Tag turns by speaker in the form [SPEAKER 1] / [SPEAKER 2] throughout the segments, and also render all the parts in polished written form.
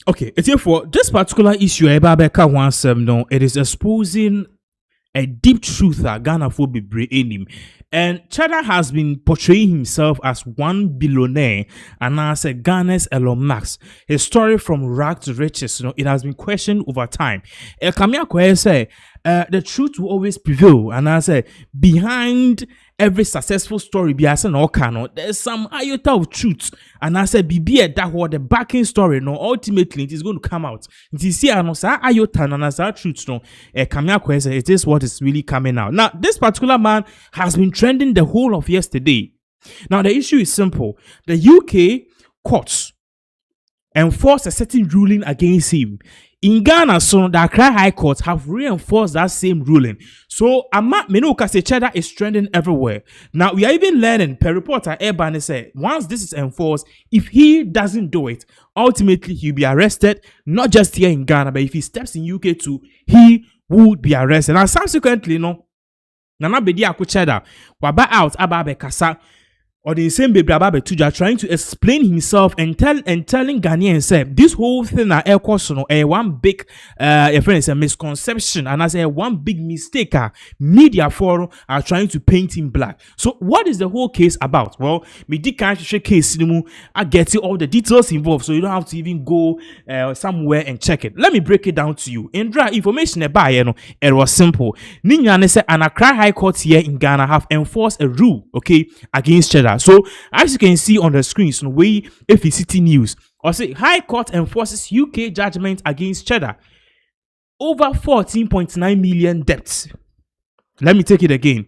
[SPEAKER 1] Okay, it's here for this particular issue. Ebabeka wants no, it is exposing a deep truth that Ghana for be in him. And Cheddar has been portraying himself as one billionaire and as a Ghana's Elon Musk. His story from rag to riches, it has been questioned over time. Kamia say the truth will always prevail. And I say behind every successful story, there's some iota of truth. And I said, be that what the backing story, ultimately it is going to come out. It is here, iota and as that truth, it is what is really coming out. Now, this particular man has been trending the whole of yesterday. Now, the issue is simple. The UK courts enforced a certain ruling against him. In Ghana, so the Accra High Court have reinforced that same ruling. So, Menoka say Cheddar is trending everywhere. Now, we are even learning, per reporter, Ebane say, once this is enforced, if he doesn't do it, ultimately he'll be arrested, not just here in Ghana, but if he steps in UK too, he would be arrested. Now, subsequently, Nana Bediako Cheddar, waba out, ababe kasa, or the same baby Ababe Tuja trying to explain himself and telling Ghanaians say this whole thing na one big your friend is a misconception, and as one big mistake media forum are trying to paint him black. So what is the whole case about? Well, me did kind of case I get you all the details involved, so you don't have to even go somewhere and check it. Let me break it down to you. In dry information about it was simple. Ninyane say an Accra High Court here in Ghana have enforced a rule, okay, against Cheddar. So as you can see on the screen, so we FECT news or say High Court enforces UK judgment against Cheddar over 14.9 million debts. Let me take it again.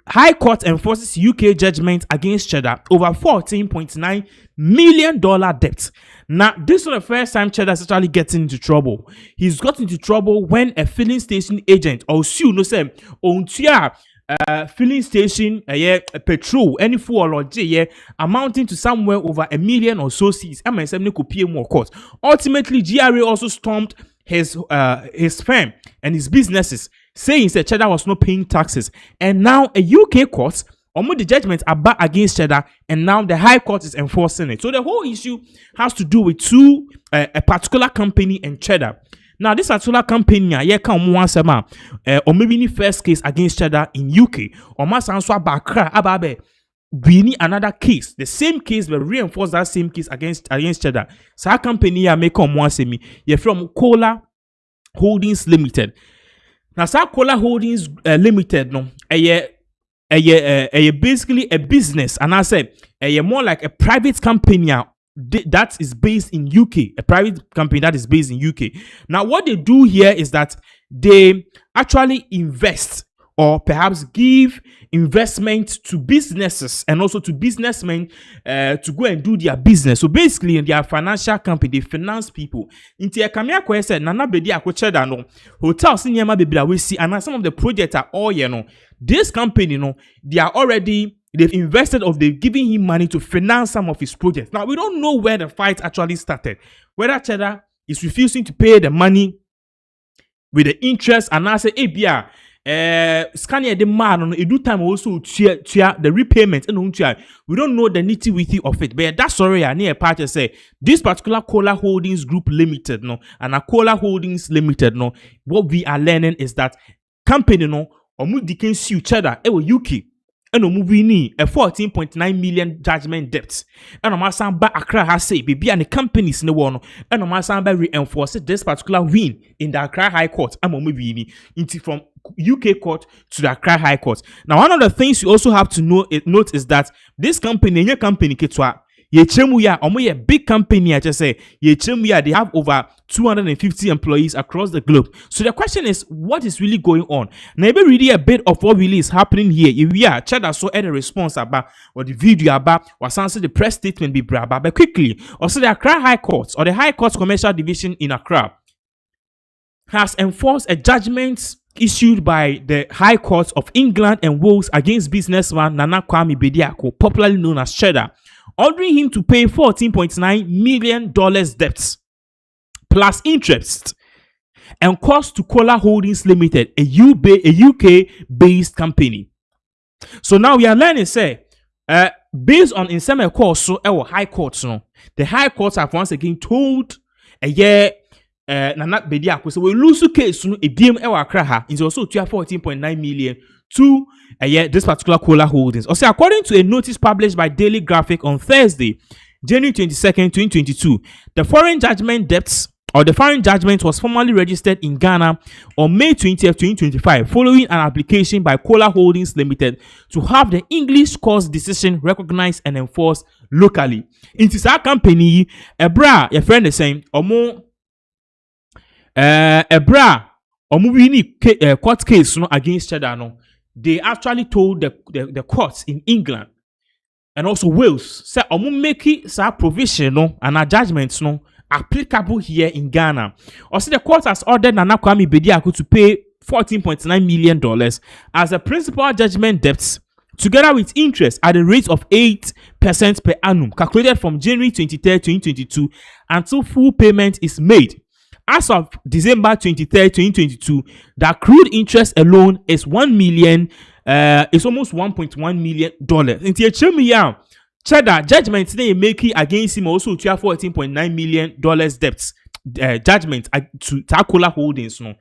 [SPEAKER 1] High Court enforces UK judgment against Cheddar over $14.9 million debt. Now, this is not the first time Cheddar is actually getting into trouble. He's got into trouble when a filling station agent or filling station petrol any fuel or amounting to somewhere over $1 million or so sees MSM could pay more cost. Ultimately, GRA also stormed his firm and his businesses, saying that Cheddar was not paying taxes. And now a UK court the judgments are back against Cheddar, and now the High Court is enforcing it. So the whole issue has to do with a particular company and Cheddar. Now, this particular company, or maybe the first case against Cheddar in UK, or we need another case. The same case will reinforce that same case against Cheddar. So our company make you're from Cola Holdings Limited. Now, so Cola Holdings Limited, basically a business, and I said more like a private company that is based in UK, a private company that is based in UK. Now, what they do here is that they actually invest or perhaps give investment to businesses and also to businessmen to go and do their business. So basically, in their financial company, they finance people. Into a camera question, Nana Bediako Cheddar no hotels in Yama Bibla we see, and some of the projects are all this company they've invested or they've given him money to finance some of his projects. Now we don't know where the fight actually started. Whether Cheddar is refusing to pay the money with the interest, and I say, scanning the man it do time also the repayment and we don't know the nitty-gritty of it, but that's sorry I near part to say this particular Cola Holdings Group Limited and a Cola Holdings Limited what we are learning is that company can sue Cheddar UK and we a 14.9 million judgment debt. And Omasamba Accra has say baby and the companies in the one and Omasamba reinforce this particular win in the Accra High Court. Into from UK court to the Accra High Court. Now, one of the things you also have to note is that this company, your company, a big company, I just say, they have over 250 employees across the globe. So the question is, what is really going on? Maybe really a bit of what really is happening here. If we are, Cheddar saw any response about, or the video about, or answer the press statement be braba, but quickly, also the Accra High Court, or the High Court Commercial Division in Accra, has enforced a judgment issued by the High Court of England and Wales against businessman Nana Kwame Bediako, popularly known as Cheddar, ordering him to pay $14.9 million debts plus interest and costs to Cola Holdings Limited, a UK-based company. So now we are learning, based on in some course, High Courts, the High Courts have once again told ɛyɛ Nana Bediako so we lose case no ebiem e wa kra ha. It's also 14.9 million to this particular Cola Holdings. Also, according to a notice published by Daily Graphic on Thursday, January 22nd, 2022, the foreign judgment was formally registered in Ghana on May 20th, 2025, following an application by Cola Holdings Limited to have the English court's decision recognized and enforced locally. In this company, your friend is saying, court case against Cheddar no, they actually told the courts in England and also Wales say make provision and a judgment applicable here in Ghana. Also, the court has ordered Nana Kwame Bediako to pay $14.9 million as a principal judgment debts, together with interest at the rate of 8% per annum, calculated from January 23, 2022 until full payment is made. As of December 23, 2022, the accrued interest alone is $1 million. It's almost $1.1 million. In Cheddar judgment they make against him also to $14.9 million debts judgment to Cola Holdings. No,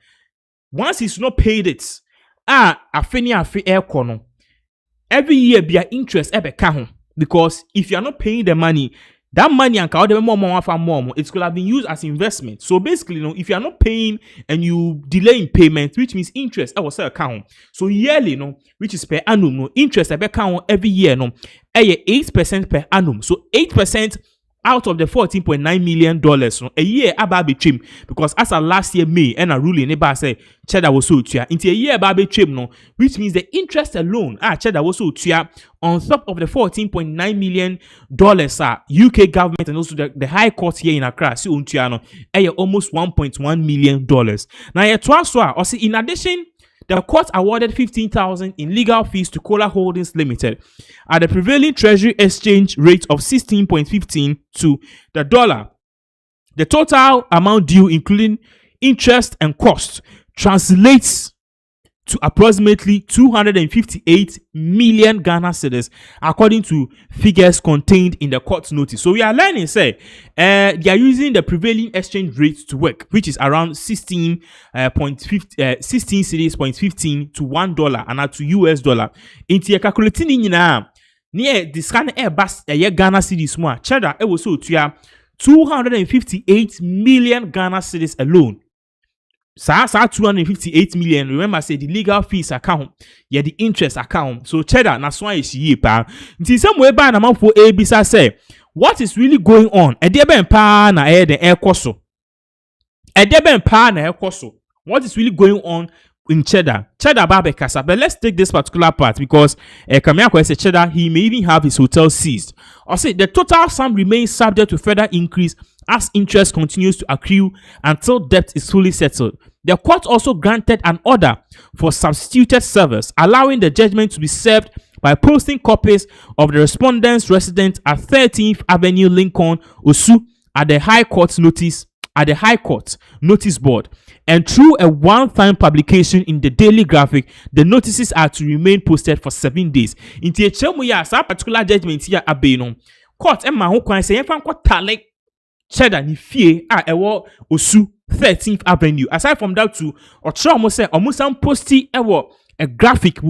[SPEAKER 1] once he's not paid it, afi air corner. Every year be interest ebe kahon, because if you are not paying the money, that money and it could have been used as investment. So basically, if you are not paying and you delay in payment, which means interest, I will say account. So yearly, which is per annum, interest account every year, 8% per annum. So 8% out of the $14.9 million, a year about trim, because as of last year May and a ruling about say Cheddar was so tia into a year about trim, which means the interest alone Cheddar was so tia on top of the $14.9 million UK government and also the High Court here in Accra so almost $1.1 million. Now also in addition, the court awarded $15,000 in legal fees to Cola Holdings Limited at the prevailing treasury exchange rate of 16.15 to the dollar. The total amount due, including interest and costs, translates to approximately 258 million Ghana cedis, according to figures contained in the court notice. So we are learning, say, they are using the prevailing exchange rate to work, which is around 16 cedis.15 to $1 and now to US dollar. Into calculating in near this kind of airbus Ghana cedis more. Cheddar it was so to 258 million Ghana cedis alone. Sa 258 million. Remember, say the legal fees account, the interest account. So Cheddar, na swan is ye pa. Nti some way by na man for ABC say, what is really going on? Edebe pa na the air koso. Edebe pa na air koso. What is really going on in Cheddar? Cheddar Babe Kasa. But let's take this particular part because Kamiako said Cheddar, he may even have his hotel seized. Or say the total sum remains subject to further increase as interest continues to accrue until debt is fully settled. The court also granted an order for substituted service, allowing the judgment to be served by posting copies of the respondent's residence at 13th Avenue, Lincoln, Osu, at the High Court notice board, and through a one-time publication in the Daily Graphic. The notices are to remain posted for 7 days. In the particular judgment here, abeno court and my whole client say, tale Cheddar ni fie ewo Osu 13th Avenue. Aside from that too, almost posty a graphic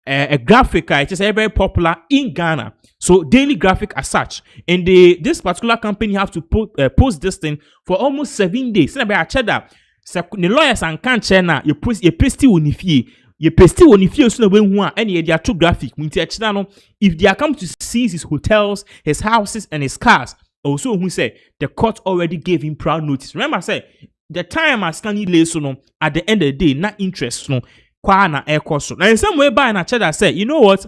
[SPEAKER 1] it is very popular in Ghana. So Daily Graphic as such, and this particular company have to post this thing for almost 7 days. Cheddar, the lawyers and can't chena you post a pasty on fie. You pasty on fie so when one any they are too graphic. If they are come to seize his hotels, his houses, and his cars. Also, who say the court already gave him prior notice. Remember, I say the time as can lay so at the end of the day, not interest na air cost. Now in some way by na Cheddar say, you know what?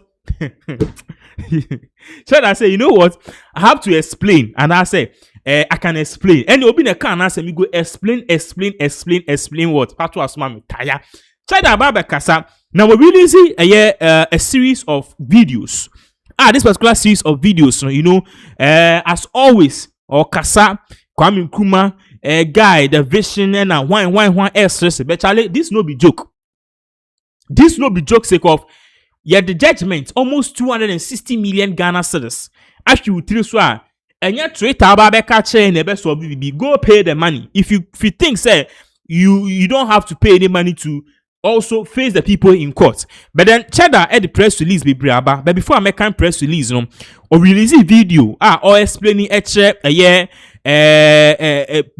[SPEAKER 1] Cheddar say, you know what? I have to explain, and I say, I can explain. And you open a car and I say, me go explain what? Patu asma taya. Cheddar Baba Kasa. Now we really see a series of videos. This particular series of videos, as always, or Kasa, Kwame Nkrumah, guy, the vision, and one else. But Charlie, this no be joke. This no be joke sake of, the judgment, almost 260 million Ghana cedis. Actually, and yet trade ababeka chain the best of BB. Go pay the money. If you think say you don't have to pay any money to also face the people in court. But then Cheddar at the press release be braba. But before I make a press release, or release a video or explaining a year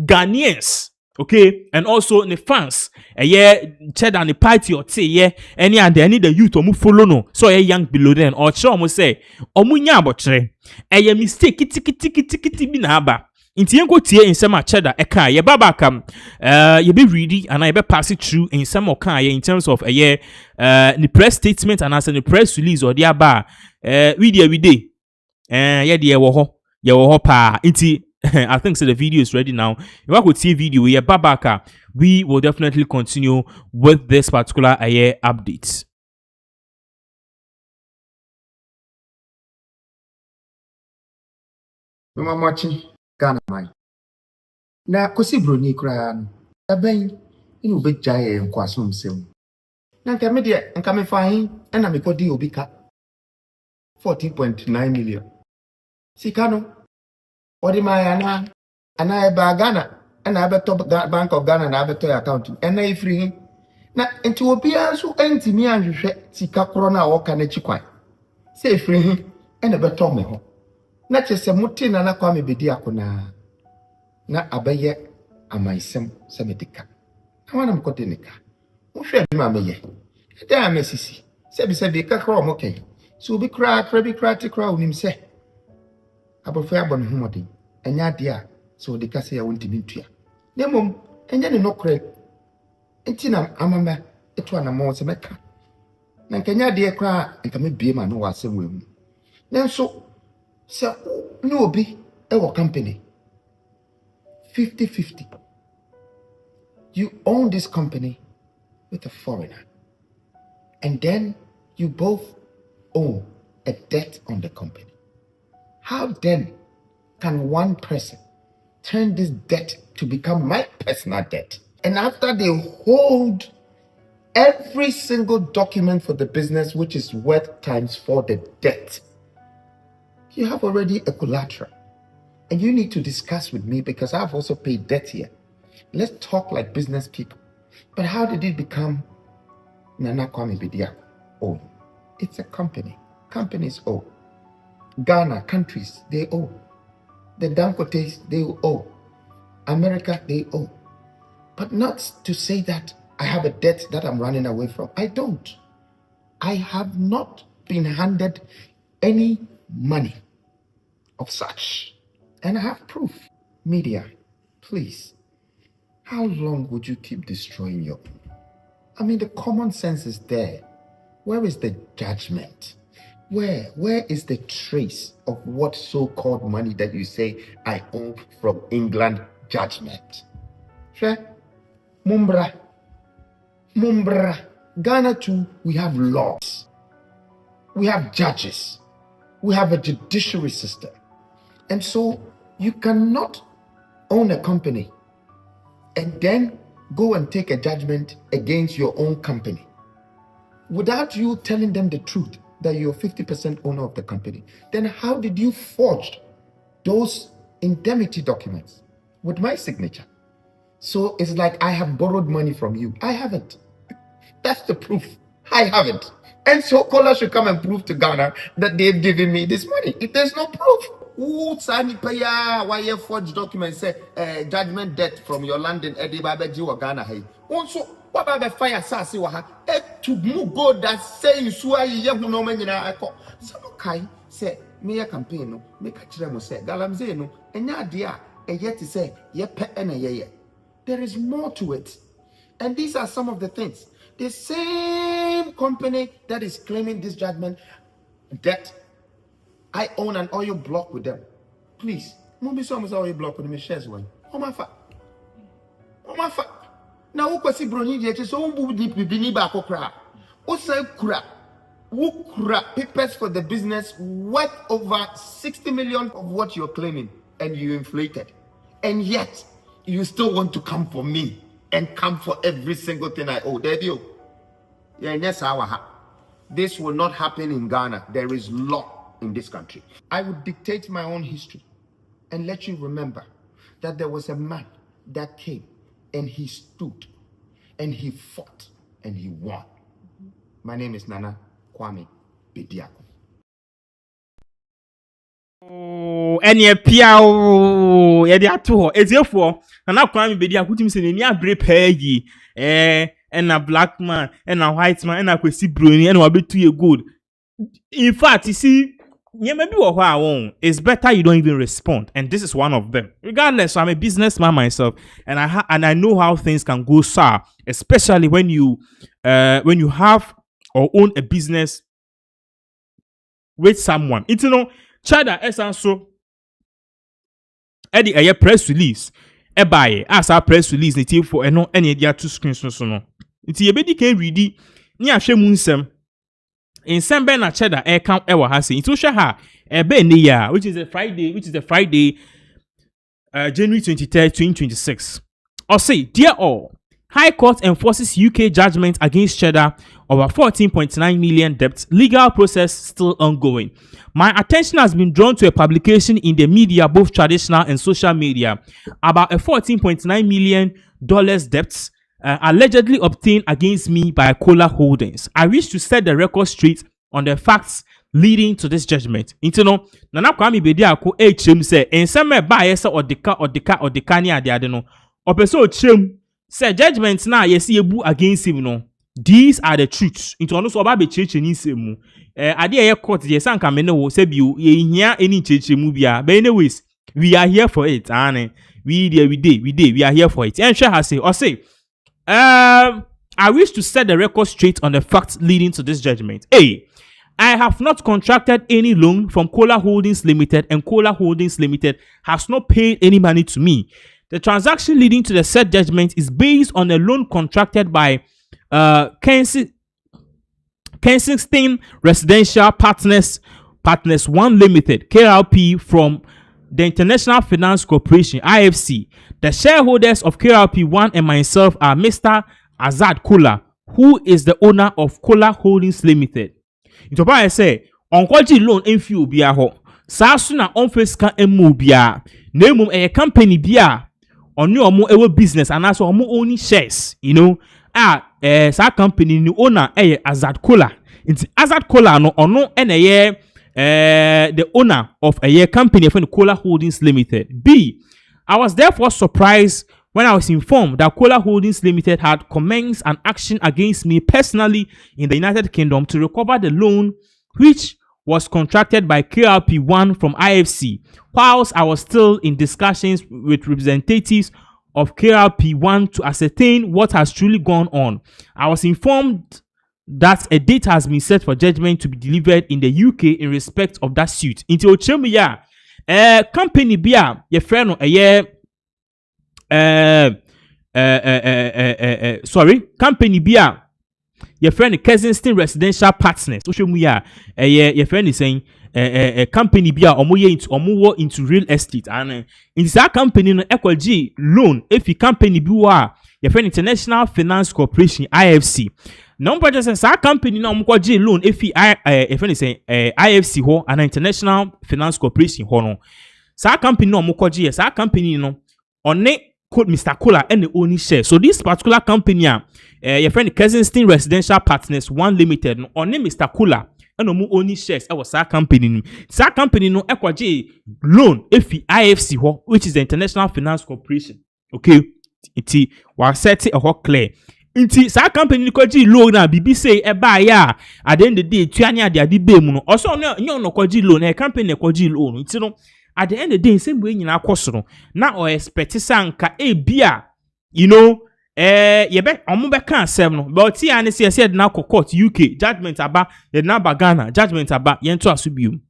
[SPEAKER 1] Ghanaians. Okay, and also the fans, Cheddar and the party or say, yeah, any the youth or move follow no, so a young below then, or show almost say, munya botre, a mistake, kitty binaba. Inti yenko tie in some Cheddar eka ye baba kam ye be ready and I be pass it through in some in terms of the press statement and as the press release or the aba we day yeah the wo ho pa inti I think so the video is ready now. If I could see video yeah babaka, we will definitely continue with this particular update.
[SPEAKER 2] I'm watching Ghana man. Na kosi broni kura no. Aben inu be jaye nkwaso msem. Na nka me de nka me fahin na me kodi obi ka 14.9 million. Sika no odi ma ya na eba Ghana na abeto Bank of Ghana na abeto account na ifri hin. Na enti obi anso entimi anhwehwe sika kro na wo ka na chikwan. Se ifri hin na beto me ho. Na chese muti na kwa me Bediako na abeye amaisem se medika. Na wana mkote nika. Mohwe bi ma meye. Da amesisi. Se bi kakra o mokai. So obi kra ti kra onim se. Abofo abon humodi. Enya de a so de kase ya wontimi ntua. Na mom enya ne nokre. Enti na amama eto anamo se meka. Na nkenya de kra nka me bie ma no wasem wemu. Nenso so no obi ewo company 50-50. You own this company with a foreigner. And then you both own a debt on the company. How then can one person turn this debt to become my personal debt? And after they hold every single document for the business, which is worth ×4 the debt, you have already a collateral. And you need to discuss with me because I've also paid debt here. Let's talk like business people. But how did it become Nana Kwame Bediako? Oh, it's a company. Companies owe. Ghana, countries, they owe. The Dangotes, they owe. America, they owe. But not to say that I have a debt that I'm running away from. I don't. I have not been handed any money of such. And I have proof. Media, please. How long would you keep destroying your... I mean, the common sense is there. Where is the judgment? Where is the trace of what so-called money that you say I owe from England judgment? Sure? Mumbra. Ghana too, we have laws. We have judges. We have a judiciary system. And so you cannot own a company and then go and take a judgment against your own company without you telling them the truth that you're 50% owner of the company. Then how did you forge those indemnity documents with my signature? So it's like I have borrowed money from you. I haven't. That's the proof. I haven't. And so callers should come and prove to Ghana that they've given me this money. If there's no proof, why you forged documents say judgment debt from your land in Edibabeji or Ghana? Hey, also what about the fire? Sasi waha to move go that say you swear you have no money na eko. Some kai say me a campaign no make a chiremo say galamze no enya dia e yet say ye pe ena ye. There is more to it, and these are some of the things. The same company that is claiming this judgment debt, I own an oil block with them. Please, mumbi so much oil block with me shares one. Oh my fa. Now who kwasi broni die so umbu deep bini ba kokra. O say kura. Who kura papers for the business worth over 60 million of what you're claiming and you inflated. And yet you still want to come for me and come for every single thing I owe. There you. Yeah, yes, this will not happen in Ghana. There is law in this country. I would dictate my own history. and let you remember that there was a man that came and he stood and he fought and he won. My name is Nana Kwame Bediako.
[SPEAKER 1] Any piao, yedi ato eziefo na Kwame Bediako timi se ni abre pagi and a black man and a white man and a kwesi broni and wabetu ye good. In fact, you see, maybe it's better you don't even respond, and this is one of them. Regardless, I'm a businessman myself, and I know how things can go sour, especially when you have or own a business with someone. It's Cheddar so Eddie a press release. Buy as our press release the for any idea two screens no. It's a bedi can read it. Ni ahwe munsem. In Sembe na Cheddar come ewa ha say. It show her be ne year which is a Friday January 23rd 2026. Or say, dear all, High Court enforces UK judgment against Cheddar over 14.9 million debt. Legal process still ongoing. My attention has been drawn to a publication in the media, both traditional and social media, about a $14.9 million debt allegedly obtained against me by Cola Holdings. I wish to set the record straight on the facts leading to this judgment. Nana Kwame Bediako HM say, in some bias or the ni ade no. Opeso HM say judgment na yes ebu against him no. These are the truths. Into so oba be cheche ni semu. Ade ye court ye sanka me no say bi ye hia any cheche mu bia. But anyways, we are here for it. We are here for it. And share has say or say I wish to set the record straight on the facts leading to this judgment. A. I have not contracted any loan from Cola Holdings Limited, and Cola Holdings Limited has not paid any money to me. The transaction leading to the said judgment is based on a loan contracted by Kensington Residential Partners 1 Limited, KRP, from the International Finance Corporation, IFC. The shareholders of KRP 1 and myself are Mr. Azad Kola, who is the owner of Cola Holdings Limited. Ito ba say onkwaji loan emfi obia ho saa so na onface kan emu bia na emum e company bia oni omo ewo business anaso omo own shares saa company ni owner Azad Kola. It's Azad Kola no ono ene the owner of a company from Cola Holdings Limited. B. I was therefore surprised when I was informed that Cola Holdings Limited had commenced an action against me personally in the United Kingdom to recover the loan which was contracted by KRP1 from IFC, whilst I was still in discussions with representatives of KRP1 to ascertain what has truly gone on. I was informed that a date has been set for judgment to be delivered in the UK in respect of that suit. Into Ochemiya, company bia ye friend company bia your friend Kensington Residential Partners. Ochemiya, your friend is saying company bia omo into real estate, and in that company no equal loan if the company biwa your friend International Finance Corporation, IFC. Number just says our company no mko G loan if IFC ho an International Finance Corporation ho no. Sa company no mko G sa company no one code Mr. Kola and the only share. So this particular company your friend Kensington Residential Partners 1 Limited no one Mr. Kola and no only shares was sa company. Sa company no ekwa G loan if IFC ho, which is the International Finance Corporation. Okay, it was set a ho clear. Inti sa company ni kwaji loan na bibi say eba ya at the end of the day tuani ade be mu no also no kwaji loan e company kwaji loan inti no at the end of the day same way nyina akosoro na o expect sanka e bia ye be omo be kan asem no but ti an say said na court UK judgment aba ye na ba Ghana judgment aba ye nto aso biom.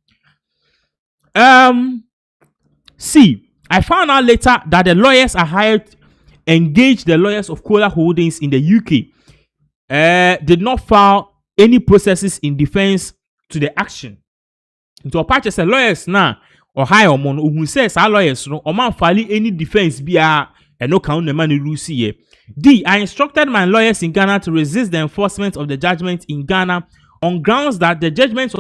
[SPEAKER 1] C. I found out later that the lawyers are hired engaged the lawyers of Cola Holdings in the UK did not file any processes in defense to the action. Into a purchase the lawyers na or hire or who says our lawyers no or man file any defense bia and no count the money Lucy. D. I instructed my lawyers in Ghana to resist the enforcement of the judgment in Ghana on grounds that the judgment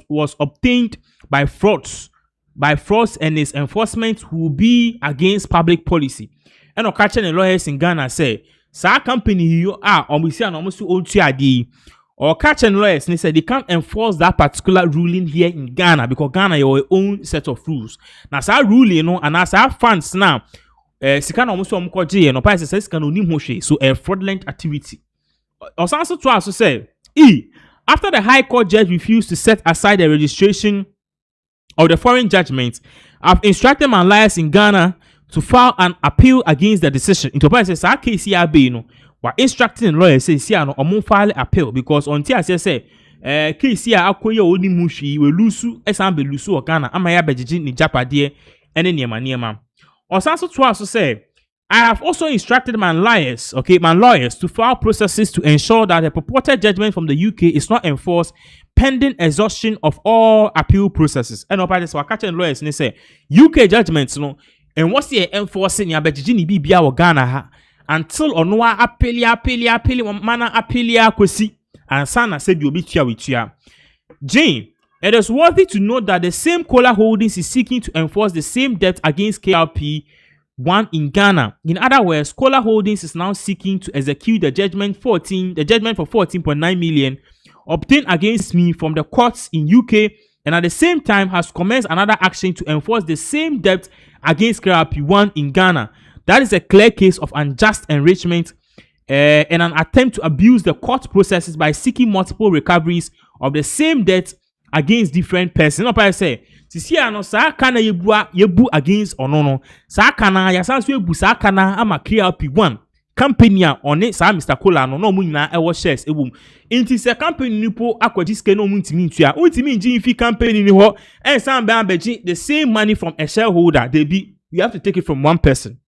[SPEAKER 1] was obtained by frauds by frauds and its enforcement will be against public policy. And catching the lawyers in Ghana say, "Sa company you are almost own adi." Or catching lawyers and they said they can't enforce that particular ruling here in Ghana because Ghana your own set of rules. Now, sa ruling, you know, and as our funds now, sika na almost no price says can only so a fraudulent activity. Or also to us say, after the High Court judge refused to set aside the registration of the foreign judgment, I've instructed my lawyers in Ghana to file an appeal against the decision. Into price says our case here be no. We're instructing lawyers say see no omo file appeal because until I say case here akoye oni mushi we lusu esambe lusu o Ghana amaya bejeji ni japade ene niema. Osanso to also say I have also instructed my lawyers to file processes to ensure that the purported judgment from the UK is not enforced pending exhaustion of all appeal processes. And about this, we're catching lawyers and they say UK judgments no and what's the enforcing ya bejeji ni bibia o Ghana ha until onwa appeal mana appeal kwesi and sana said you'll be tia with ya. Jane, it is worthy to note that the same Kola Holdings is seeking to enforce the same debt against KRP1 in Ghana. In other words, Kola Holdings is now seeking to execute the judgment for 14.9 million obtained against me from the courts in UK, and at the same time has commenced another action to enforce the same debt against KRP1 in Ghana. That is a clear case of unjust enrichment and an attempt to abuse the court processes by seeking multiple recoveries of the same debt against different persons. No, I say, see, I know, sa kana yebu against or no. Sa kana ya sansu yebu sa kana ama KRP1 company on it. Sa Mr. Kola no muna ewo shares ebum. Inti se company nipo akwajiske no muntimi ntua. Untimi nji infi company ni ho. And sa beji the same money from a shareholder. You have to take it from one person.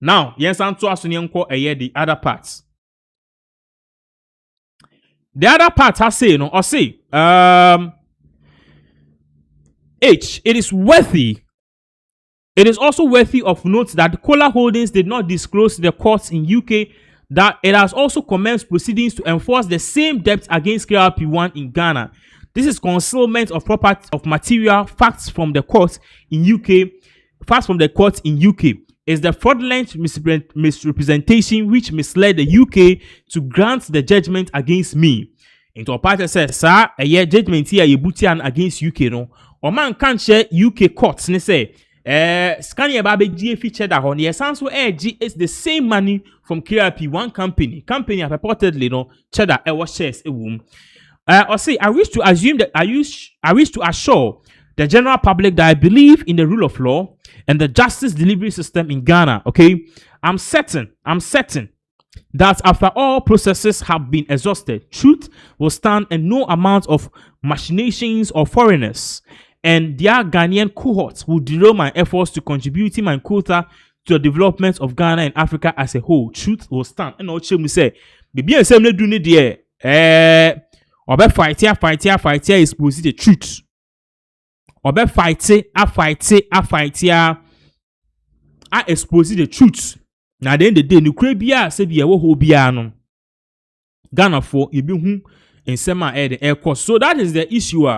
[SPEAKER 1] Now, yes, I'm to the other parts. The other part has say, H, it is also worthy of note that Kola Holdings did not disclose to the courts in UK that it has also commenced proceedings to enforce the same debt against KRP1 in Ghana. This is concealment of property of material facts from the courts in UK. Facts from the courts in UK is the fraudulent misrepresentation which misled the UK to grant the judgment against me. Into a part says, sir, a year judgment here you butian against UK no. Or man can't share UK courts. Ne say, scanning about GFE Cheddar on the essence is the same money from KRP1 company purportedly no Cheddar was shares a womb. Or say, I wish to assure the general public that I believe in the rule of law and the justice delivery system in Ghana. Okay, I'm certain that after all processes have been exhausted, truth will stand and no amount of machinations or foreigners and their Ghanaian cohorts will derail my efforts to contributing my quota to the development of Ghana and Africa as a whole. Truth will stand. And all we say, Bibi and Sam do need the obe fight here is supposed the truth. Obe fight here I expose the truth. Now at the end of the day, no bia say bia wo ho bia no. Ghana for e bi hu ensema the air cost. So that is the issue.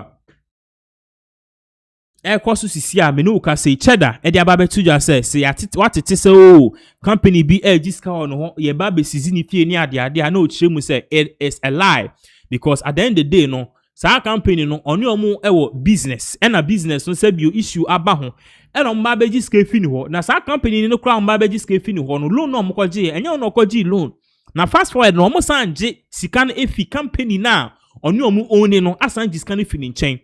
[SPEAKER 1] Air cost sisi a me no ka say Cheddar e dia ba betu ja say what it is oh company be discount no ye ba be sisi ni fie ni ade na o chire mu say it is a lie because at the end of the day no sa company no oni omo ewo business and a business no say bio issue aba ho e no mba beji ska fi ni ho na sa company no kra mba beji ska fi ni ho no loan no mo je enye no koji loan na fast forward no mo sanje sika no efi company na oni omo own no asan sika no fi ni nchen.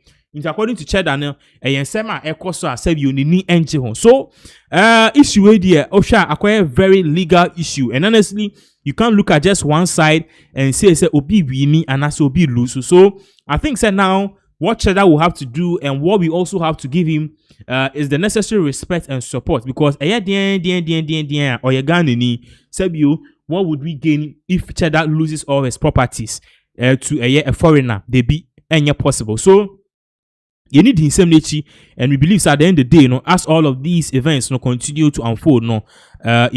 [SPEAKER 1] According to Cheddar, sema ekoso asebi onini enje ho. So, issue here, Osha acquire very legal issue, and honestly, you can't look at just one side and say obi wini and as obi lose. So, I think now what Cheddar will have to do and what we also have to give him is the necessary respect and support because or what would we gain if Cheddar loses all his properties to a foreigner? They be any possible. So. You need his and we believe at the end of the day, as all of these events continue to unfold, that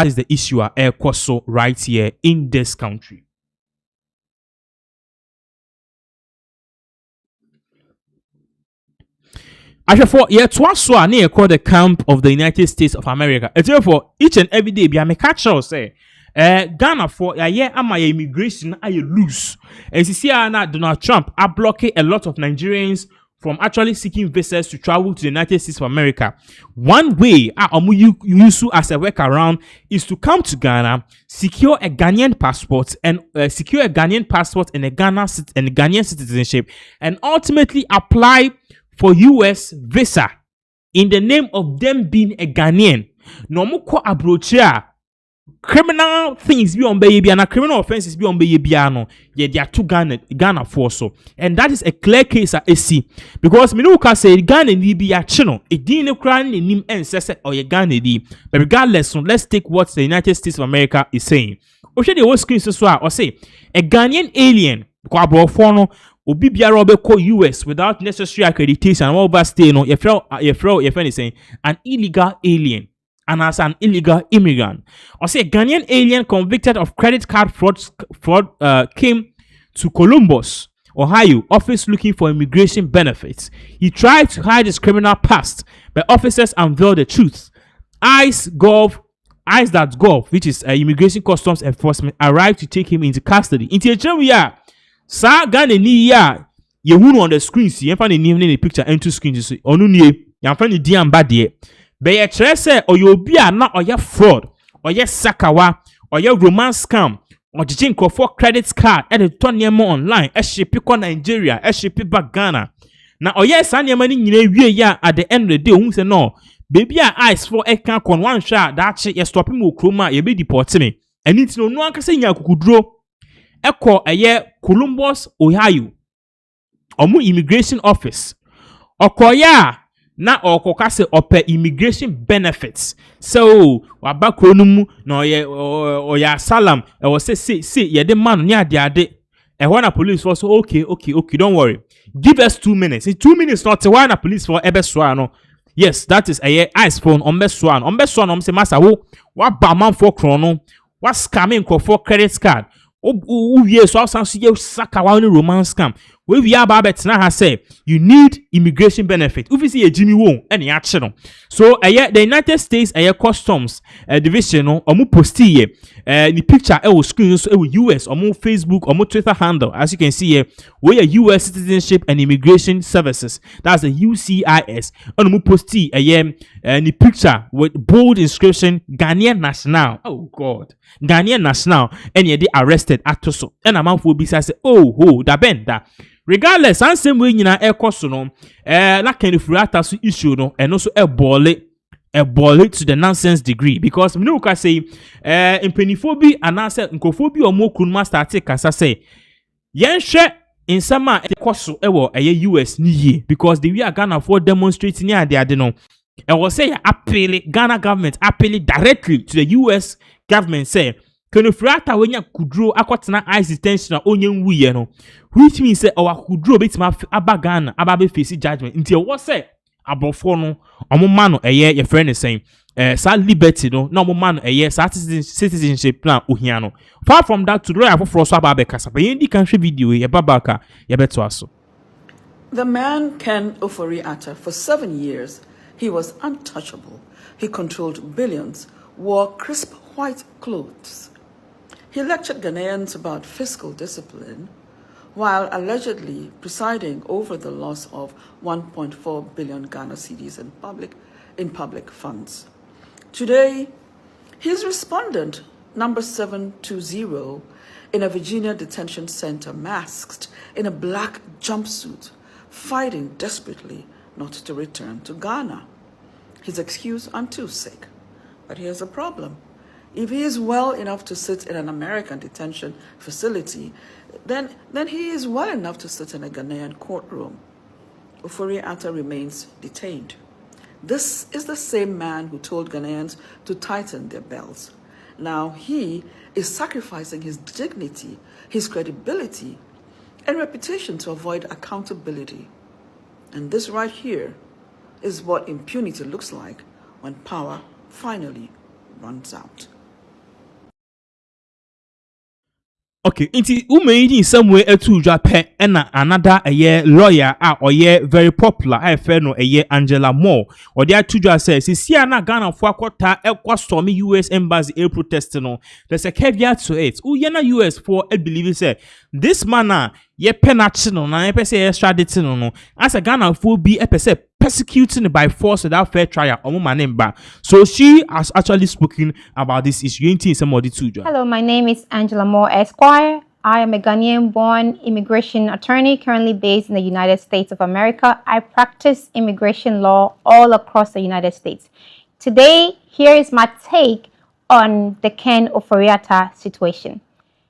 [SPEAKER 1] is the issue air coso right here in this country. for yeah, twice so near called the camp of the United States of America. It's therefore each and every day be a catch say. Ghana for my immigration are loose. And see now Donald Trump are blocking a lot of Nigerians from actually seeking visas to travel to the United States of America. One way you use as a workaround is to come to Ghana, secure a Ghanaian passport and a Ghanaian citizenship, and ultimately apply for US visa in the name of them being a Ghanaian. No mo ko abrochia criminal things be on baby and criminal offenses be on baby no yeah they are two Ghana for so, and that is a clear case at AC because me no can say Ghana ni be a chino it didn't cry ni nim ensese or ye Ghana di, but regardless let's take what the United States of America is saying. Oshe the whole screen so or say a Ghanaian alien kwa brofo no obi biara obeko US without necessary accreditation and overstay no your friend is saying an illegal alien and as an illegal immigrant. Or say a Ghanaian alien convicted of credit card fraud came to Columbus, Ohio, office looking for immigration benefits. He tried to hide his criminal past, but officers unveiled the truth. ICE.gov, which is Immigration Customs Enforcement, arrived to take him into custody. Into a Sa Ghana ni ya ye on the screen see you find the picture into screen to see onu nie you find the diamba de be ye kire say oyobi a na oye fraud oye sakawa oye romance scam ojeje nkrofo credit card e de to niemo online e ship ko Nigeria e ship back Ghana na oye sa niemo ni nyina wie ya at the end of the day hu say no baby a ice for e kan kon one shot that ye stop me okroma ye be deport me eni ti no no anka say nya kukuduro Eko eye Columbus, Ohio. Omu immigration office. Okoya na okokase ope immigration benefits. So wabakronumu na oya salam. E was say ye de man ni ade. E wana police was okay, don't worry. Give us 2 minutes. In 2 minutes not wana police for ebe no. Yes, that is a ice phone on Beswan. On Beswan, say massa wa ba man for chrono. Wa scamming for credit card. Yes, so you sakawani romance scam. We are babet na say you need immigration benefit. If you see a Jimmy Wong any action. So the United States Customs division omu posti the picture will screen so US omu Facebook omu Twitter handle as you can see here we are US Citizenship and Immigration Services, that's the UCIS, omu posti the picture with bold inscription Ghanaian national. Oh God, Ghanaian national, and ye arrested at so and a man will be say oh da benda. Regardless, and same way you know cost no that kind of rata issue no and also a ball to the nonsense degree because me no can say in peniphobi and answer nkofobia or more kunma start kasa say yen hwe in sama e koso ewo US ni ye because the we are Ghana for demonstrating here they no and was say appeal Ghana government appeal directly to the US government say Kenufrata wenya kudro akwatena ice detention onye nwuye no, which means say our kudro betima abagana ababe face judgment until what say abofo no omo man no your friend is saying sa liberty no na omo man no sa citizenship plan ohia no. Far from that to lawyer for so ababe kasa but yendi kan hwe video ye babaka ye beto aso.
[SPEAKER 3] The man Ken Ofori-Atta, for 7 years he was untouchable. He controlled billions, wore crisp white clothes. He lectured Ghanaians about fiscal discipline while allegedly presiding over the loss of 1.4 billion Ghana cedis in public funds. Today, his respondent, number 720, in a Virginia detention center masked in a black jumpsuit, fighting desperately not to return to Ghana. His excuse, I'm too sick. But here's a problem. If he is well enough to sit in an American detention facility, then he is well enough to sit in a Ghanaian courtroom. Ofori-Atta remains detained. This is the same man who told Ghanaians to tighten their belts. Now he is sacrificing his dignity, his credibility, and reputation to avoid accountability. And this right here is what impunity looks like when power finally runs out.
[SPEAKER 1] Okay, inti umeyi in some way etu Japan and another a year lawyer or year very popular I no a year Angela Moore or the two says see ana Ghana for kwata ekwa stormy US embassy a protest no there's a caveat to it uyena US for I believe say this man ye penach no na ye say extraditing no as a Ghana for be a persecuting by force without fair trial so she has actually spoken about this issue in some of the two.
[SPEAKER 4] Hello, my name is Angela Moore Esquire. I am a Ghanaian-born immigration attorney currently based in the United States of America. I practice immigration law all across the United States. Today, here is my take on the Ken Ofori-Atta situation.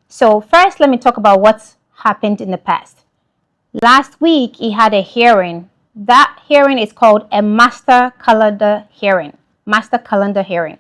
[SPEAKER 4] So first, let me talk about what's happened in the past. Last week, he had a hearing. That hearing is called a master calendar hearing. Master calendar hearing.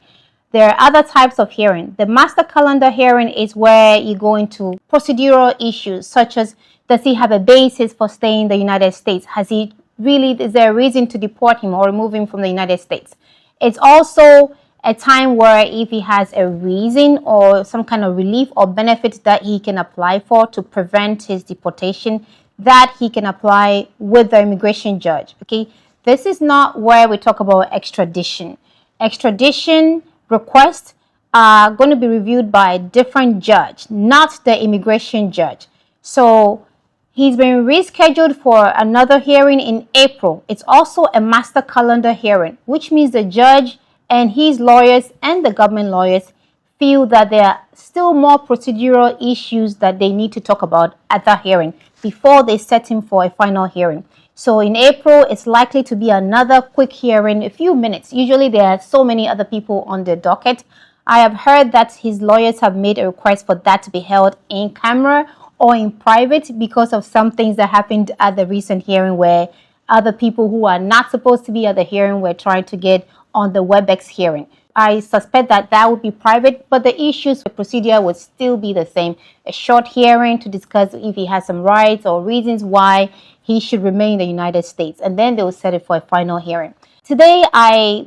[SPEAKER 4] There are other types of hearing. The master calendar hearing is where you go into procedural issues such as, does he have a basis for staying in the United States? Is there a reason to deport him or remove him from the United States? It's also a time where if he has a reason or some kind of relief or benefit that he can apply for to prevent his deportation, that he can apply with the immigration judge. Okay, this is not where we talk about extradition. Extradition requests are going to be reviewed by a different judge, not the immigration judge. So he's been rescheduled for another hearing in April. It's also a master calendar hearing, which means the judge and his lawyers and the government lawyers feel that there are still more procedural issues that they need to talk about at that hearing before they set him for a final hearing. So in April, it's likely to be another quick hearing, a few minutes. Usually there are so many other people on the docket. I have heard that his lawyers have made a request for that to be held in camera or in private because of some things that happened at the recent hearing where other people who are not supposed to be at the hearing were trying to get on the WebEx hearing. I suspect that that would be private, but the issues, the procedure would still be the same. A short hearing to discuss if he has some rights or reasons why he should remain in the United States. And then they will set it for a final hearing. Today, I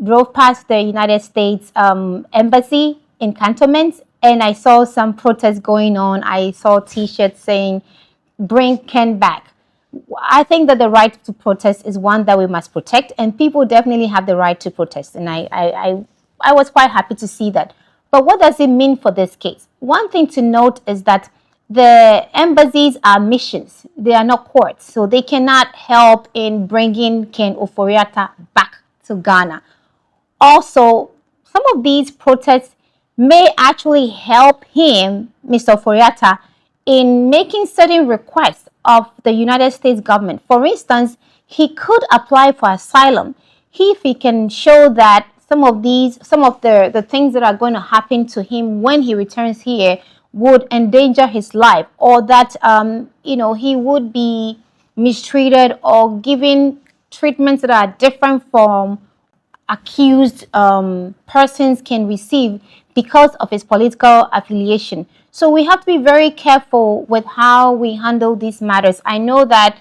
[SPEAKER 4] drove past the United States Embassy in Cantonment, and I saw some protests going on. I saw T-shirts saying, "Bring Ken back." I think that the right to protest is one that we must protect, and people definitely have the right to protest. And I was quite happy to see that. But what does it mean for this case? One thing to note is that the embassies are missions. They are not courts, so they cannot help in bringing Ken Ofori-Atta back to Ghana. Also, some of these protests may actually help him, Mr. Ofori-Atta, in making certain requests of the United States government. For instance, he could apply for asylum if he can show that some of the things that are going to happen to him when he returns here would endanger his life, or that he would be mistreated or given treatments that are different from accused persons can receive because of his political affiliation. So we have to be very careful with how we handle these matters. I know that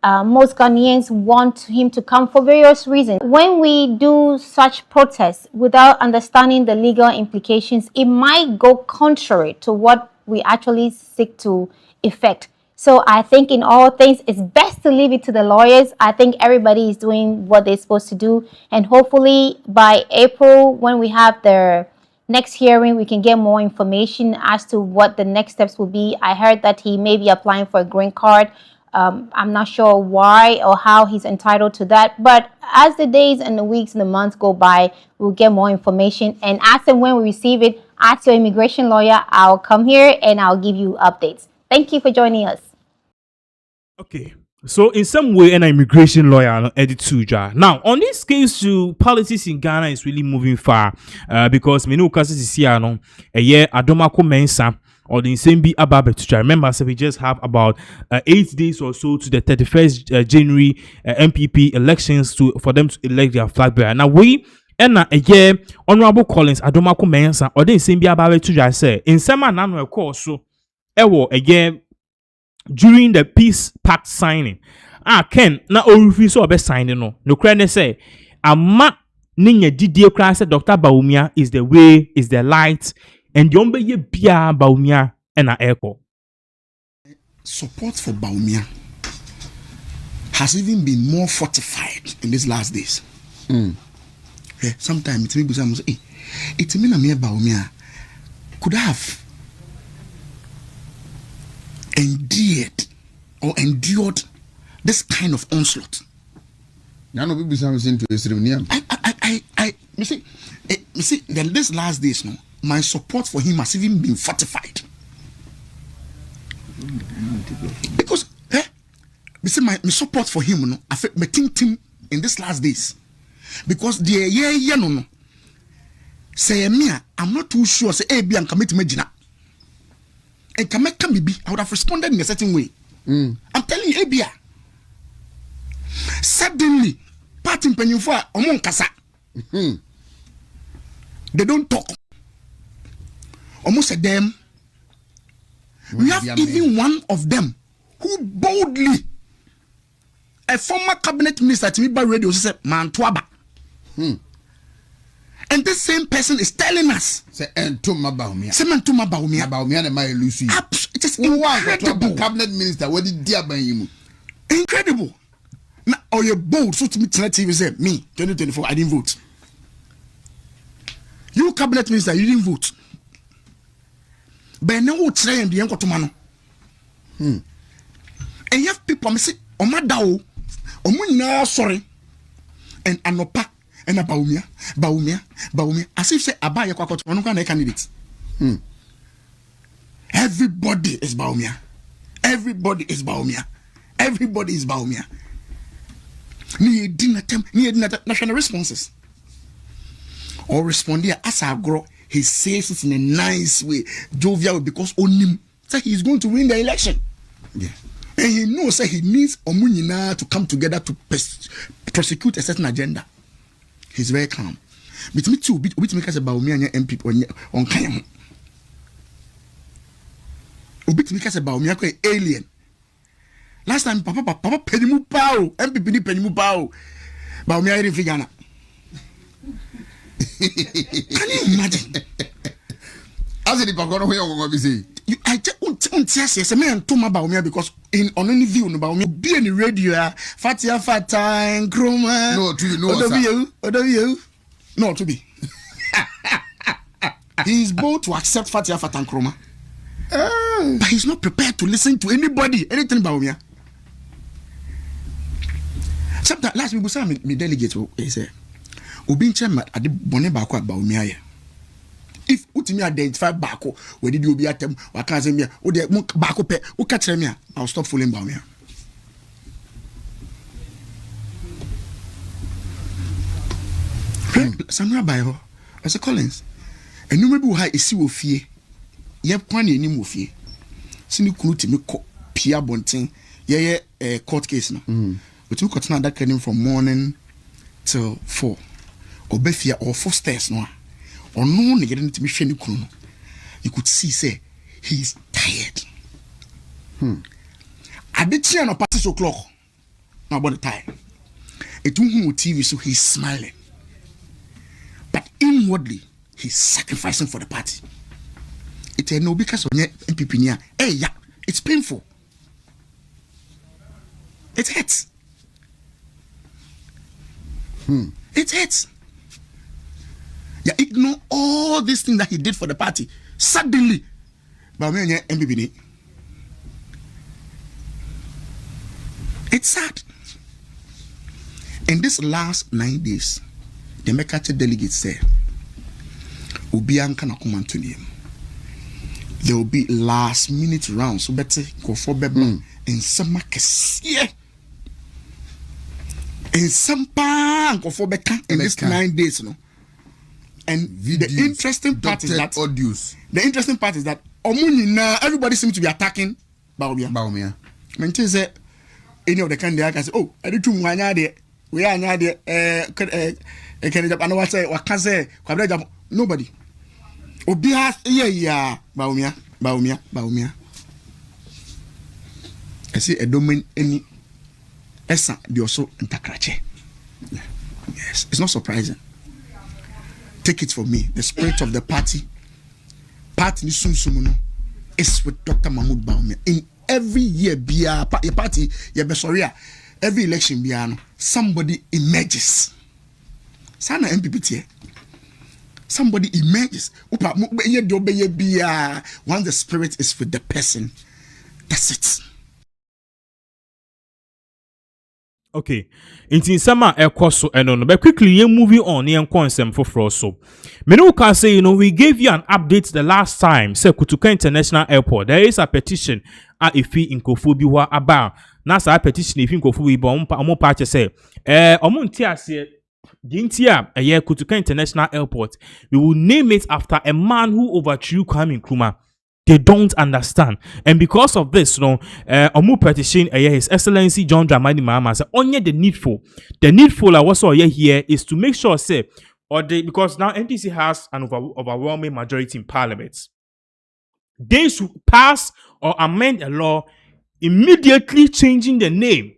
[SPEAKER 4] most Ghanaians want him to come for various reasons. When we do such protests without understanding the legal implications, it might go contrary to what we actually seek to effect. So I think in all things, it's best to leave it to the lawyers. I think everybody is doing what they're supposed to do. And hopefully by April, when we have the next hearing, we can get more information as to what the next steps will be. I heard that he may be applying for a green card. I'm not sure why or how he's entitled to that. But as the days and the weeks and the months go by, we'll get more information. And as and when we receive it, as your immigration lawyer, I'll come here and I'll give you updates. Thank you for joining us.
[SPEAKER 1] Okay. So in some way, an immigration lawyer edit Suja. Now, on this case, politics in Ghana is really moving far because many cases is here a year Adomako Mensa or the same be Ababe to remember. So we just have about 8 days or so to the 31st January MPP elections for them to elect their flag bearer. Now we and a year Honorable Collins Adomako Mensa or the same be Ababe to say in some manner course so a year. During the peace pact signing, Ken na orufi so obe signing no kra ne say ama ninya didie kra say Dr. Baumia is the way, is the light, and the ombe ye bia Baumia and a echo.
[SPEAKER 5] Support for Baumia has even been more fortified in these last days. Yeah, sometimes it's maybe some say, it's me na me Baumia could have endured this kind of onslaught.
[SPEAKER 6] Now no people saying to Israel.
[SPEAKER 5] You see, these last days, no, my support for him has even been fortified. Because, you see, my support for him, no, affect me think in these last days. Because the no, say me, I'm not too sure. Say, hey, be and commit imagine. And can be, I would have responded in a certain way. I'm telling you, Abia. Suddenly, party penny for among Kasa. They don't talk. Almost a them. We have even one of them who boldly, a former cabinet minister to me by radio, said, Man, Twaba. And this same person is telling us,
[SPEAKER 6] Say, and to my Baumia.
[SPEAKER 5] Say, man, to my Baumia.
[SPEAKER 6] Baumia and my Lucy.
[SPEAKER 5] It is incredible.
[SPEAKER 6] Cabinet minister, what did dear by you?
[SPEAKER 5] Incredible. Now, or you're bold, so to me, TV say, me, 2024, I didn't vote. You cabinet minister, you didn't vote. But now try and the uncle to mano. And you have people say, "Oh my dao, oh my sorry," and anopa and a baumia. As if say abaya kwa koto mano kana candidate. Everybody is baumia. Everybody is baumia. Everybody is baumia. Ni national responses. Or respond here as I grow. He says it in a nice way, jovial, because on him, so he's going to win the election.
[SPEAKER 6] Yeah.
[SPEAKER 5] And he knows that he needs Omunina to come together to prosecute a certain agenda. He's very calm. But me too, which makes about me and your MP on Kayam. Ubit makes about me alien. Last time, Papa Penimu Pao, MP Penimu Pao, Baumia in Figana. Can you imagine?
[SPEAKER 6] As the Pagono, what we say?
[SPEAKER 5] I don't yes, a man told me about me because on any view about me, be any radio, Fatia Fata and Chroma.
[SPEAKER 6] No, to you,
[SPEAKER 5] you. No, to be. He is bold to accept Fatia Fata and Chroma. But he's not prepared to listen to anybody, anything about me. Sometimes last week, we saw me delegate, he said. Obi nchema ade bone baako Baumia ye. If utimi identify baako we did obi atem waka say me o de baako pe o ka kire me a I'll stop following Baumia. Samra by ho as a Collins enuma bi wo ha esi wo fie ye kwan enim wo fie sini kunu timi ko pia bonten ye court case no we court na that came from morning till 4 Obefia or 4 stairs no or no getting to me kunu. You could see say he's tired. At the time of 6 o'clock now about the time it TV so he's smiling but inwardly he's sacrificing for the party. It's no because of MPP nia. Hey yeah, it's painful. It hurts. It hurts. Yeah, ignore all these things that he did for the party. Suddenly, but me and MPP. It's sad. In this last 9 days, the Mekate delegates said, there will be last minute rounds. So better go for Beba in some markets. Yeah. In some pan go for Beka in this 9 days, no. And videos, the interesting part is that
[SPEAKER 6] audios.
[SPEAKER 5] The interesting part is that everybody seems to be attacking Baumia. Maintain say any of the candidates can say, oh, I do too much. We are not there. Nobody. Obia, yeah, Baumia. I see a domain any Esa the also Ntakrache. Yes, it's not surprising. Take it from me, the spirit of the party ni sum no is with Dr. Mahmoud Bawumia. In every year, your party, your besoria, every election, somebody emerges. Sana MPPT. Somebody emerges. Once the spirit is with the person, that's it.
[SPEAKER 1] Okay, in summer so but quickly you moving on and consent for so. Menu can say we gave you an update the last time. Say Kutuka International Airport. There is a petition at Ifi in Kofubiwa about. Nasa a petition if in Kofubiwa omo party say omuntia say Gintia a year Kutuka International Airport. We will name it after a man who overthrew Kwame Nkrumah. They don't understand, and because of this, Omu petition His Excellency John Dramani Mahama said, only the needful I was here is to make sure because now NDC has an overwhelming majority in Parliament. They should pass or amend a law immediately changing the name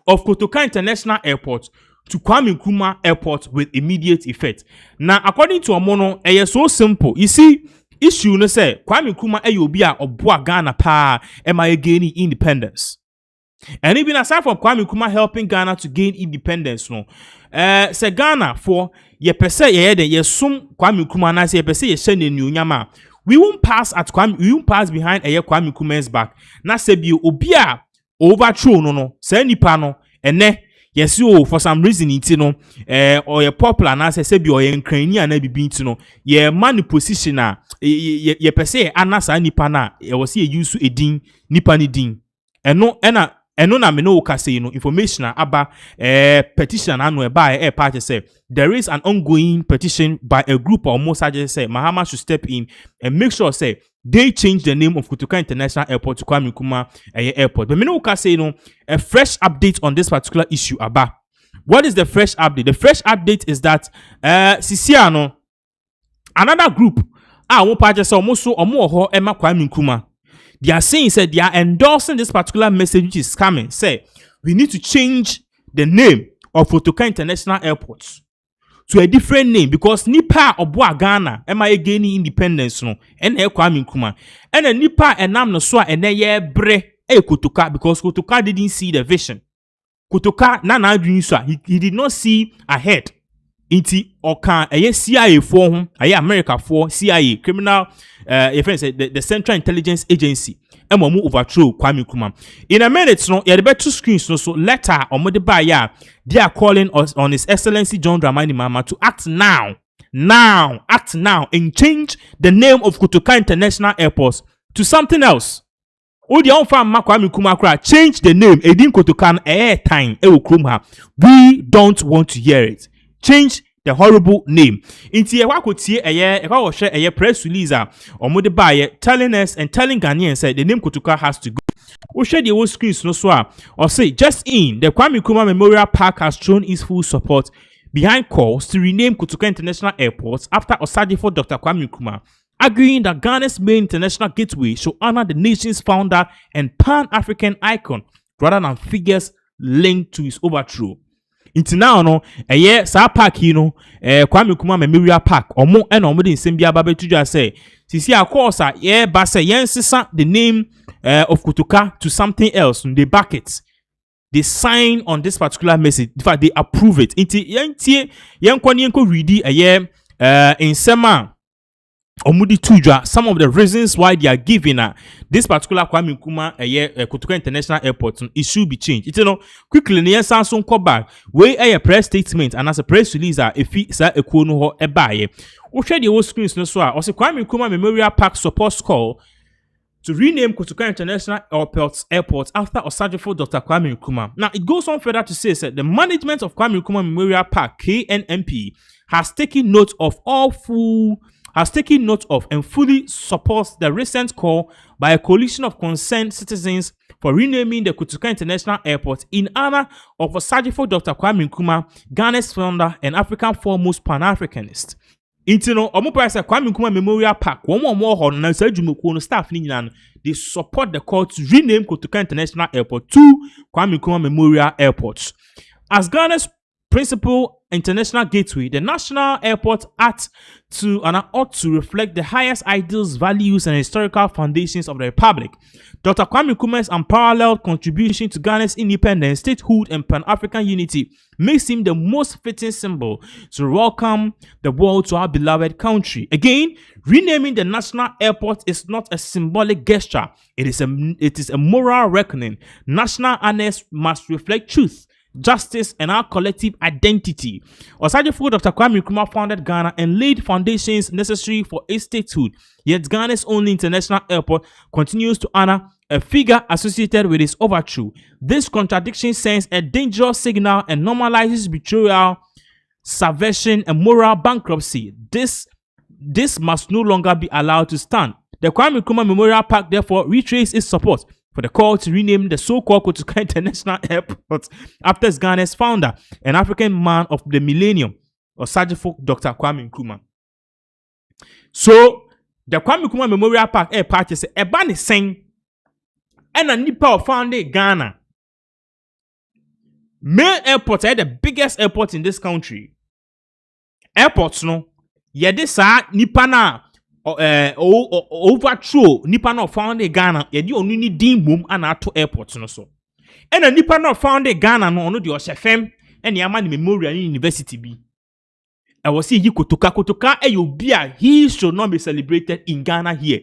[SPEAKER 1] of Kotoka International Airport to Kwame Nkrumah Airport with immediate effect. Now, according to Omono, it is so simple. You see. Issue no say Kwame Nkrumah obi a oboa Ghana pa gaining independence. And even aside from Kwame Nkrumah helping Ghana to gain independence say Ghana for ye pese ye den ye sum Kwame Nkrumah na say ye pese ye share nyama. We won't pass behind Kwame Nkrumah's back. Na say bi obi a overthrow no say nipa no ene yes, for some reason, or a popular na say be or Ukrainian na bibi intino, ye man position na ye per se anasa nipa na was here use a din nipa ni din. Eno na me no ka say information about petition anu by party say there is an ongoing petition by a group or more suggest say Mahama should step in and make sure say they change the name of Kotoka International Airport to Kwame Nkrumah Airport. But me no can say a fresh update on this particular issue about. What is the fresh update? The fresh update is that Sisiano, another group, won't purchase almost so or more Emma Kwame Nkrumah. They are saying said they are endorsing this particular message which is coming. Say we need to change the name of Kotoka International Airport to a different name because nipa oboa Ghana gaining independence no and Kwame Nkrumah and a nipa enam no so and ye bre Kotoka because Kotoka didn't see the vision. Kotoka na dream so he did not see ahead. Inti okan CIA for him America for CIA criminal the Central Intelligence Agency emu overthrow Kwame Nkrumah. In a minute no you better two screens no so letter omode ba ya they are calling us on His Excellency John Dramani Mahama to act now and change the name of Kotoka International Airport to something else. Odi on farm Kwame Nkrumah change the name edin Kotoka time we don't want to hear it. Change the horrible name. Inti ewa kotie ewa wo hwe press release omode baye telling us and telling Ghanaians said the name Kotoka has to go. We share the whole screens no so or say just in the Kwame Nkrumah Memorial Park has shown its full support behind calls to rename Kotoka International Airport after Osadifo Dr. Kwame Nkrumah, arguing that Ghana's main international gateway should honor the nation's founder and pan-African icon rather than figures linked to his overthrow. Inti now no sa park Kwame Nkrumah Memorial Park omo ena omo de nsem bia babetuja say sisi akosa ba say yensesa the name of Kotoka to something else they back it. They sign on this particular message. In fact, they approve it. Inti yenko ready in sema omudi tuja some of the reasons why they are giving this particular Kwame Nkrumah Kotoka International Airport it should be changed. Quickly near Samsung call back way a press statement and as a press release if sa ekuno ho ebaye. We share the whole screens no so also Kwame Nkrumah Memorial Park supports call to rename Kotoka International Airport after Osadifo Dr. Kwame Nkrumah. Now it goes on further to say that the management of Kwame Nkrumah Memorial Park KNMP has taken note of and fully supports the recent call by a coalition of concerned citizens for renaming the Kotoka International Airport in honor of Osadifo Dr. Kwame Nkrumah, Ghana's founder and African foremost Pan-Africanist. Intino, Omopaisa Kwame Nkrumah Memorial Park, one more na Sajumuko staff they support the call to rename Kotoka International Airport to Kwame Nkrumah Memorial Airport. As Ghana's principal international gateway, the National Airport Act ought to reflect the highest ideals, values, and historical foundations of the Republic. Dr. Kwame Nkrumah's unparalleled contribution to Ghana's independence, statehood, and Pan-African unity makes him the most fitting symbol to welcome the world to our beloved country. Again, renaming the national airport is not a symbolic gesture. It is a moral reckoning. National honors must reflect truth, justice, and our collective identity. Osajifo Dr. Kwame Nkrumah founded Ghana and laid foundations necessary for its statehood. Yet Ghana's only international airport continues to honor a figure associated with its overthrow. This contradiction sends a dangerous signal and normalizes betrayal, subversion, and moral bankruptcy. This must no longer be allowed to stand. The Kwame Nkrumah Memorial Park therefore reiterates its support for the call to rename the so-called Kotoka International Airport after Ghana's founder, an African man of the millennium, Osajifo Dr. Kwame Nkrumah. So, the Kwame Nkrumah Memorial Park Airport is a band saying, and a nipa founded Ghana. Main airport is the biggest airport in this country. Airports, no, yede sa nipa na overthrow nipa na founded Ghana. Yede onu ni din mum ana ato airport no so. And a nipa na founded Ghana no ono de osefem and yama ni Memorial University bi. I was see Kotoka Eyobia. He should not be celebrated in Ghana here.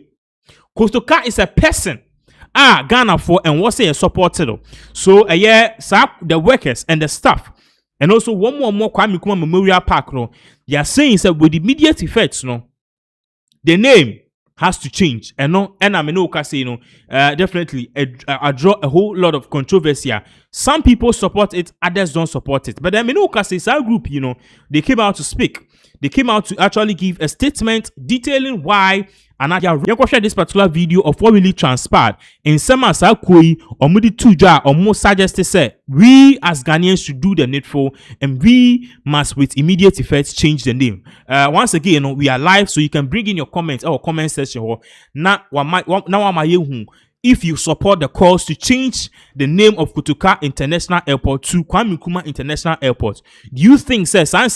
[SPEAKER 1] Kotoka is a person. Ghana for and what's a supported. So the workers and the staff. And also one more Kwame Nkrumah Memorial Park, no. They are saying that with immediate effects, no, the name has to change. And I mean, definitely I draw a whole lot of controversy. Some people support it, others don't support it. But I mean, our group, they came out to speak. They came out to actually give a statement detailing why. And I share this particular video of what really transpired. In some as or Mudi Tuja or more suggested say we as Ghanaians should do the needful and we must with immediate effect change the name. Once again, we are live, so you can bring in your comments or comment section. Now if you support the calls to change the name of Kotoka International Airport to Kwame Nkrumah International Airport, do you think say some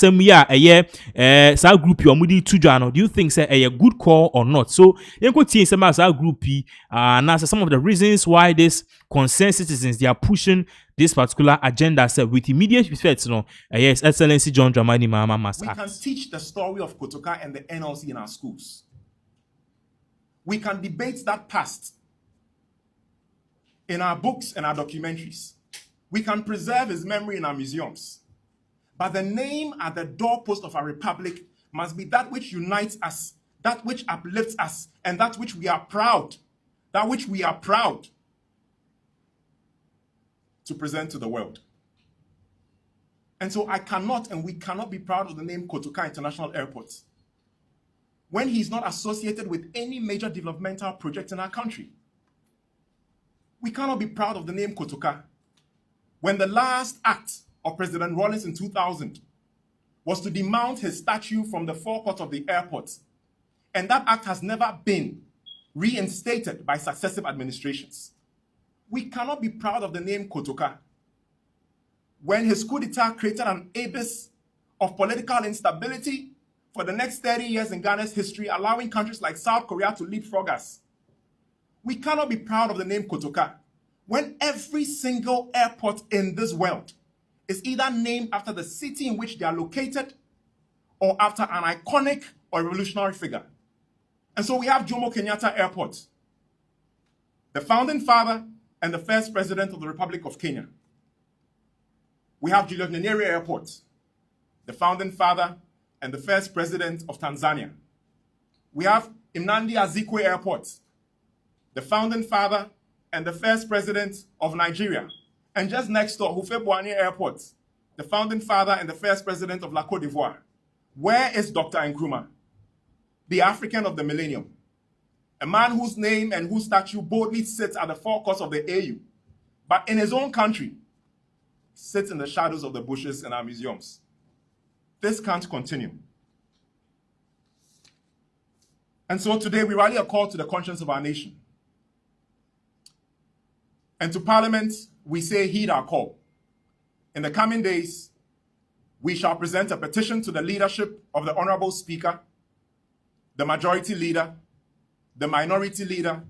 [SPEAKER 1] group you are moving to Jano? Do you think say a good call or not? So you could see some group now some of the reasons why this concerned citizens they are pushing this particular agenda with immediate effect. Yes, Excellency John Dramani Mahama must act.
[SPEAKER 7] We can teach the story of Kotoka and the NLC in our schools. We can debate that past in our books and our documentaries. We can preserve his memory in our museums. But the name at the doorpost of our republic must be that which unites us, that which uplifts us, and that which we are proud, to present to the world. And so I cannot and we cannot be proud of the name Kotoka International Airport when he's not associated with any major developmental project in our country. We cannot be proud of the name Kotoka when the last act of President Rawlings in 2000 was to demount his statue from the forecourt of the airport. And that act has never been reinstated by successive administrations. We cannot be proud of the name Kotoka when his coup d'etat created an abyss of political instability for the next 30 years in Ghana's history, allowing countries like South Korea to leapfrog us. We cannot be proud of the name Kotoka when every single airport in this world is either named after the city in which they are located or after an iconic or revolutionary figure. And so we have Jomo Kenyatta Airport, the founding father and the first president of the Republic of Kenya. We have Julius Nyerere Airport, the founding father and the first president of Tanzania. We have Nnamdi Azikiwe Airport, the founding father and the first president of Nigeria. And just next door, Houphouët-Boigny Airport, the founding father and the first president of La Côte d'Ivoire. Where is Dr. Nkrumah, the African of the millennium? A man whose name and whose statue boldly sits at the forecourt of the AU, but in his own country, sits in the shadows of the bushes in our museums. This can't continue. And so today we rally a call to the conscience of our nation. And to Parliament, we say, heed our call. In the coming days, we shall present a petition to the leadership of the Honorable Speaker, the Majority Leader, the Minority Leader,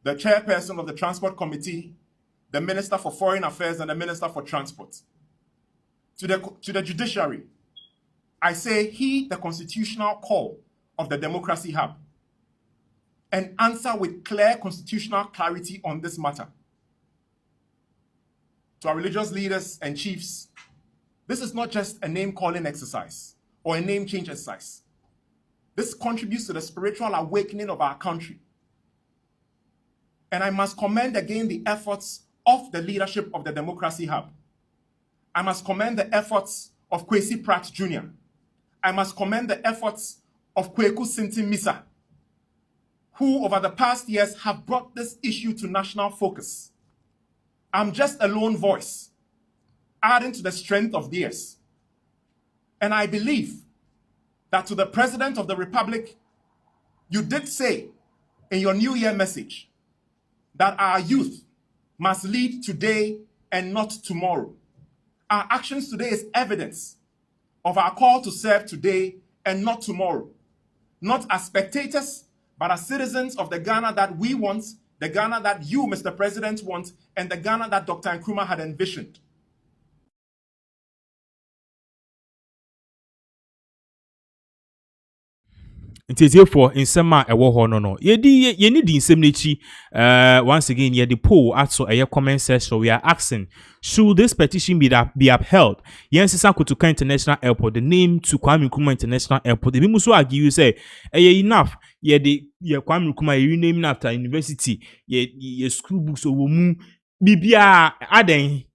[SPEAKER 7] the Chairperson of the Transport Committee, the Minister for Foreign Affairs, and the Minister for Transport. To the Judiciary, I say, heed the constitutional call of the Democracy Hub and answer with clear constitutional clarity on this matter. To our religious leaders and chiefs, this is not just a name-calling exercise or a name-change exercise. This contributes to the spiritual awakening of our country. And I must commend again the efforts of the leadership of the Democracy Hub. I must commend the efforts of Kwesi Pratt Jr. I must commend the efforts of Kweku Sinti Misa, who over the past years have brought this issue to national focus. I'm just a lone voice, adding to the strength of theirs. And I believe that to the President of the Republic, you did say in your New Year message that our youth must lead today and not tomorrow. Our actions today is evidence of our call to serve today and not tomorrow. Not as spectators, but as citizens of the Ghana that we want, the Ghana that you, Mr. President, want, and the Ghana that Dr. Nkrumah had envisioned.
[SPEAKER 1] Therefore, in some ewo ho no ye need the same nature. Once again, ye the poll also a comment section. We are asking, should this petition be upheld? Yes, Kutuka International Airport, the name to Kwame Nkrumah International Airport. The people so argue say, enough. Ye Kwame Nkrumah renaming after university. Ye school books or mu bibia aden.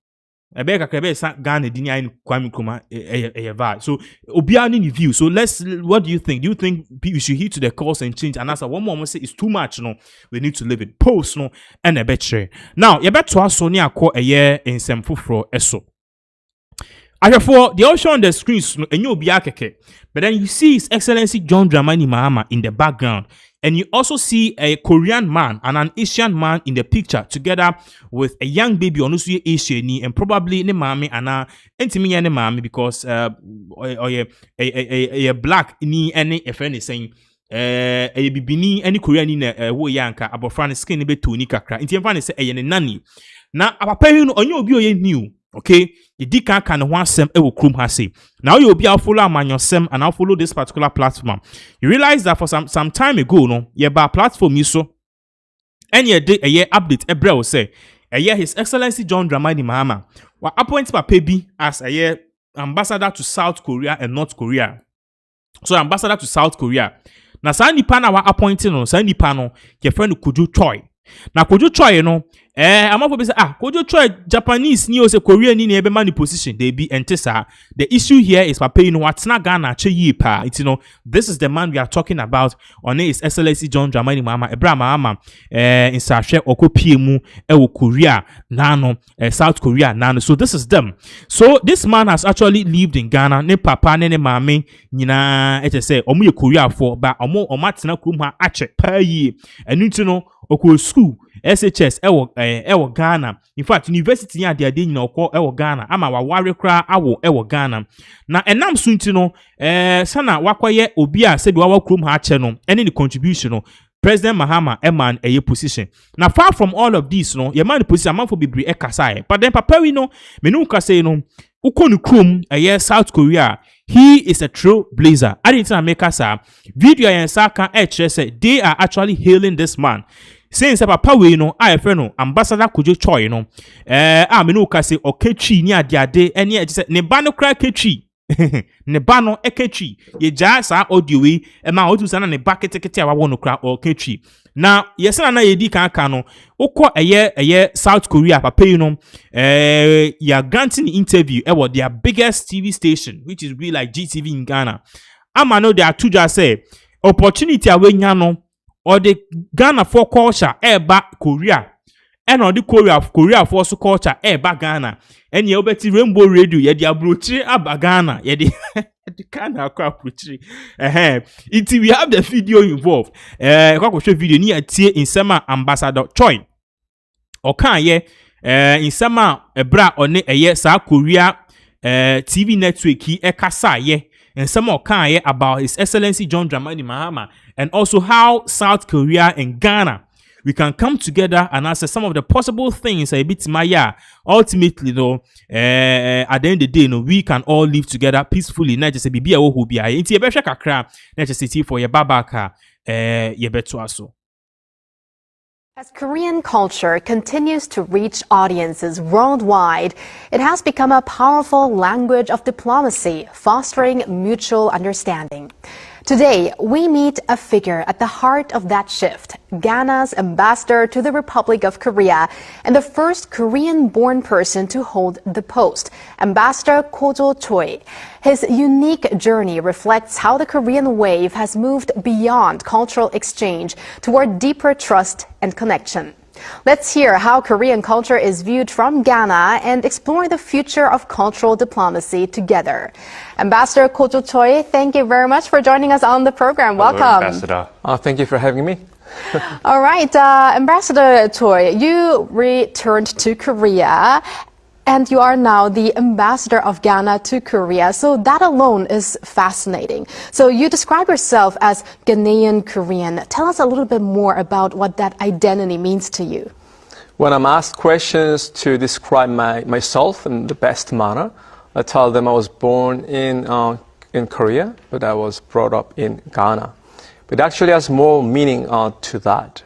[SPEAKER 1] Ebeka krebe sa Ghana dinya in Kwame Nkrumah so obia ni view. So what do you think? Do you think we should heed to the calls and change? And as one more say it's too much, no, we need to leave it. Post no and a betre. Now you bet to us so near a year in some fufro eso. For the ocean on the screens and you'll be akeke. But then you see His Excellency John Dramani Mahama in the background. And you also see a Korean man and an Asian man in the picture together with a young baby on also Asian and probably ne mami and intimi ne mami because a black ni any if any saying a bibini any Korean in wo yanka abofran skin be toni kakra inti mfa ne say a nani na papa yi no onye obi oye new. Okay, you di kan one sem e wo krum ha say. Now you be follow amanyosem and I'll follow this particular platform. You realize that for some time ago, no, ye ba platform you so any day a year update Ebra will say a year His Excellency John Dramani Mahama wa appoint Papa B as a year ambassador to South Korea and North Korea. So ambassador to South Korea. Na sa nipa na wa appointing no sa nipa no your friend Kuju Choi. Na Kojo Choi no amafo be say Kojo Choi Japanese ni o say Korean ni ebe man position they be entesa. The issue here is Papa you know what's not Ghana che yi pa. It's this is the man we are talking about on His Excellency John Dramani Mahama Ebra Mahama in Sahwe okopie mu e Korea nano South Korea nano. So this is them. So this man has actually lived in Ghana. Ne papa ne mame nyina e say omo ye Korea for but omo atena krum ha ache pa yi. Enu oko school SHS ewo Ghana. In fact, university ya dia de nyina oko ewo Ghana ama waware kra awo ewo Ghana. Na enam so ntino sana wakoye obi a se bi wawa krom ha ache no ene the contribution no President Mahama eman eye position. Now far from all of this no ye man position man for bibri ekasa but then papa we no me no ka say no ukonu krom South Korea. He is a trailblazer. I didn't make us video and Saka say they are actually hailing this man. Since papa we no I friend ambassador Kojo Choi no me no ka say okechi ni adiade ene e say ne ba no kra kechi ne ba no ekechi ye ja sa audio we e ma otu sana ne ba ketekete a wa no kra okechi na yesana na yedi kan no ukọ eye South Korea papa you know ya granting interview about their biggest TV station which is really like GTV in Ghana. Ama no they are two just say opportunity awe nya no or the Ghana for culture ba Korea and on the Korea for so culture ba Ghana and ye obeti Rainbow Radio ye dia brochi aba Ghana ye di the kind of crap until we have the video involved kwa show video ni atie in sama ambassador Choi okan ye in sama ebra one eye sa Korea TV network yi ekasa ye and some more kind about His Excellency John Dramani Mahama, and also how South Korea and Ghana we can come together and answer some of the possible things a bit maya. Ultimately, though, at the end of the day, we can all live together peacefully. Not just a bibi who be a inti ebesha kakra. Not just a for your babaka ye betuaso.
[SPEAKER 8] As Korean culture continues to reach audiences worldwide, it has become a powerful language of diplomacy, fostering mutual understanding. Today, we meet a figure at the heart of that shift, Ghana's ambassador to the Republic of Korea and the first Korean-born person to hold the post, Ambassador Kojo Choi. His unique journey reflects how the Korean wave has moved beyond cultural exchange toward deeper trust and connection. Let's hear how Korean culture is viewed from Ghana and explore the future of cultural diplomacy together. Ambassador Kojo Choi, thank you very much for joining us on the program. Welcome.
[SPEAKER 9] Hello, Ambassador.
[SPEAKER 10] Thank you for having me.
[SPEAKER 8] All right, Ambassador Choi, you returned to Korea and you are now the ambassador of Ghana to Korea. So that alone is fascinating. So you describe yourself as Ghanaian Korean. Tell us a little bit more about what that identity means to you.
[SPEAKER 10] When I'm asked questions to describe myself in the best manner, I tell them I was born in Korea, but I was brought up in Ghana. But it actually has more meaning to that.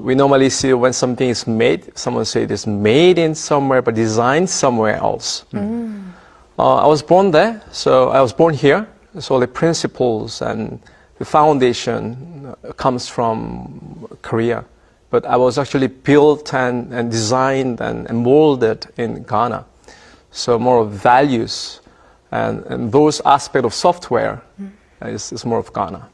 [SPEAKER 10] We normally see when something is made, someone say it is made in somewhere but designed somewhere else. I was born there, so I was born here. So the principles and the foundation comes from Korea. But I was actually built and designed and molded in Ghana. So more of values and those aspects of software is more of Ghana.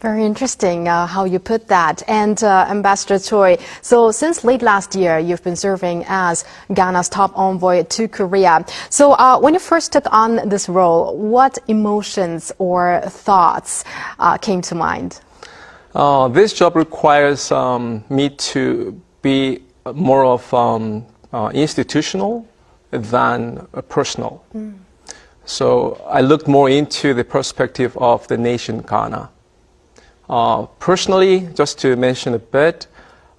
[SPEAKER 8] Very interesting how you put that. And Ambassador Choi, so since late last year, you've been serving as Ghana's top envoy to Korea. So when you first took on this role, what emotions or thoughts came to mind?
[SPEAKER 10] This job requires me to be more of institutional than personal. So I looked more into the perspective of the nation Ghana. Personally, just to mention a bit,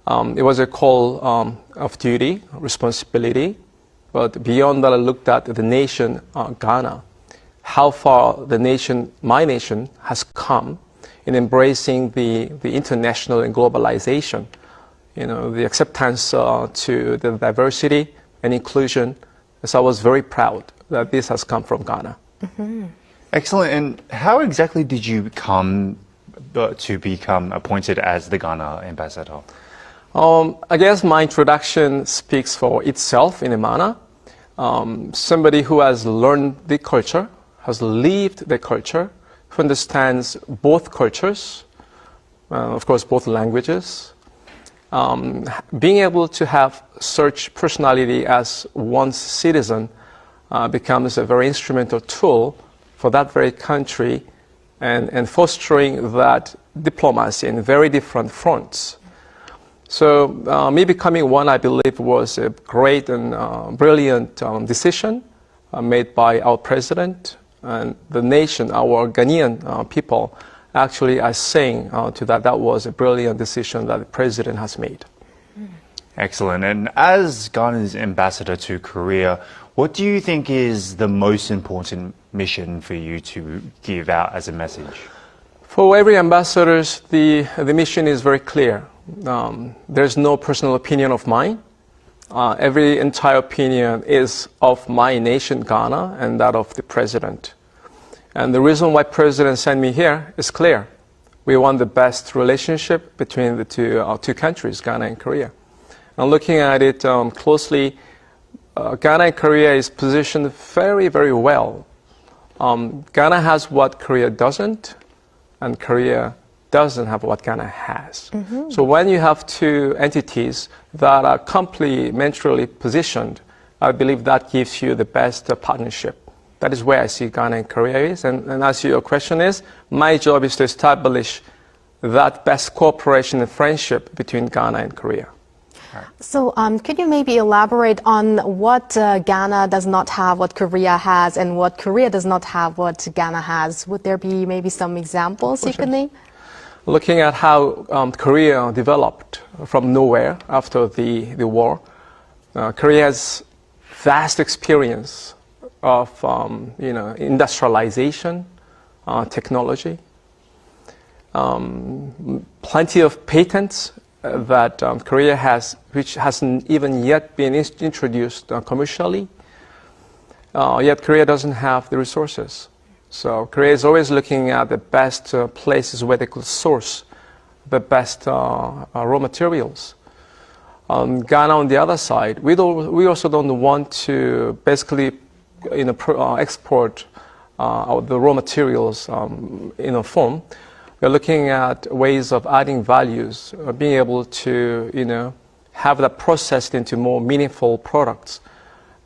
[SPEAKER 10] it was a call of duty, responsibility. But beyond that, I looked at the nation Ghana, how far the nation, my nation, has come in embracing the international and globalization. You know, the acceptance to the diversity and inclusion. So I was very proud that this has come from Ghana.
[SPEAKER 9] Excellent. And how exactly did you come to become appointed as the Ghana ambassador?
[SPEAKER 10] I guess my introduction speaks for itself in a manner. Somebody who has learned the culture, has lived the culture, who understands both cultures, of course both languages. Being able to have such personality as one's citizen becomes a very instrumental tool for that very country and fostering that diplomacy in very different fronts. So me becoming one, I believe, was a great and brilliant decision made by our president and the nation, our Ghanaian people actually are saying to that was a brilliant decision that the president has made.
[SPEAKER 9] Excellent. And as Ghana's ambassador to Korea, what do you think is the most important mission for you to give out as a message?
[SPEAKER 10] For every ambassador, the mission is very clear. There's no personal opinion of mine. Every entire opinion is of my nation, Ghana, and that of the president. And the reason why president sent me here is clear. We want the best relationship between the our two countries, Ghana and Korea. And looking at it closely, Ghana and Korea is positioned very, very well. Ghana has what Korea doesn't, and Korea doesn't have what Ghana has. So when you have two entities that are complementarily positioned, I believe that gives you the best partnership. That is where I see Ghana and Korea is. And as your question is, my job is to establish that best cooperation and friendship between Ghana and Korea.
[SPEAKER 8] So could you maybe elaborate on what Ghana does not have, what Korea has, and what Korea does not have, what Ghana has? Would there be maybe some examples you could name?
[SPEAKER 10] Looking at how Korea developed from nowhere after the war, Korea has vast experience of industrialization, technology, plenty of patents that Korea has, which hasn't even yet been introduced commercially. Yet Korea doesn't have the resources. So Korea is always looking at the best places where they could source the best raw materials. Ghana, on the other side, we also don't want to basically export the raw materials in a form. We're looking at ways of adding values, being able to have that processed into more meaningful products.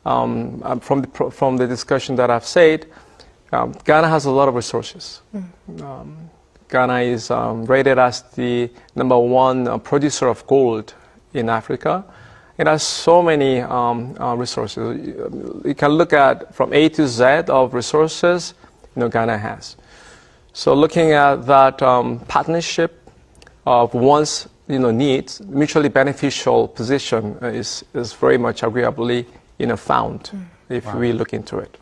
[SPEAKER 10] From the discussion that I've said, Ghana has a lot of resources. Ghana is rated as the #1 producer of gold in Africa. It has so many resources. You can look at from A to Z of resources, Ghana has. So looking at that partnership of one's needs, mutually beneficial position is very much agreeably found if we look into it.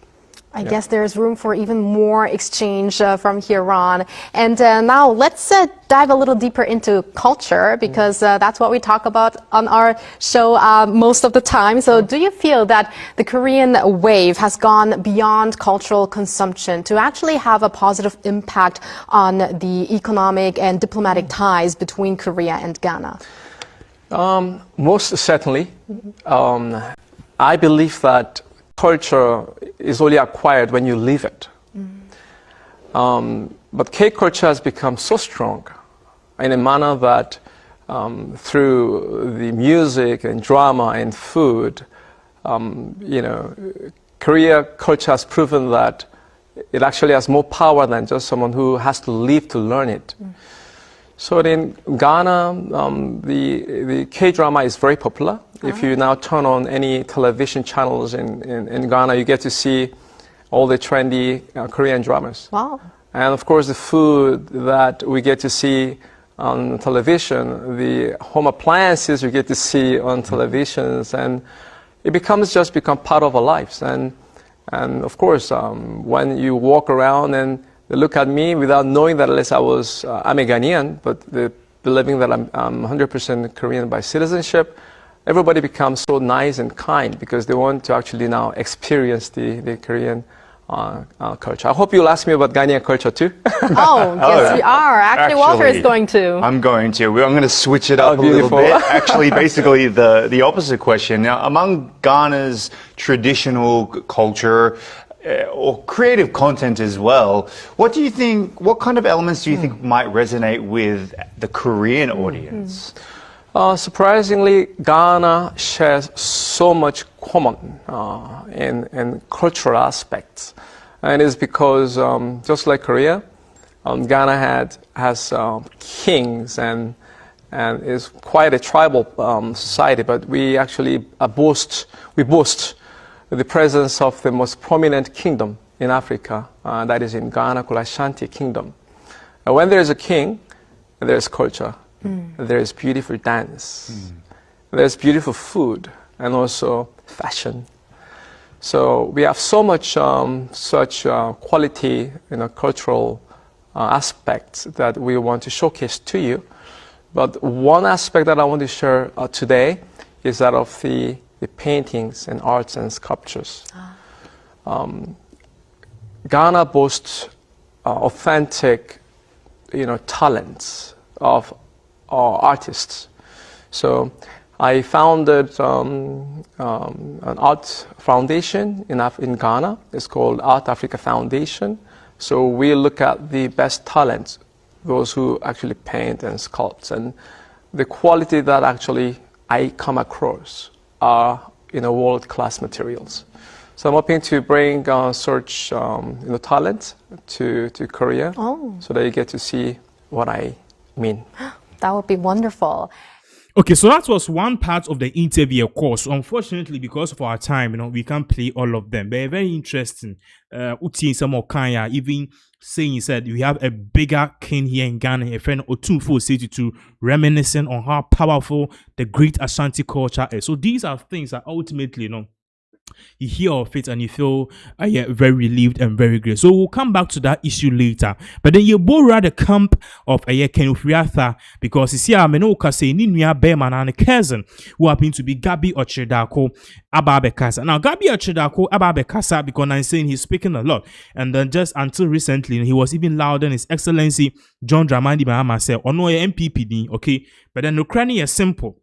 [SPEAKER 8] I guess there's room for even more exchange from here on. And now let's dive a little deeper into culture, because that's what we talk about on our show most of the time. So do you feel that the Korean wave has gone beyond cultural consumption to actually have a positive impact on the economic and diplomatic ties between Korea and Ghana?
[SPEAKER 10] Most certainly. I believe that culture is only acquired when you live it. But K-culture has become so strong in a manner that through the music and drama and food, Korea culture has proven that it actually has more power than just someone who has to live to learn it. So in Ghana, the K-drama is very popular. If you now turn on any television channels in Ghana, you get to see all the trendy Korean dramas.
[SPEAKER 8] Wow.
[SPEAKER 10] And of course, the food that we get to see on television, the home appliances we get to see on televisions, and it become part of our lives. And of course, when you walk around and they look at me without knowing that unless I'm a Ghanaian, but believing that I'm 100% Korean by citizenship, everybody becomes so nice and kind because they want to actually now experience the Korean culture. I hope you'll ask me about Ghanaian culture too.
[SPEAKER 8] Oh, yes, we are. Actually, Walter is going to.
[SPEAKER 9] I'm going to switch it up a little bit. Actually, basically the opposite question. Now, among Ghana's traditional culture, or creative content as well, what kind of elements do you think might resonate with the Korean audience?
[SPEAKER 10] Surprisingly, Ghana shares so much common in cultural aspects. And it's because, just like Korea, Ghana has kings and is quite a tribal society, but we actually boast the presence of the most prominent kingdom in Africa, that is in Ghana, called Ashanti Kingdom. When there is a king, there is culture. There is beautiful dance. There's beautiful food and also fashion. So we have so much such quality cultural aspects that we want to showcase to you. But one aspect that I want to share today is that of the paintings and arts and sculptures. Ghana boasts authentic, talents of artists. So I founded an art foundation in Ghana. It's called Art Africa Foundation. So we look at the best talents, those who actually paint and sculpt, and the quality that actually I come across are world-class materials. So I'm hoping to bring such talent to Korea, so that you get to see what I mean.
[SPEAKER 8] That would be wonderful.
[SPEAKER 1] Okay, so that was one part of the interview, of course. Unfortunately, because of our time, we can't play all of them. But very interesting. Uti some more Kanya even saying he said we have a bigger king here in Ghana, a friend Otunfo City to reminiscing on how powerful the great Ashanti culture is. So these are things that ultimately, you hear of it and you feel very relieved and very great. So we'll come back to that issue later. But then you both rather the camp of Ken Ufriatha because you see Menoka say Ninuya Beman and a cousin who happen to be Gabi or Chedako Ababekasa. Now Gabi or Chedako Ababekasa, because I'm saying he's speaking a lot. And then just until recently he was even louder than His Excellency John Dramani Mahama said, "Oh no, MPPD, okay." But then the Ukraine is simple.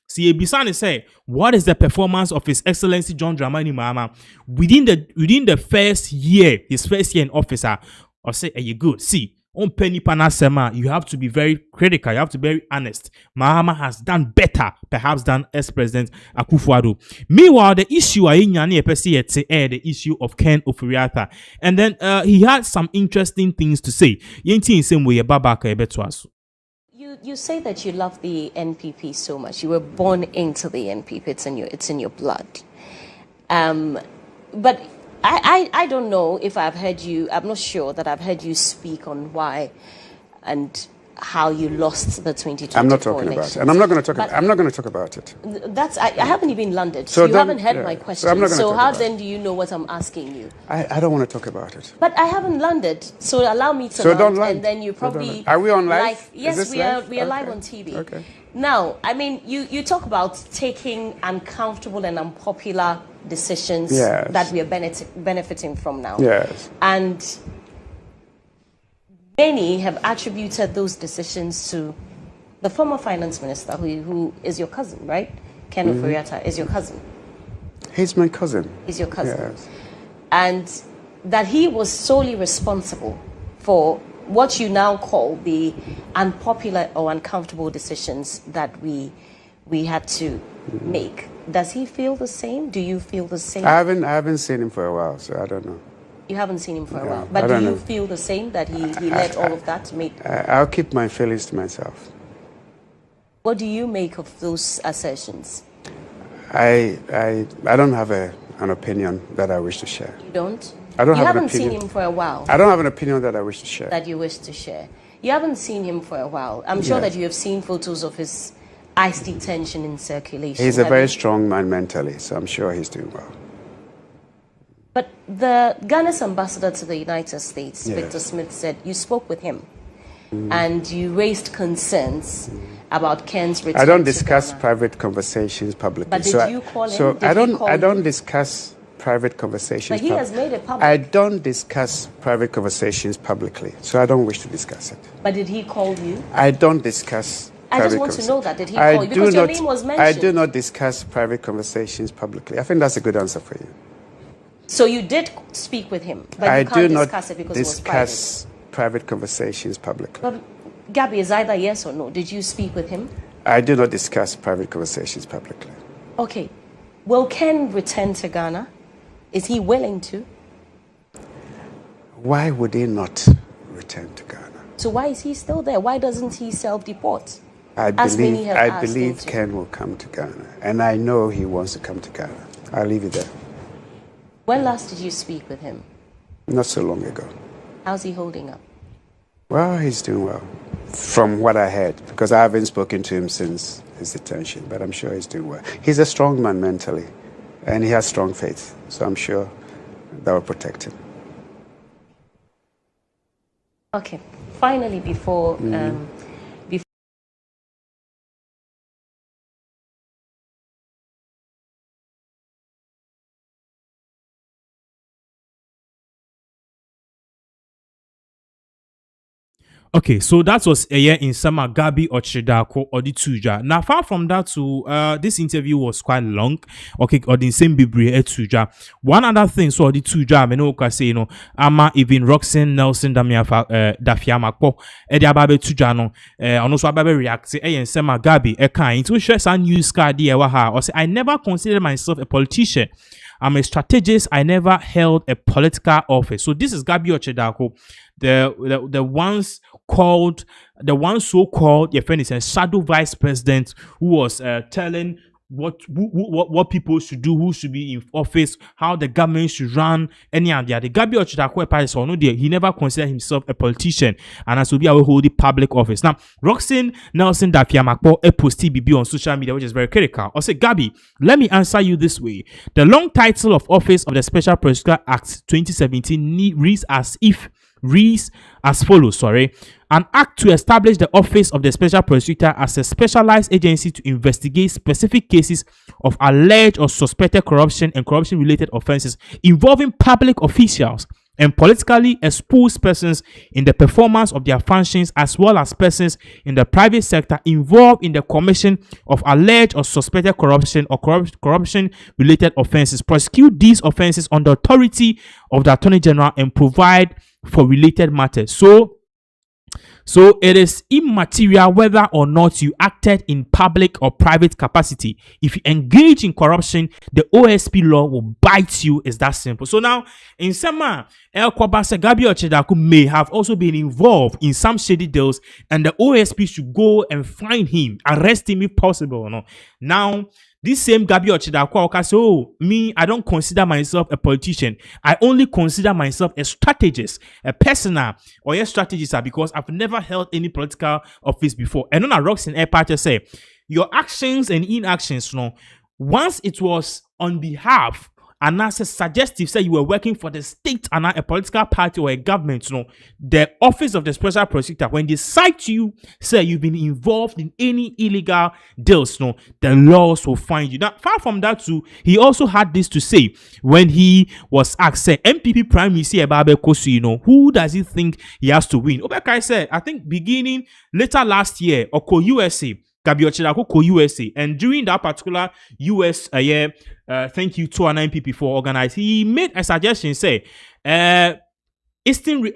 [SPEAKER 1] See, Bisani say, what is the performance of His Excellency John Dramani Mahama within the first year, his first year in office? Or say, you good? See, on Penny Panasema, you have to be very critical. You have to be very honest. Mahama has done better, perhaps, than ex-president Akufo-Addo. Meanwhile, the issue the issue of Ken Ofori-Atta, and then he had some interesting things to say. Yenti in same way, Babaka Ebetwasu.
[SPEAKER 11] You say that you love the NPP so much. You were born into the NPP. It's in your blood. But I don't know if I've heard you. I'm not sure that I've heard you speak on why and how you lost the 2024
[SPEAKER 12] I'm not talking
[SPEAKER 11] elections.
[SPEAKER 12] about it, and I'm not going to talk. I'm not going to talk about it.
[SPEAKER 11] I haven't even landed.
[SPEAKER 12] So
[SPEAKER 11] you haven't heard my
[SPEAKER 12] So,
[SPEAKER 11] question.
[SPEAKER 12] I'm not gonna
[SPEAKER 11] So
[SPEAKER 12] talk
[SPEAKER 11] how
[SPEAKER 12] about
[SPEAKER 11] then do you know what I'm asking you?
[SPEAKER 12] I don't want to talk about it.
[SPEAKER 11] But I haven't landed, so allow me to
[SPEAKER 12] So
[SPEAKER 11] land,
[SPEAKER 12] don't land.
[SPEAKER 11] and then you
[SPEAKER 12] So don't
[SPEAKER 11] probably
[SPEAKER 12] land. Are we on live?
[SPEAKER 11] Like,
[SPEAKER 12] Is
[SPEAKER 11] yes,
[SPEAKER 12] this
[SPEAKER 11] we are.
[SPEAKER 12] live?
[SPEAKER 11] We are live
[SPEAKER 12] Okay.
[SPEAKER 11] on TV.
[SPEAKER 12] Okay.
[SPEAKER 11] Now, I mean, you talk about taking uncomfortable and unpopular decisions
[SPEAKER 12] Yes.
[SPEAKER 11] that we are benefiting from now.
[SPEAKER 12] Yes.
[SPEAKER 11] And many have attributed those decisions to the former finance minister, who is your cousin, right? Ken Ofori-Atta is your cousin.
[SPEAKER 12] He's my cousin.
[SPEAKER 11] He's your cousin.
[SPEAKER 12] Yes.
[SPEAKER 11] And that he was solely responsible for what you now call the unpopular or uncomfortable decisions that we had to make. Does he feel the same? Do you feel the same?
[SPEAKER 12] I haven't seen him for a while, so I don't know.
[SPEAKER 11] You haven't seen him for a
[SPEAKER 12] No,
[SPEAKER 11] while.
[SPEAKER 12] I
[SPEAKER 11] But do
[SPEAKER 12] don't
[SPEAKER 11] you
[SPEAKER 12] know.
[SPEAKER 11] feel the same, that he let all of that make?
[SPEAKER 12] I'll keep my feelings to myself.
[SPEAKER 11] What do you make of those assertions?
[SPEAKER 12] I don't have an opinion that I wish to share.
[SPEAKER 11] You don't?
[SPEAKER 12] I don't
[SPEAKER 11] You
[SPEAKER 12] have an
[SPEAKER 11] haven't seen
[SPEAKER 12] opinion.
[SPEAKER 11] him for a while.
[SPEAKER 12] I don't have an opinion that I wish to share.
[SPEAKER 11] That you wish to share. You haven't seen him for a while. I'm sure
[SPEAKER 12] Yeah.
[SPEAKER 11] that you have seen photos of his ICE detention in circulation.
[SPEAKER 12] He's a
[SPEAKER 11] Have
[SPEAKER 12] very
[SPEAKER 11] you?
[SPEAKER 12] strong man mentally, so I'm sure he's doing well.
[SPEAKER 11] But the Ghana's ambassador to the United States,
[SPEAKER 12] Yes.
[SPEAKER 11] Victor Smith, said you spoke with him and you raised concerns about Ken's return
[SPEAKER 12] I don't
[SPEAKER 11] to
[SPEAKER 12] discuss
[SPEAKER 11] Ghana.
[SPEAKER 12] private conversations publicly.
[SPEAKER 11] But did
[SPEAKER 12] so
[SPEAKER 11] you call him?
[SPEAKER 12] So
[SPEAKER 11] Did
[SPEAKER 12] I
[SPEAKER 11] he
[SPEAKER 12] don't.
[SPEAKER 11] call
[SPEAKER 12] I don't
[SPEAKER 11] you?
[SPEAKER 12] discuss private conversations.
[SPEAKER 11] But he has made it public.
[SPEAKER 12] I don't discuss private conversations publicly, so I don't wish to discuss it.
[SPEAKER 11] But did he call you?
[SPEAKER 12] I don't discuss.
[SPEAKER 11] I just
[SPEAKER 12] private
[SPEAKER 11] want to
[SPEAKER 12] conversa-
[SPEAKER 11] know that. Did he
[SPEAKER 12] I
[SPEAKER 11] call you?
[SPEAKER 12] do
[SPEAKER 11] Because your
[SPEAKER 12] not-
[SPEAKER 11] name was
[SPEAKER 12] I
[SPEAKER 11] mentioned.
[SPEAKER 12] do not discuss private conversations publicly. I think that's a good answer for you.
[SPEAKER 11] So you did speak with him, but
[SPEAKER 12] I
[SPEAKER 11] you
[SPEAKER 12] do
[SPEAKER 11] can't
[SPEAKER 12] not
[SPEAKER 11] discuss it because it was private.
[SPEAKER 12] discuss private conversations publicly.
[SPEAKER 11] But Gabby, is either yes or no. Did you speak with him?
[SPEAKER 12] I do not discuss private conversations publicly.
[SPEAKER 11] Okay. Will Ken return to Ghana? Is he willing to?
[SPEAKER 12] Why would he not return to Ghana?
[SPEAKER 11] So why is he still there? Why doesn't he self-deport?
[SPEAKER 12] I
[SPEAKER 11] As many
[SPEAKER 12] believe,
[SPEAKER 11] have
[SPEAKER 12] I
[SPEAKER 11] asked
[SPEAKER 12] believe
[SPEAKER 11] him to.
[SPEAKER 12] Ken will come to Ghana, and I know he wants to come to Ghana. I'll leave it there.
[SPEAKER 11] When last did you speak with him?
[SPEAKER 12] Not so long ago.
[SPEAKER 11] How's he holding up?
[SPEAKER 12] Well, he's doing well, from what I heard, because I haven't spoken to him since his detention, but I'm sure he's doing well. He's a strong man mentally, and he has strong faith, so I'm sure that will protect him.
[SPEAKER 11] Okay. Finally, before
[SPEAKER 1] Okay, so that was a year in summer, Gabi or Cheddar or the Tuja. Now, far from that, too, this interview was quite long. Okay, or the same Bibri Tuja. One other thing, so the Tuja, I know, say, Ama even Roxanne Nelson Dafiama Po, Ediababe Tuja, no, and also Ababe react, in summer, Gabi, a kind to share some news card, or say, I never considered myself a politician. I'm a strategist. I never held a political office. So this is Gabi Ochedako, the ones so-called, your friend is a shadow vice president who was telling what people should do, who should be in office, how the government should run, any and the other. Gabi Ochedako parties or no there, he never considered himself a politician, and as will be able hold the public office. Now, Roxanne Nelson Dafiamakpo a posted BB on social media, which is very critical. I say, Gabi, let me answer you this way. The long title of office of the Special Prosecutor Act 2017 reads as follows, an act to establish the office of the special prosecutor as a specialized agency to investigate specific cases of alleged or suspected corruption and corruption related offenses involving public officials and politically exposed persons in the performance of their functions, as well as persons in the private sector involved in the commission of alleged or suspected corruption or corruption related offenses, prosecute these offenses on the authority of the Attorney General and provide for related matters. So it is immaterial whether or not you acted in public or private capacity. If you engage in corruption, the OSP law will bite you. It's that simple. So now, in Sema, El Kwabasa Gabi Ochedako may have also been involved in some shady deals, and the OSP should go and find him, arrest him if possible or not. Now, this same Gabi Ochedako say, oh, me, I don't consider myself a politician. I only consider myself a strategist, a personal or a strategist, because I've never held any political office before. And on a rocks in air party say, your actions and inactions, once it was on behalf and as a suggestive, say you were working for the state and a political party or a government, the office of the special prosecutor, when they cite you, say you've been involved in any illegal deals, the laws will find you. Now, far from that too, he also had this to say when he was asked, say, MPP Prime Minister Ebabe Kosu, who does he think he has to win? Obekai said, I think beginning later last year, Oko USA, Gabi Ochedako ko USA, and during that particular US thank you to an MPP for organized, he made a suggestion, say, Eastern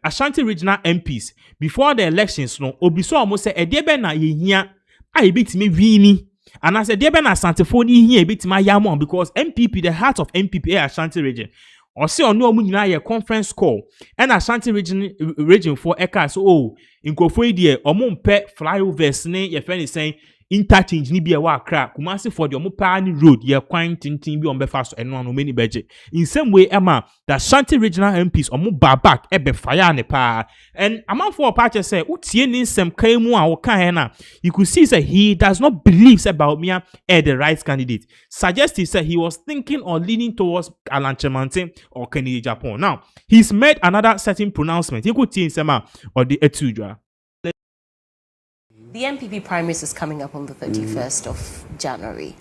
[SPEAKER 1] Ashanti regional MPs before the elections, obiso almost say edebe na yehia a bit me vini, and I said edebe na Santefoni here bit my yamon, because MPP, the heart of MPP Ashanti region, or say on no munyina ye conference call and Ashanti region for eka so oh in kofo die omo mpe flyovers ne ye friend is saying interchange ni bia wa kra Kumasi for the omo pa ni road ye kwan tintin bi on be fast eno no many beje in same way Emma the Ashanti regional MPs omo ba back ebe fire ne pa, and amount for party say utie ni nsem kan mu a wo kan na you could see say he does not believe about me the right candidate. Suggested say he was thinking or leaning towards Alan Chemante or Kennedy Japan. Now he's made another certain pronouncement. He could see Sema or the Etudra.
[SPEAKER 11] The MPP primaries is coming up on the 31st of January.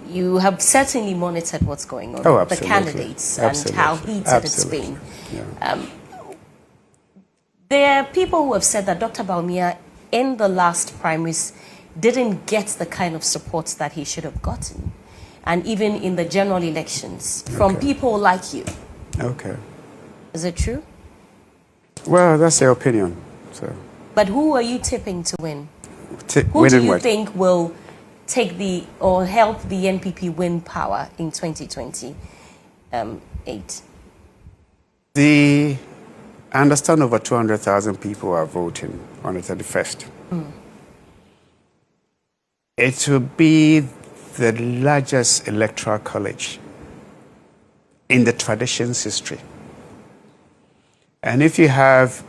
[SPEAKER 11] You have certainly monitored what's going on, the candidates and how heated it's been. Yeah. There are people who have said that Dr. Bawumia in the last primaries didn't get the kind of support that he should have gotten, and even in the general elections from people like you.
[SPEAKER 12] Okay.
[SPEAKER 11] Is it true?
[SPEAKER 12] Well, that's their opinion. So. But
[SPEAKER 11] who are you tipping to win? Who do you think will take or help the NPP win power in 2028?
[SPEAKER 12] I understand over 200,000 people are voting on the 31st. It will be the largest electoral college in the tradition's history. And if you have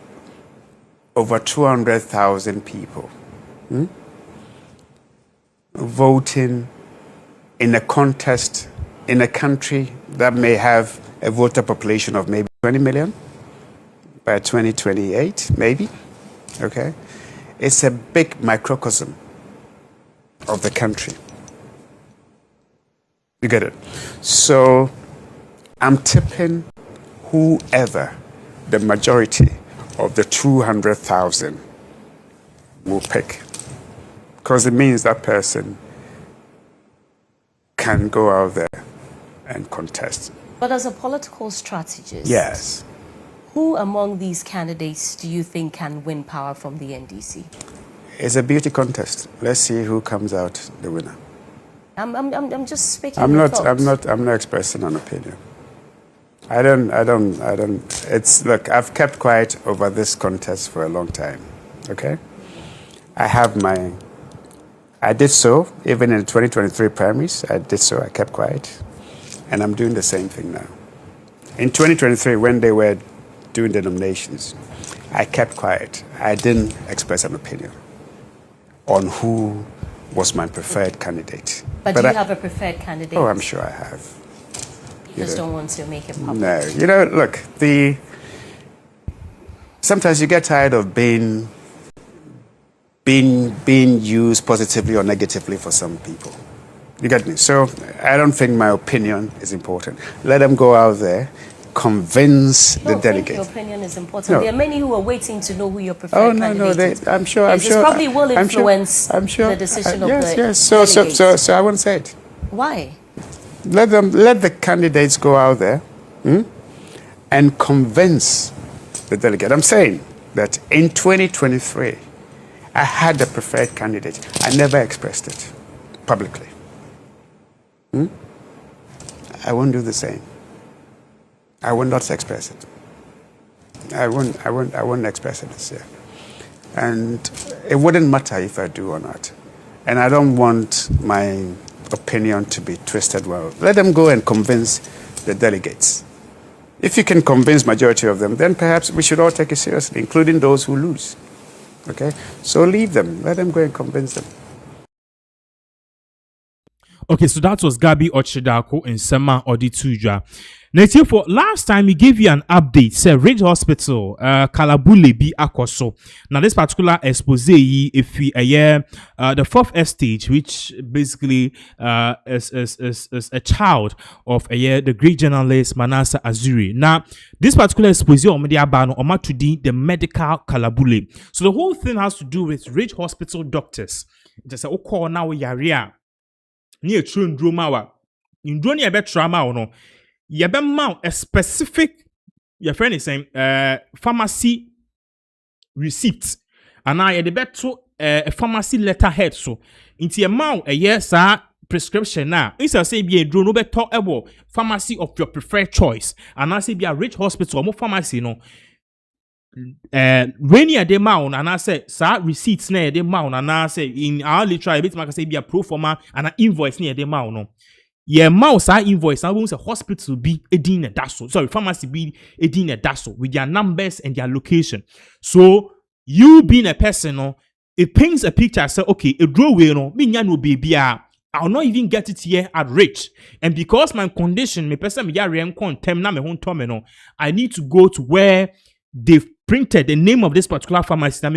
[SPEAKER 12] over 200,000 people voting in a contest in a country that may have a voter population of maybe 20 million by 2028, maybe, okay? It's a big microcosm of the country. You get it? So I'm tipping whoever the majority of the 200,000 will pick, because it means that person can go out there and contest.
[SPEAKER 11] But as a political strategist,
[SPEAKER 12] yes,
[SPEAKER 11] who among these candidates do you think can win power from the NDC?
[SPEAKER 12] It's a beauty contest. Let's see who comes out the winner.
[SPEAKER 11] I'm just speaking.
[SPEAKER 12] I'm
[SPEAKER 11] your
[SPEAKER 12] not. I'm not expressing an opinion. I don't. It's look. I've kept quiet over this contest for a long time. Okay. I did so even in the 2023 primaries. I did so. I kept quiet, and I'm doing the same thing now. In 2023, when they were doing the nominations, I kept quiet. I didn't express an opinion on who was my preferred candidate.
[SPEAKER 11] But do you have a preferred candidate?
[SPEAKER 12] Oh, I'm sure I have.
[SPEAKER 11] You just don't want to make it public.
[SPEAKER 12] No, look, sometimes you get tired of being used positively or negatively for some people. You get me? So I don't think my opinion is important. Let them go out there, convince the delegates.
[SPEAKER 11] Your opinion is important.
[SPEAKER 12] No.
[SPEAKER 11] There are many who are waiting to know who your preferred candidate is.
[SPEAKER 12] I'm sure.
[SPEAKER 11] This probably will influence the decision of the
[SPEAKER 12] Yes.
[SPEAKER 11] delegates.
[SPEAKER 12] So I won't say it.
[SPEAKER 11] Why?
[SPEAKER 12] Let the candidates go out there and convince the delegate. I'm saying that in 2023, I had the preferred candidate. I never expressed it publicly. I won't do the same. I will not express it. I won't express it this year. And it wouldn't matter if I do or not. And I don't want my opinion to be twisted well. Let them go and convince the delegates. If you can convince majority of them, then perhaps we should all take it seriously, including those who lose. Okay? So leave them. Let them go and convince them.
[SPEAKER 1] Okay, so that was Gabi Ochidako in Sema Odituja. Next year, for last time, we gave you an update. Say Ridge Hospital, Kalabule bi akoso. Now, this particular expose, if we the fourth stage, which basically is a child of the great journalist Manasseh Azuri. Now, this particular expose on the medical Kalabule. So the whole thing has to do with Ridge Hospital doctors. Just say, okay, now we are near true ndroma ndroni ebe trauma or no yebe ma a specific your friend is saying pharmacy receipt and I the beto a pharmacy letterhead so into a ma a yes prescription now instead say be a drone no beto ebo pharmacy of your preferred choice and I say be a Rich Hospital or more pharmacy no when you de mount and I say sa receipts near the mount and I say in our literary bit make say be a pro forma and an invoice near the mount no yeah mouse our invoice I won't say hospital be a din a dasso sorry pharmacy be a din a dasso with their numbers and their location. So you being a person no it paints a picture say okay a draw way no me no baby I'll not even get it here at Rich. And because my condition me person me ya rem contem na me hon tomeno I need to go to where they've printed the name of this particular pharmacy and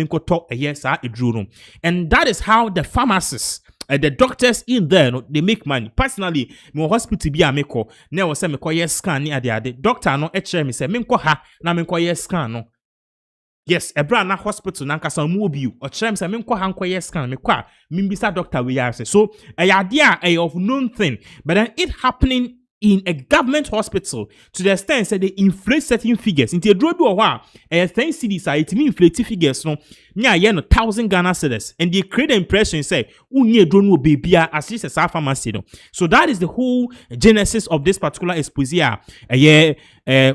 [SPEAKER 1] that is how the pharmacists the doctors in there they make money. Personally my hospital be a meko na was say me call scan ni ade doctor no me say me ha na me call scan no yes a brand na hospital na nkasa mu obi o me say me ha nko scan me kwa me bisa doctor we are say so a of known thing but then it happening in a government hospital to the extent that they inflate certain figures. Into a drop or what? A thing cities are it mean inflate figures no. Nya 1,000 Ghana cedis and they create the impression say unye drone will be beer as this as a pharmacy no. So that is the whole genesis of this particular expose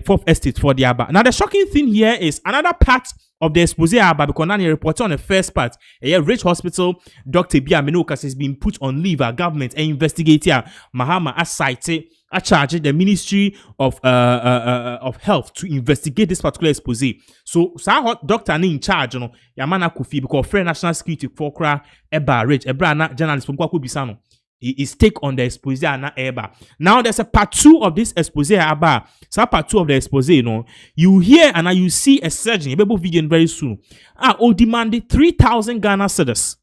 [SPEAKER 1] fourth estate for the Aba. Now the shocking thing here is another part of the expose because now report on the first part Rich Hospital Dr. Bia Menokas has been put on leave our government and investigate here Mahama as cited I charge the Ministry of Health to investigate this particular expose. So, doctor in charge, you know, Yamana Kofi because friend national security for Kra Eba Rich Ebra journalist from Kwaku Bisano. Is take on the expose na Eba. Now there's a part 2 of this expose Aba. So part 2 of the expose, you know, you hear and you see a surgeon. You will be video very soon. Demanded 3,000 Ghana cedis.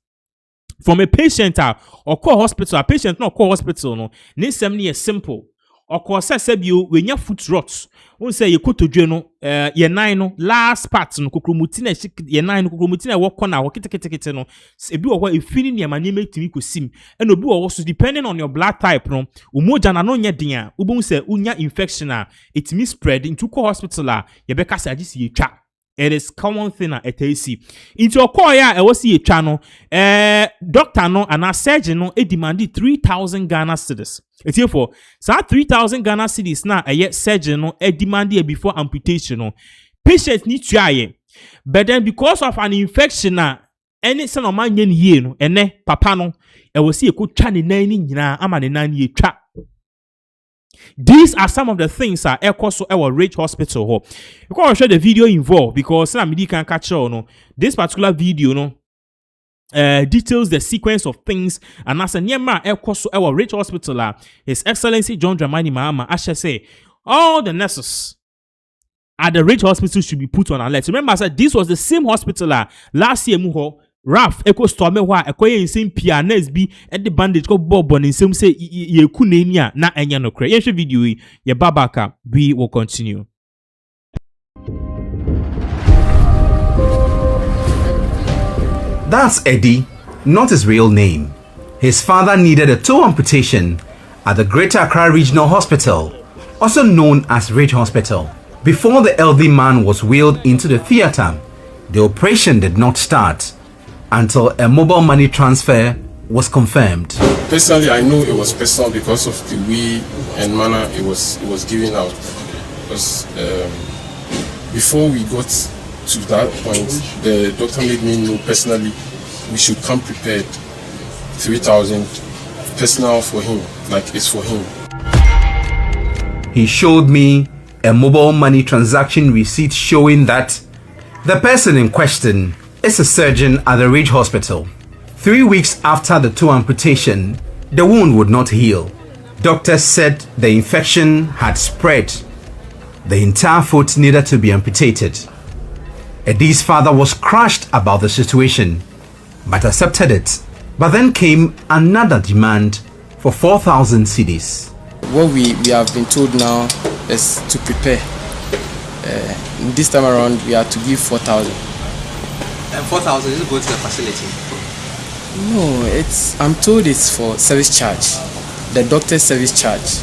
[SPEAKER 1] From a patient or call hospital, a patient not call hospital no. This is simple. Or course said you when your foot rots. Won't say you could to journal ye nine last parts no kukrumutina ye nine kukrumutina walk on our kit no. Se bi or if feeling your money make to sim and obi also depending on your blood type no umoja na no nya dia ubun say unya infection it me spread into hospital ye beka say this ye twa It is common thing at ATC. Into a call ya, I was see a channel. Doctor no and a surgeon no, it demanded 3,000 Ghana cedis. It's here for so 3,000 Ghana cedis now. A yet surgeon no, it demanded before amputation no. Patient need try, but then because of an infection na, any son of man yen here no, and ne papa no, I will see a good channel nine na amane nine ye trap. These are some of the things that so our Rich Hospital. You can show the video involved because some can catch on. This particular video, details the sequence of things and as a nearma so our Rich Hospital. His Excellency John Dramani Mahama, I shall say, all the nurses at the Rich Hospital should be put on alert. Remember, I said this was the same hospital last year. Raf eko storm wa ekoye nsem pia na SB e de bandage ko bobo ne nsem say ye ku na enia na enya no kre. Ye hwe video yi ye babaka we will continue.
[SPEAKER 13] That's Eddie, not his real name. His father needed a toe amputation at the Greater Accra Regional Hospital, also known as Ridge Hospital. Before the elderly man was wheeled into the theater, the operation did not start until a mobile money transfer was confirmed.
[SPEAKER 14] Personally, I know it was personal because of the way and manner it was given out. Because before we got to that point, the doctor made me know personally we should come prepared. 3,000 personal for him, like it's for him.
[SPEAKER 13] He showed me a mobile money transaction receipt showing that the person in question is a surgeon at the Ridge Hospital. 3 weeks after the toe amputation, the wound would not heal. Doctors said the infection had spread. The entire foot needed to be amputated. Eddie's father was crushed about the situation, but accepted it. But then came another demand for 4,000 cedis.
[SPEAKER 15] What we have been told now is to prepare. This time around, we are to give 4,000.
[SPEAKER 13] And 4,000 is going to the facility?
[SPEAKER 15] No, I'm told it's for service charge, the doctor's service charge.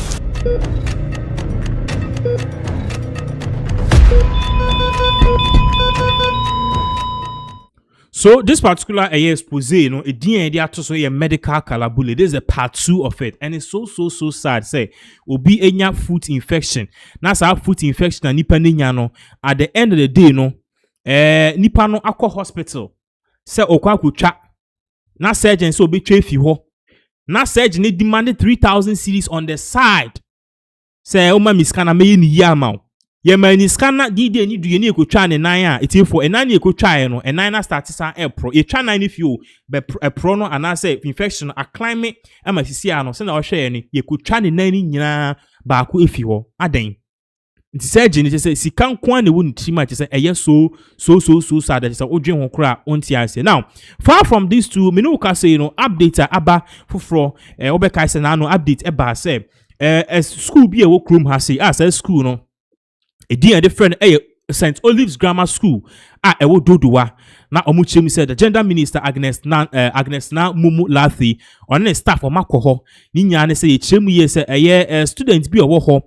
[SPEAKER 1] So this particular expose, a DNA so a medical calabule. This is a part 2 of it, and it's so sad. Say, obi enya foot infection. Now, our foot infection and nipa no. At the end of the day, nipa no akwa hospital. Say okwa kucha. Na surgeon so be trefi ho. Na surgeon demanded 3,000 cedis on the side. Say oma miskana me ni yama. Ye mani scanner DD ni do ye ni ekotwa ne nan a etie for enan ni ekotwa no enan na start sa pro ye twa nan if you be pro no ana say infection a climate ama sisi ano se na wo hwe ni ye ekotwa ne nan ni nyina ba ko efi ho adan nti surgeon ni say sika nko na wo nti ma say eye so sad that say odwen ho kra onti ase. Now far from these two me no ka say update aba foforo obeka say na no update e ba say school bi e wo krom ha say as school no a different St. Olive's Grammar School ewo dodowa na omuchemi said the gender minister Agnes na Mumu Lathi on the staff omakoho ni nya ne say chemu ye say student bi owo ho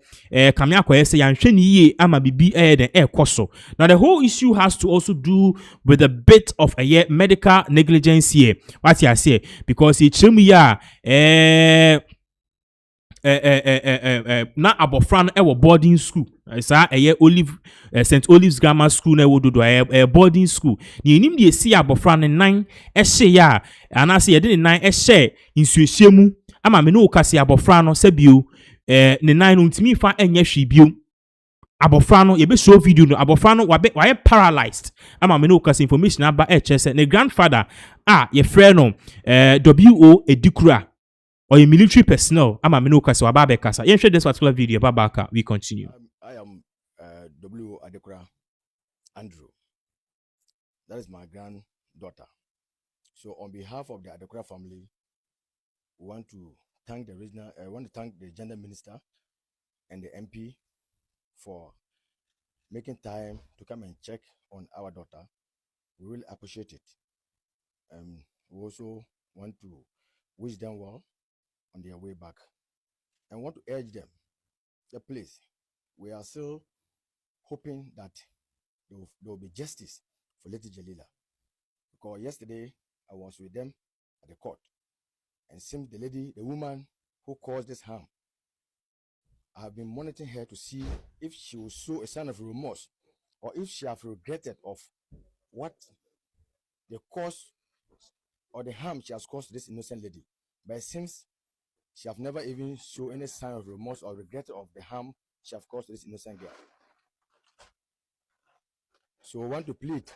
[SPEAKER 1] kame akoye say yanhwe ni ye ama bibi den ekoso. Now the whole issue has to also do with a bit of medical negligence here. What you say because chemu ya na abofran ewo boarding school sa St. Olive's Grammar School na ewo dodo boarding school ni enim de esi abofran ne nan ehye ya ana se ye de nan ehye nsuehyemu ama me no okase abofran no sabio ne nan no ntimi fa enye hwibio abofran no ye be show video no abofran no waye paralyzed ama me no okase information aba chese ne grandfather ye frɛ no WO Edikura or a military personnel. I'm a Minuka, so Ababe Kasa. You this particular video, Babaka. We continue.
[SPEAKER 16] I am W. Adekura Andrew. That is my granddaughter. So, on behalf of the Adekura family, we want to thank the gender minister and the MP for making time to come and check on our daughter. We really appreciate it. We also want to wish them well on their way back and want to urge them, please, we are still hoping that there will be justice for Lady Jalila. Because yesterday I was with them at the court, and seems the woman who caused this harm, I have been monitoring her to see if she will show a sign of remorse or if she have regretted of what the cause or the harm she has caused to this innocent lady. But it seems she have never even shown any sign of remorse or regret of the harm she have caused to this innocent girl. So I want to plead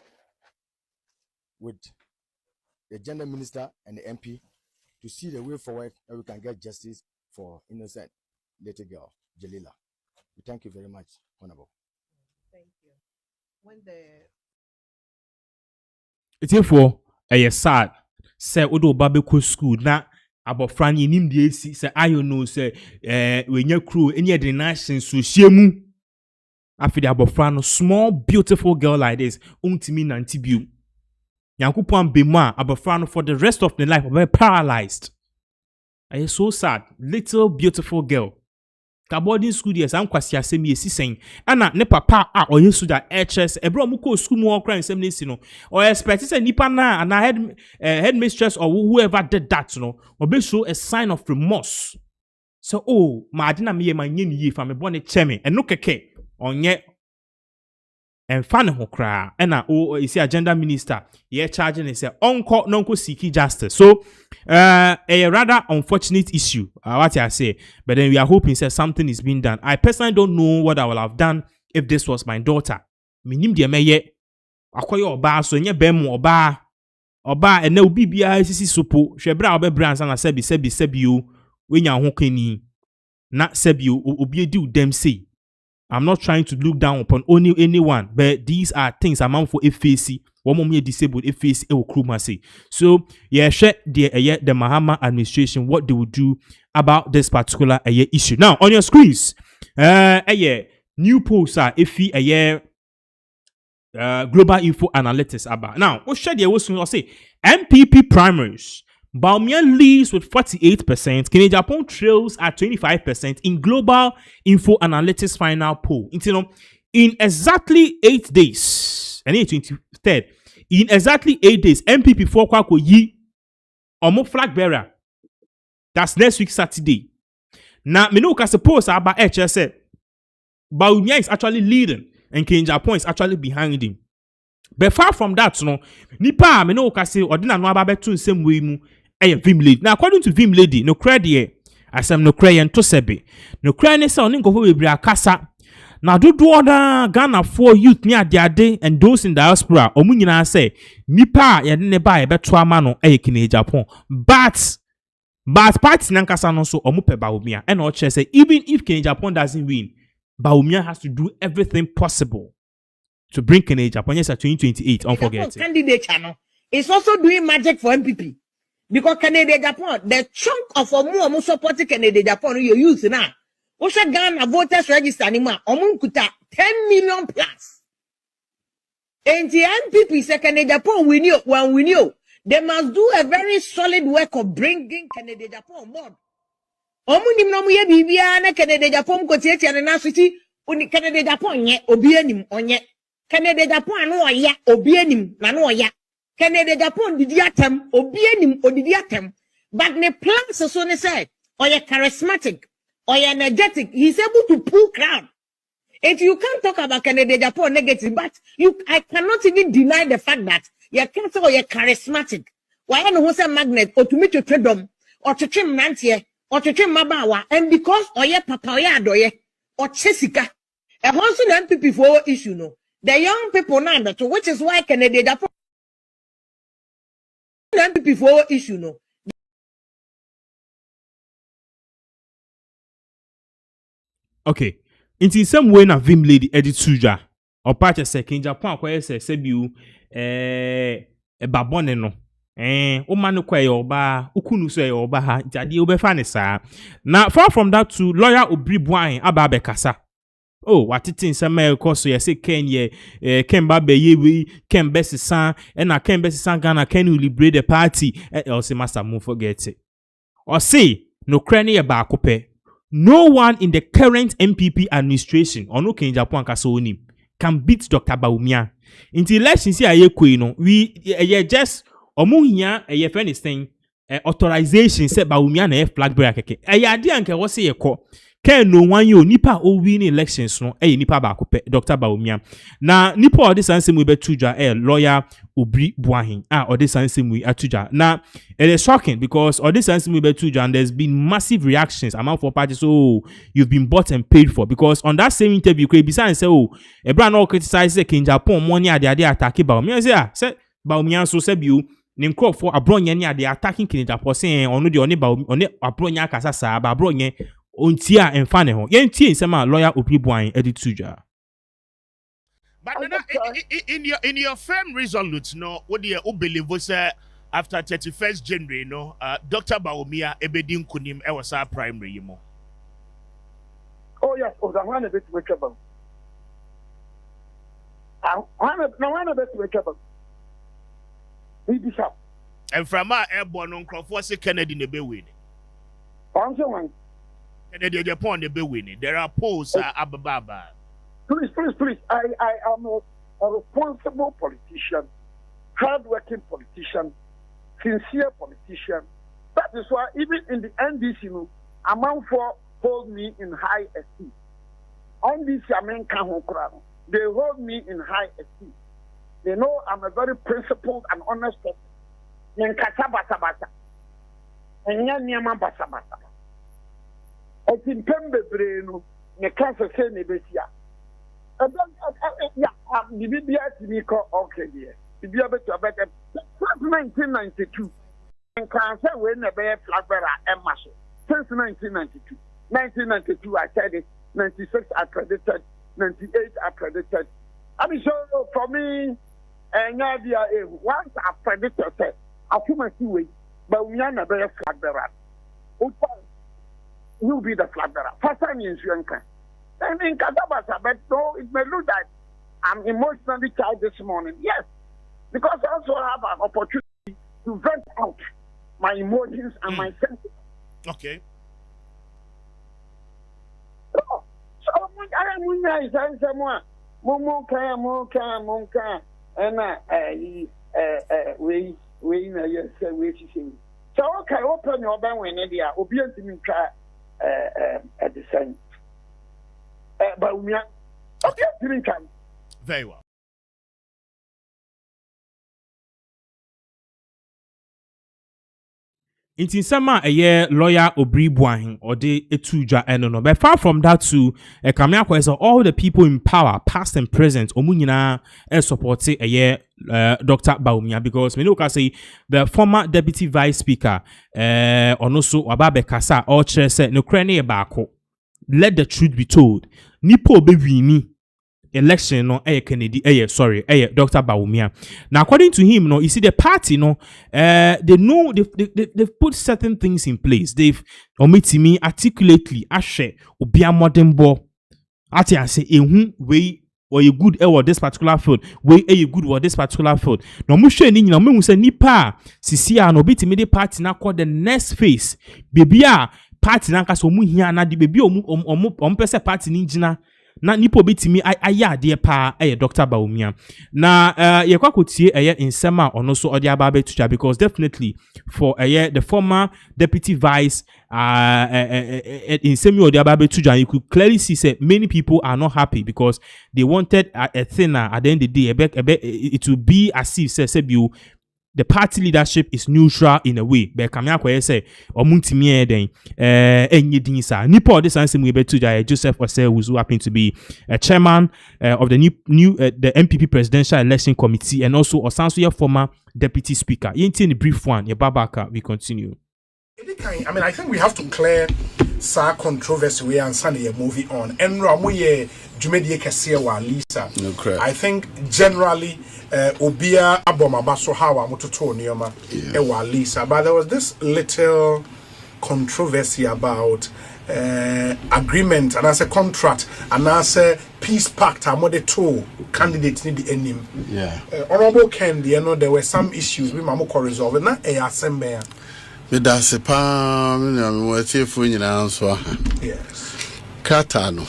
[SPEAKER 16] with the gender minister and the MP to see the way forward that we can get justice for innocent little girl, Jalila. We thank you very much, Honorable.
[SPEAKER 17] Thank you. When the
[SPEAKER 1] It's for a sad. Say odo babeko school na abofra ni nim de esi say ayo no say wenya crew any the nation so hiemu after the abofra no small beautiful girl like this untimi nantibiu Yankupon bema abofra no for the rest of the life be paralyzed. I so sad. Little beautiful girl. Ka boarding school yes am kwasi asemi esi sen ana ne papa a oyesu da HS ebro mu ko school mu okran sem nesi no or expect say nipa na and headmistress or whoever did that no obe show a sign of remorse. So oh ma ade na me ye ma nye ni ye fa me bone cheme eno keke onye and fan ho kra na o isi agenda minister ye charging is say onko nonko seek justice. So a rather unfortunate issue what I say, but then we are hoping that something is being done. I personally don't know what I would have done if this was my daughter. Minim de meye akoye oba so nye bemu oba ene obi bia sisi sopo hwebra oba brands na sebi o wenya ho kani na sebi obi edi udem say. I'm not trying to look down upon anyone, but these are things I'm for FAC. One more disabled FAC say. So yeah, share the Mahama administration what they will do about this particular issue. Now on your screens, new posts are global info analytics about. Now what share the will say MPP primaries. Baumia leads with 48%. Kenya Japan trails at 25% in global info analytics final poll. In exactly 8 days, and 23rd, in exactly 8 days, MPP 4 kwako yi omo flag bearer. That's next week Saturday. Now, me know ka suppose about HS Baumia is actually leading and Kenya Japan is actually behind him. But far from that, no, nipa me know ka say odina no ababetu nsem we mu Vim Lady. Now, according to Vim Lady, no credit, as I'm no credit to sebe. No credit on go for kasa. Now, do order Ghana for youth near their day and those in diaspora. Omunina say, Nipa ya neba betwa mano Kenya Japan. But party nankasa no so omupe Baumia. And all say even if Kenya Japan doesn't win, Baumia has to do everything possible to bring Kenya Japan. Yes, at 2028. Unforgettable.
[SPEAKER 17] Candidate channel is also doing magic for MPP. Because Canada Japan, the chunk of omu supporting Canada Japan you use now. Osha Ghana voters register anima omunkuta 10 million plus. And the MPP say Canada Japan we knew they must do a very solid work of bringing Canada Japan on board. Omunim no ye bibia na Canada Japan ko tie na suti uni Canada Japan nye obi anim onye. Canada Japan no oya obi anim na no oya. Canada Japan did atem obienim odidi atem but the plans so ne said or you charismatic or you energetic he's able to pull crowd. If you can't talk about Canada Japan negative but I cannot even deny the fact that you can't say or you're charismatic why no say magnet or to meet your freedom or to trim nantie or to trim mabawa and because or ye papa or ye adoye or chesika a once an MPP for issue no the young people now that which is why Canada Japan before issue no.
[SPEAKER 1] Okay. In some way na Vim Lady edit suja. Or patch say King Japan kwa say biu babone no. O manu kwa yoba ukunu so yoba ha jadi obefa ne saa. Na far from that to lawyer Obri Bwan aba be kasa. Oh, what it is a mail cost so you say Ken Ken Babe Yewi, Ken Bessisan, and I Ken Bessisan Ghana can you liberate the party or say master move forget it. Or say no cranny about cope. No one in the current MPP administration or no Ken Japan Kasoni. can beat Dr. Bawumia. Into elections here, we just omuhia a friend is saying authorization set Bawumia na flag bearer keke. Adi anke wo se yeko. Ken no one yo nipa o win elections no nipa ba ko Dr. Bawumia. Na nipa o this ansem we betuja lawyer Obri Buahin or this ansem we atuja. Na it is shocking because or this ansem we betuja and there's been massive reactions among for parties. Oh, you've been bought and paid for because on that same interview we besides say oh a brand no criticize in Japan money ade attack Bawumia say Bawumia so say you nim crop for abronya ni ade attacking King Japan saying ono de oni abronya kasa sa ba abronya ontia enfane ho yentie nsema lawyer Obri Buahin edituja.
[SPEAKER 18] But in your firm resolute, no, what do you believe was after 31st January, no, Dr. Bawumia ebedin kunim was our primary, you know.
[SPEAKER 19] Oh yes, I want a bit to wake up. I want a bit to wake up. We bishop.
[SPEAKER 18] And from our airborne on Crawford, Kennedy in the Bewin.
[SPEAKER 19] One.
[SPEAKER 18] Kennedy Japan the Bewin. There are polls Ababa.
[SPEAKER 19] Please. I am a responsible politician, hard-working politician, sincere politician. That is why even in the NDC, among for hold me in high esteem. NDC, they hold me in high esteem. They know I'm a very principled and honest person. It's in Pembe Breno, the cancer saying the BBI okay, dear. The BBI better 1992. And cancer when a bear flag bearer and marshal. Since 1992. 1992, I said it. 96, I credited. 98, I credited. I mean, so for me, and once I credited, I feel my way, but we are not a flag bearer. Will be the flag bearer. First time in Sri Lanka. And in Kadabasa, but no, it may look like I'm emotionally charged this morning. Yes, because I also have an opportunity to vent out my emotions and my senses.
[SPEAKER 18] Okay.
[SPEAKER 19] So I am saying someone, Monka, and we so okay, open your band when they are obedient to me at the same. But we are okay, didn't come.
[SPEAKER 18] Very well.
[SPEAKER 1] Inti sama lawyer Obri Buahin or de etuja no. But far from that too, Kamia kwesa all the people in power, past and present, omunyina support Dr. Bawumia because me look say the former deputy vice speaker onoso Wababe Kasa or chair said no krane baako. Let the truth be told. Nipo be wini election no Kennedy Dr. Bawumia. Now according to him, you see the party they know they've put certain things in place. They've omiti me articulately ashe obia modern bo ati say ehu we or you good or this particular field we you good or this particular field. No mu hwe ni nyina mu say nipa sisia no obiti me the party na call the next phase baby party na nka so mu hia na de baby omu pese party ni ngina na nipo betimi aya de pa Dr. Bawumia na yekwa kotie insema ono so odi aba betucha because definitely for the former deputy vice insemi odi aba betucha you could clearly see say many people are not happy because they wanted a thinner at the end of the day it will be as if say you the party leadership is neutral in a way. But Kamia Kweye say omuntimi den enye din sa. Nipo this ansem we betu Joseph Osei who happen to be a chairman of the new the MPP presidential election committee and also Osanso former deputy speaker. Yenti in the brief one, Babaka, we continue.
[SPEAKER 20] I mean, I think we have to clear sa controversy we and Sunday a movie on. And Ramuye Jumedi Kasia wa Lisa. I think generally Obia Abomabaso Hawa Mututo Nioma Ewa Lisa. But there was this little controversy about agreement and as a contract and as a peace pact among the two candidates need the ending.
[SPEAKER 6] Yeah.
[SPEAKER 20] Honorable Kendi, there were some issues we mamu resolve and not a assembly.
[SPEAKER 6] That's a palm, what if we answer?
[SPEAKER 20] Yes.
[SPEAKER 6] Katano.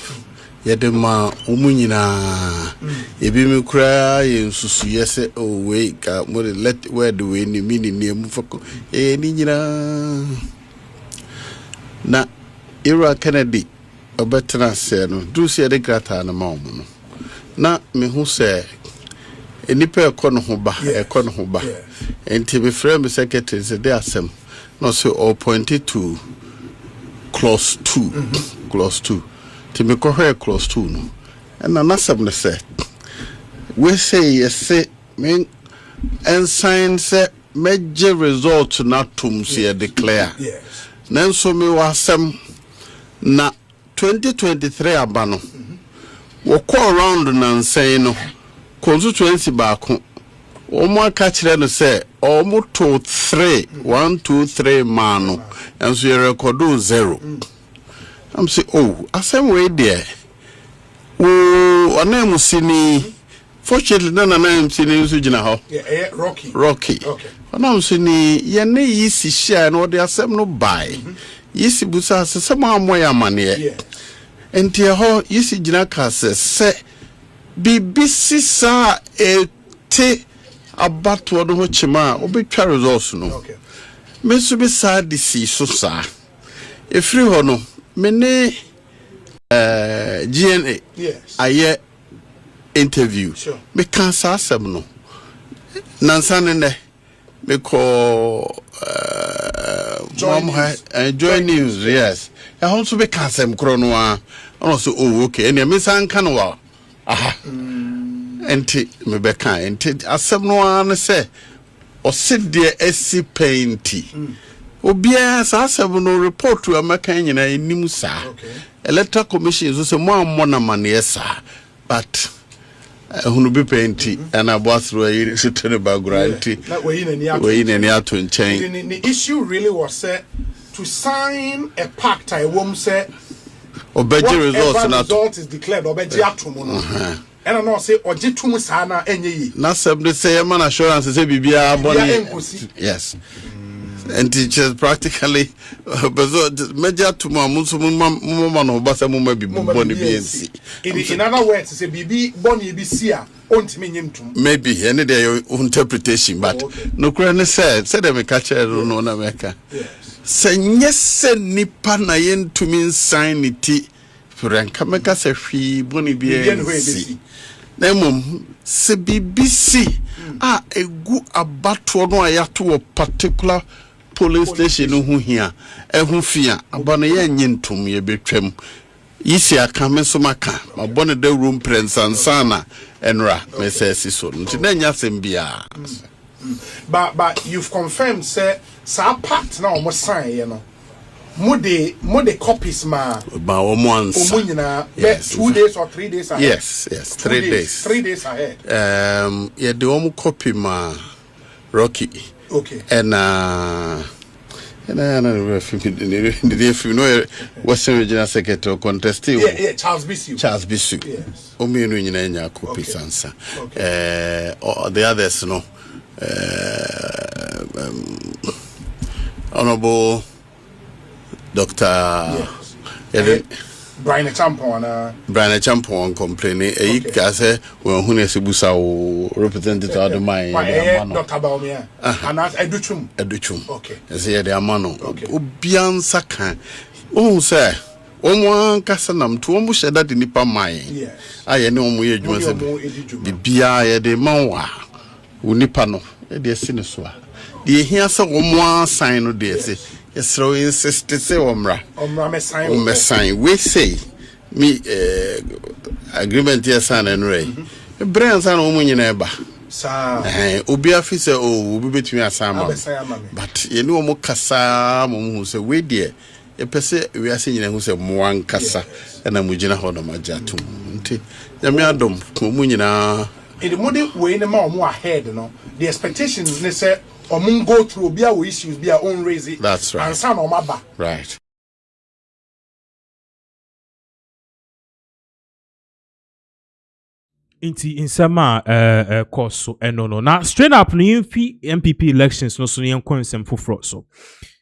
[SPEAKER 21] yɛdema umu nyinaa ebi me kura yensusu yese oh we ka mo let where the way ni mini ni mu fako ni nyinaa na Ira Kennedy obetra se no do se de grata na ma omo no na me hu se enipa ekono ho ba enti me frame secretary se de asem no so all pointed to clause 2 ti me ko hwe clause 2 no na nasem ne se we say yes me ensign se major result na tum se declare nanso me wasem na 2023 abano wo call round na nsɛn no constituency baako omo aka kire no sɛ omo to 1 2 3 man no enso ye record 0 am say oh asem we there wo onam sini fortunately na am sini nso gina ho rocky onam sini ye ne yi si share no de asem no buy yisi busa se ma amoya mane enti ho yisi gina ka se BBC sa ete abato no ho chima obetwa results no me so be sa disi so sa efri ho no me ne GNA aye interview me kan sa asem no nansa ne me ko Joy News, yes. I also be casem chronoa. Also, oh, okay. And Miss Ankanoa. Aha. Enti me beka. Enti asem no an say. Or sit there SC painty. Obia sa asem no report to America nyina enim sa. Electoral Commission so say mo amona mane sa. But hunu be painty and I was through to the background.
[SPEAKER 20] We in the issue really was to sign a pact. I won't say result is declared or Bediako. And I know say or jitum sana enye.
[SPEAKER 21] Na some say man assurance say bibia boni. Yes. And teachers practically major to my woman of Bassa Mumma be Bonnie BNC.
[SPEAKER 20] In other words, say Bibi Bonnie be seer, won't mean him to
[SPEAKER 21] maybe any day your interpretation, but no crane said them a catcher no America. Say yes, nipa na yen to mean sign it for Rankamaka say free Bonnie BNC. Nemum se BBC a egu abato no ayato a particular police station hu hia ehu fia abana ye nyintum ye betwam yisi aka me so maka abona the room prince ansana enra me say so nti na nya sem bia
[SPEAKER 20] but you've confirmed say sa part na almost sign you know mo de copies ma
[SPEAKER 21] once
[SPEAKER 20] yes 2 days or 3 days ahead
[SPEAKER 21] yes 3 days
[SPEAKER 20] 3 days ahead
[SPEAKER 21] yeah the one copy ma Rocky
[SPEAKER 20] okay
[SPEAKER 21] and what's the original secretary contesting
[SPEAKER 20] Charles Bisu
[SPEAKER 21] yes omenu nyina nya copy sansa the others no honorable Dr.
[SPEAKER 20] Brian
[SPEAKER 21] Champon complaining a case when who is busa representative of the mind
[SPEAKER 20] Dr. Baumia and as Educhum
[SPEAKER 21] okay say the amano obian saka oh say omo kasa nam to omo sheda de nipa mai aye ne omo ye djuma se bibia ye de manwa unipa no e de sine so a de hia se omo sign no de se yesro insist say omra me sign we say me agreement here sign and ray brand sign omo nyina eba
[SPEAKER 20] sa
[SPEAKER 21] obi afi say oh obi betumi asama but ye ne omo kasa mo say we de e pese we ase nyina hu say mo ankasa na mo gina ho no majato nti nyame adom mo nyina
[SPEAKER 20] in the model way na ma omo ahead no the expectation ne say omo go through bia we issues bia own raise it
[SPEAKER 21] that's right
[SPEAKER 20] and san omo ba
[SPEAKER 21] right
[SPEAKER 1] Inti insama course so no na straight up no MPP elections no so yen konsem foforo so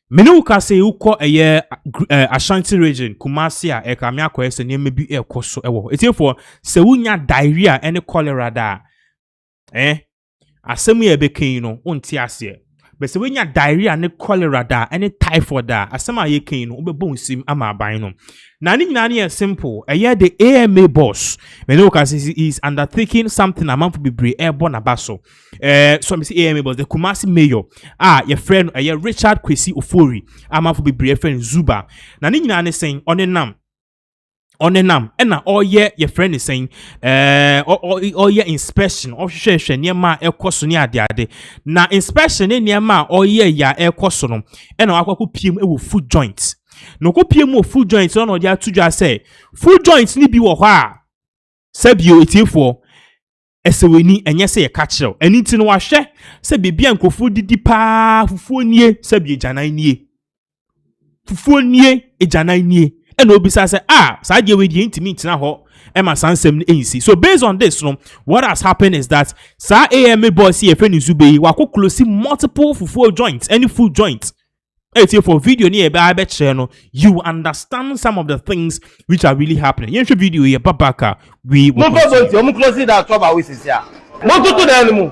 [SPEAKER 1] Menuka say uko eye Ashanti region Kumasi a ekame akoye se neme bi ekoso ewo. Etiefo se wunya diarrhea ene cholera da asemu ye bekin no unti ase. But se wunya diarrhea ne cholera da ene typhoid da asema ye kin no ubebo nsim ama aban no. Na ni nyina ne simple eye the AMA boss Menuka says is undertaking something amount be bre airborne abaso. So me say AMA boss the Kumasi mayor your friend Richard Kwesi Ofori amount be bre friend Zuba. Na ni nyina ne saying onenam ena oye your friend is saying oye inspection ohwehwehwe niema ekoso ne ade na inspection ne niema oye ya ekoso no ena akwaku piem ewo food joint no ko piem wo food joint no no dia tudwa say food joint ni bi wo ho a sabio etiefo eseweni enye se ye catchel eni ti no wahwe se bibia nkofo didi pa fufuo nie sabio janan nie fufuo nie ejanan nie and obisa say saje we di intimi tina ho ema sansem ensi. So based on this what has happened is that sa AMA boss here friend Zube wa ko close multiple fufu joints any food joints. It's for video ni ebe abe channel you understand some of the things which are really happening. Yen video here babaka we
[SPEAKER 2] mo close that trouble with is here. Mo tutu the animal.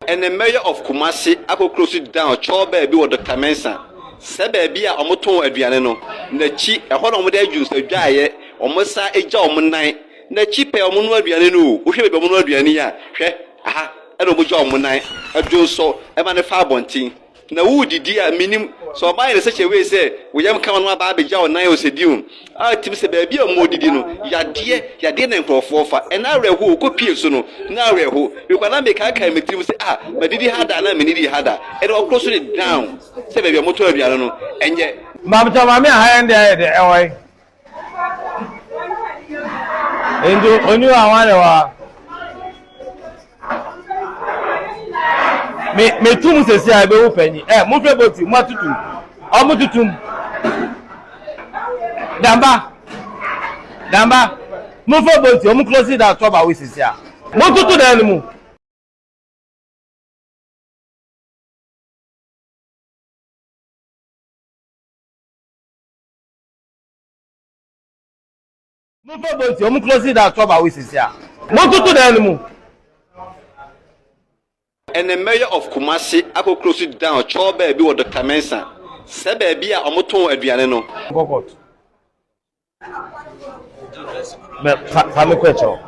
[SPEAKER 22] And the mayor of Kumasi ako close it down chobe bi wo Dr. Mensa sebe bi a omoton aduane no na chi ehɔ na omode adwus adwaye omosa eja omonan na chi pe omono aduane no wo hwɛ be omono aduane ya hwɛ aha ɛna omoja omonan adwuso eba ne fa abontin na wo didi a minim so ba yɛ sɛ we sɛ wo yam kama no aba abeja onan osedium a tim sɛ ba bi a mo didi no yade na nkrɔfo fa ɛna awerɛho kopie so no na awerɛho bikwana me ka ka metim sɛ madidi hada na menidi hada ɛna ɔkro so ne down sɛ ba bi a moto aduane no ɛnyɛ
[SPEAKER 2] mamta mame aha ende ayɛ de ɛwɔi endo oni wa wane wa me tum sesi a be wo panyi mo fɛ boti mo atutum o mo tutum damba mo fɛ boti o mo close that trouble with sesi a mo tutu da animu mo fɛ boti o mo close that trouble with sesi a mo tutu da animu.
[SPEAKER 22] And the mayor of Kumasi ako close it down chobe bi wo Dr. Mensa sebe bi a omoton aduane no
[SPEAKER 2] Bokot me fa me kwecho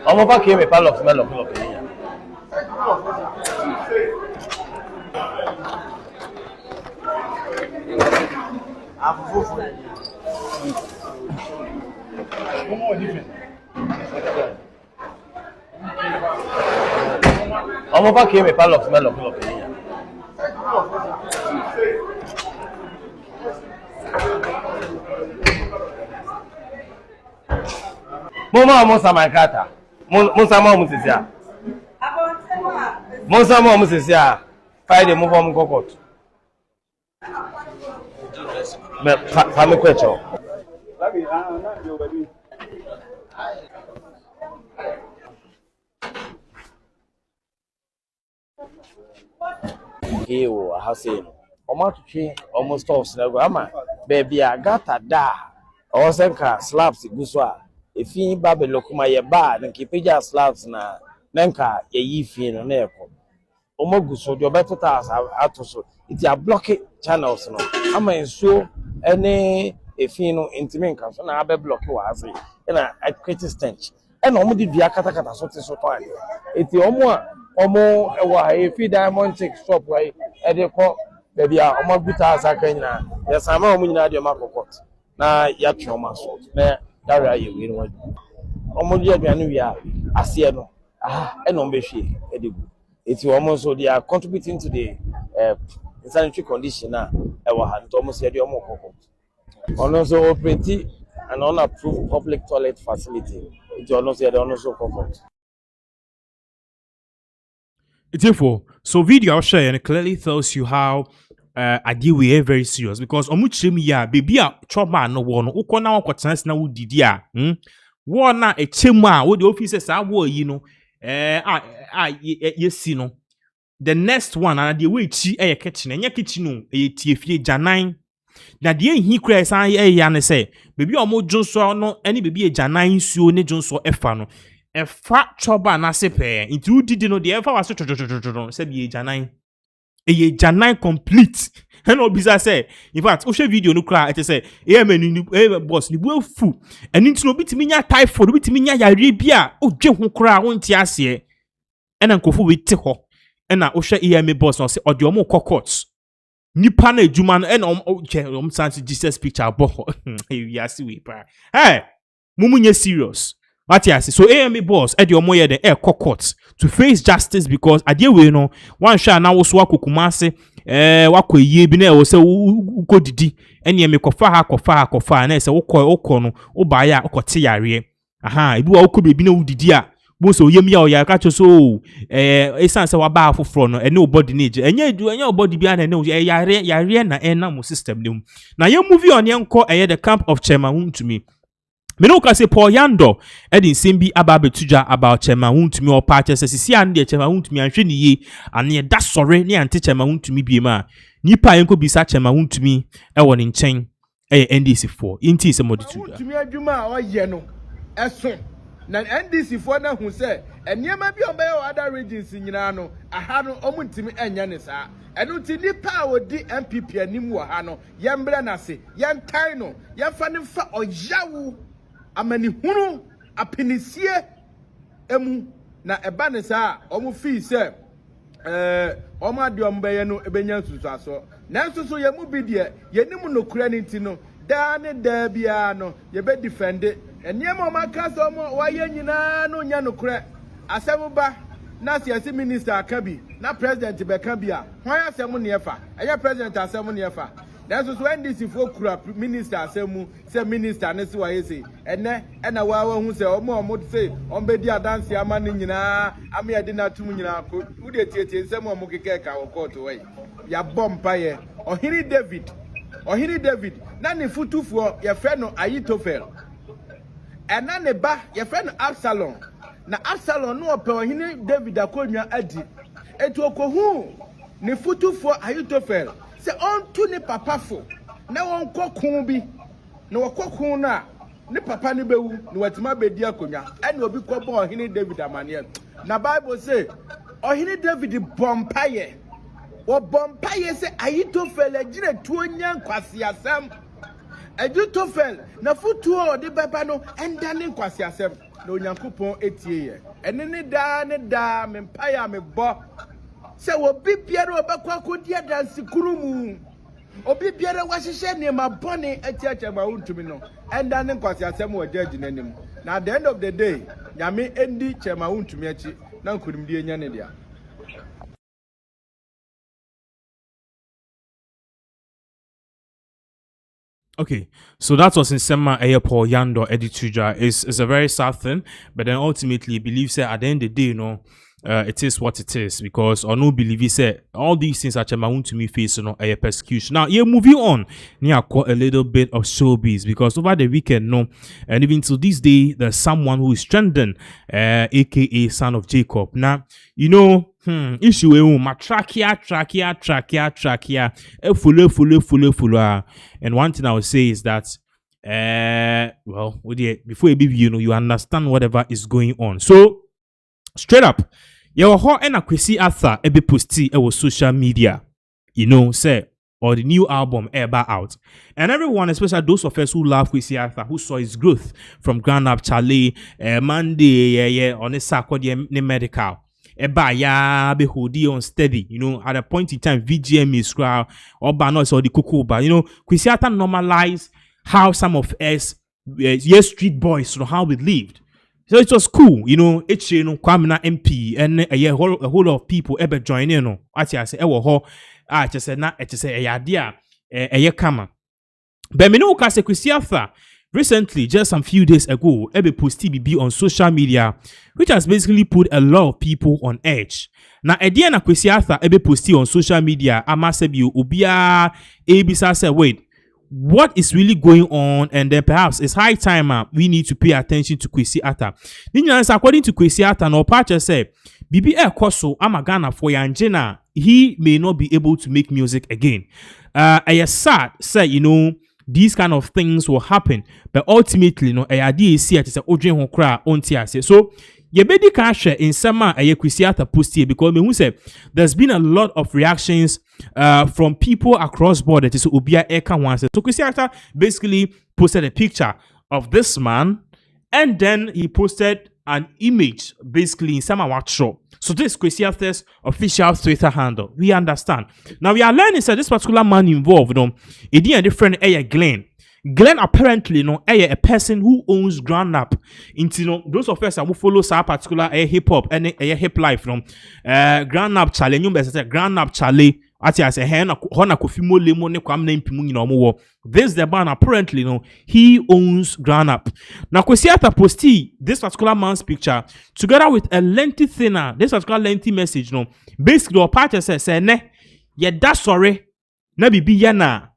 [SPEAKER 2] omo pa ke me pa lo Omo pa ke me pa lo smell of Mama mo samankata mo sama mo sisia mo sama mo sisia Friday mo form kokot me fa me kwecho Ewo ahase omatutwe almost stops na go ama baby agata da osenka slabs guso a efi babelokuma ye ba nki peja slabs na nenka ye yifi no na eko omaguso de obetota atoso it ya block channels no ama enso ene efi no intimi nka so na abe block wa ase na create stench ena omo di dua katakata so te so to ade eti omo ewa efi diamond chick shop wa ede ko baby a omo guta asaka nyina ya sama omo nyina de makokot na ya twoma so na dara ye wi no omo di aduane wi a ase no ena omo behwe edegu eti omo so they are contributing to the sanitary condition na ewa ha nto omo se de omo kokot ono so operate an unapproved public toilet facility eti ono se de ono so kokot.
[SPEAKER 1] Therefore, so video I'll share and it clearly tells you how adeɛ we very serious because omu kyerɛ me ya baby a choba no wo no ukɔ na wakɔtena na wo didi a wo na ɛkyɛm a wo de office saa wo yi no yesi no the next one and the way chi kitchen enya kitchen no tiefie janan na de hi kura san ya ne say baby omo dwonso no any baby janan suo ne dwonso efa no efa choba na sepe nti udidi no de efa waso say be janan janan complete and obisa say in fact o share video no kura it say boss ni bu afu and nti no bitimi nya typhoid bitimi nya yare bia o dwe ho kura wonti ase ena nkofo we te ho ena o share boss no say odi omo court nipa na ejuma no ena santi Jesus picture bo we asi we pa mumunye serious what you say so boss edi omo ye the court to face justice because ade we no one sha na wo so akokumase wakoyie bi na e wo se ukodidi ene me kofa na e se wokɔ no wo ba ya okote yare ebi wa wokɔ bebi na wudidi a bo so yem ya o ya ka cho so esan se wa ba afoforo no ene obody na eje enye obody bi na ene yare na na mo system dem na ye movie on ye nko the camp of Chairman to me me no ka say Paul Yando edin sembi aba betuja about Chairman to me or party say sisi an de Chairman to me anhwe ne ye ane da sore ne ante Chairman to me bi ma nipa yenko bisa Chairman to me wo ne nchen NDC4 inti se modituja
[SPEAKER 3] to me adwuma a oye no eso na NDC4 na hu say enema bi obaye other regions nyina no aha no omuntimi enya ne saa enu ti nipa a wodi MPP anim wo ha no yembre na se yentai no yefa ne fa oyawo amani hunu apinisie emu na eba ne saa omu fi se omu ade ombaye no ebenya susu aso nanso so yemu bi de yenim no kura ne nti no da ne da bia no ye be defend eniema maka so mo waye nyina no nya no kura asem ba na siasi minister akabi na president be kan bia hwan asem ne efa eye president asem ne efa nanso so NDC fo kura minister asemu se minister ne se waye se ene na wa hu se omo se ombedi adanse ama ne nyina ama ye de na tum nyina ko ude tietie nsem omo keke ka wo court we ya bompa ye ohiri David na ne futufuo ye fe no Ahitofel ena ne ba ye fe no Absalom na Absalom no ope ohiri David akonwa adi etu okohu ne futufuo Ahitofel se on tu ne papa fo na won kokun bi na wakokun na ne papa ne bewu na watima bedi akonwa ene obi ko bo ohini David amane na Bible say ohini David bompaye wo bompaye se Ahitofel agire tuo nya nkwase asem Ahitofel na futuo de beba no enda ne nkwase asem na onyankopon etie ye ene ne da mempaye me bo se obi biara obekwa kodi adansi kurumu obi biara wahihye ne mabone atiacha ma untumi no enda ne nkwasi asem wa judge nanim na at the end of the day nyame endi chema untumi achi na nkurimdi enya ne dia.
[SPEAKER 1] Okay, so that was in Sema Paul Yando Edituja. It's a very sad thing, but then ultimately believes that at the end of the day, it is what it is because or no believe say all these things are chamaun to me face a persecution. Now moving on near a little bit of showbiz because over the weekend and even to this day there's someone who is strengthened aka son of Jacob. Now issue ma trachea full and one thing I would say is that before you understand whatever is going on. So straight up, your ho and Kwesi Arthur ebe posti was social media. Say or the new album ever out. And everyone, especially those of us who love Kwesi Arthur, who saw his growth from ground up Charlie, Monday, on a sacco medical. Eba ya be hodi on steady, at a point in time VGM is crowd or banos or the cuckoo, but Kwesi Arthur normalized how some of us street boys how we lived. So it was cool, Kwamina MP and a whole lot of people ever join in. I say, just said, not, it is a idea, a kama. But me no kase Kwesi Arthur, recently, just some few days ago, Ebe posted BB on social media, which has basically put a lot of people on edge. Now, Ediana Kwesi Arthur Ebe posted on social media, Amasebi Ubia Ebisa said, wait, what is really going on? And then perhaps it's high time we need to pay attention to Kwesi Arthur. According to Kwesi Arthur, no Pacha said, BB Koso Amagana for Yanjena, he may not be able to make music again. I sad say, you know, these kind of things will happen, but ultimately, you know, I see it is a Odrin Hokra on TS. So, Yebedi Kasha in Sama Kwesi Arthur posted because me say there's been a lot of reactions from people across border to Obia Eka once. So Kwesi Arthur basically posted a picture of this man, and then he posted an image basically in Sama Watcho. So this is Kwesi Arthur's official Twitter handle. We understand. Now we are learning that this particular man involved, you know, it a different Glenn. Glenn apparently, you know, a person who owns Ground Up. Into, you know, those of us who follow some particular hip hop and a hip life, you know, Ground Up Charlie, you better Ground Up Charlie. This is the man apparently, you know, he owns Ground Up. Now, Kwesi Arthur posted this particular man's picture together with a lengthy thinner, this particular lengthy message, you know, basically, the party says, ne, yeah, that's sorry, na bibi yana.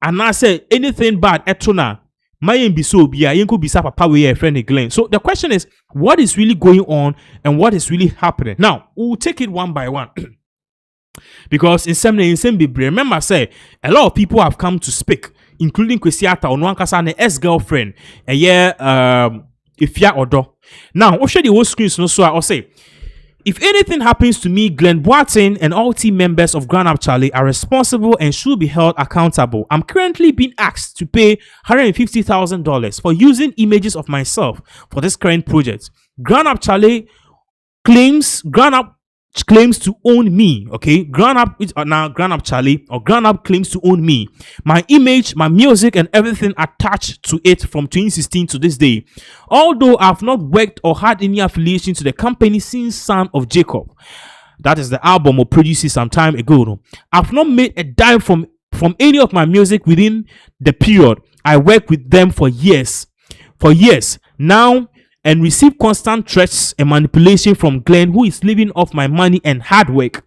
[SPEAKER 1] And I say anything bad etona mayen be so be a could be papa we a friend Glenn. So the question is, what is really going on and what is really happening? Now we'll take it one by one. Because in some remember I say a lot of people have come to speak, including Kwesi Arthur on one kasane ex-girlfriend a year Ifya Odo. Now I'll show the whole screen so I'll say, if anything happens to me, Glenn Boateng and all team members of Ground Up Charlie are responsible and should be held accountable. I'm currently being asked to pay $150,000 for using images of myself for this current project. Ground Up Charlie claims to own me. Okay, Ground Up Charlie or Ground Up claims to own me, my image, my music, and everything attached to it from 2016 to this day. Although I've not worked or had any affiliation to the company since Son of Jacob, that is the album or produced some time ago. I've not made a dime from any of my music within the period. I worked with them for years now, and receive constant threats and manipulation from Glenn, who is living off my money and hard work.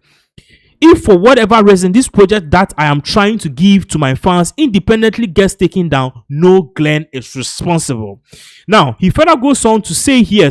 [SPEAKER 1] If for whatever reason this project that I am trying to give to my fans independently gets taken down, no Glenn is responsible. Now, he further goes on to say here,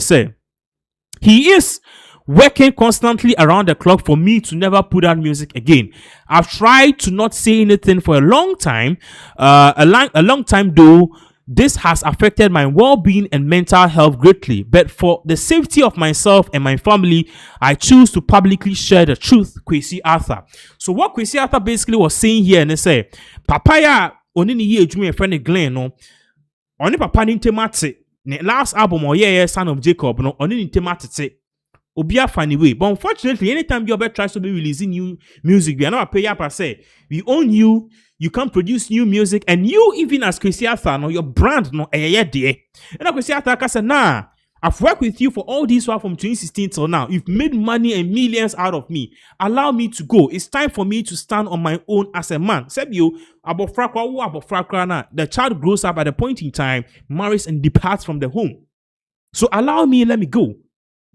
[SPEAKER 1] he is working constantly around the clock for me to never put out music again. I've tried to not say anything for a long time, a long time though. This has affected my well-being and mental health greatly, but for the safety of myself and my family, I choose to publicly share the truth. Kwesi Arthur. So what Kwesi Arthur basically was saying here, and they say, Papaya only ye a friend Glenn no, only Papa Nintemate, ne last album or yeah, Son of Jacob no, only Nintemate. Obia funny way, but unfortunately, anytime your tries to be releasing new music, we are not pay up. I say we own you. You can't produce new music, and you even as Kwesi Arthur, no, your brand no dear. And Kwesi Arthur said, nah, I've worked with you for all this while from 2016 till now. You've made money and millions out of me. Allow me to go. It's time for me to stand on my own as a man. Said you, the child grows up at a point in time, marries and departs from the home. So allow me, let me go.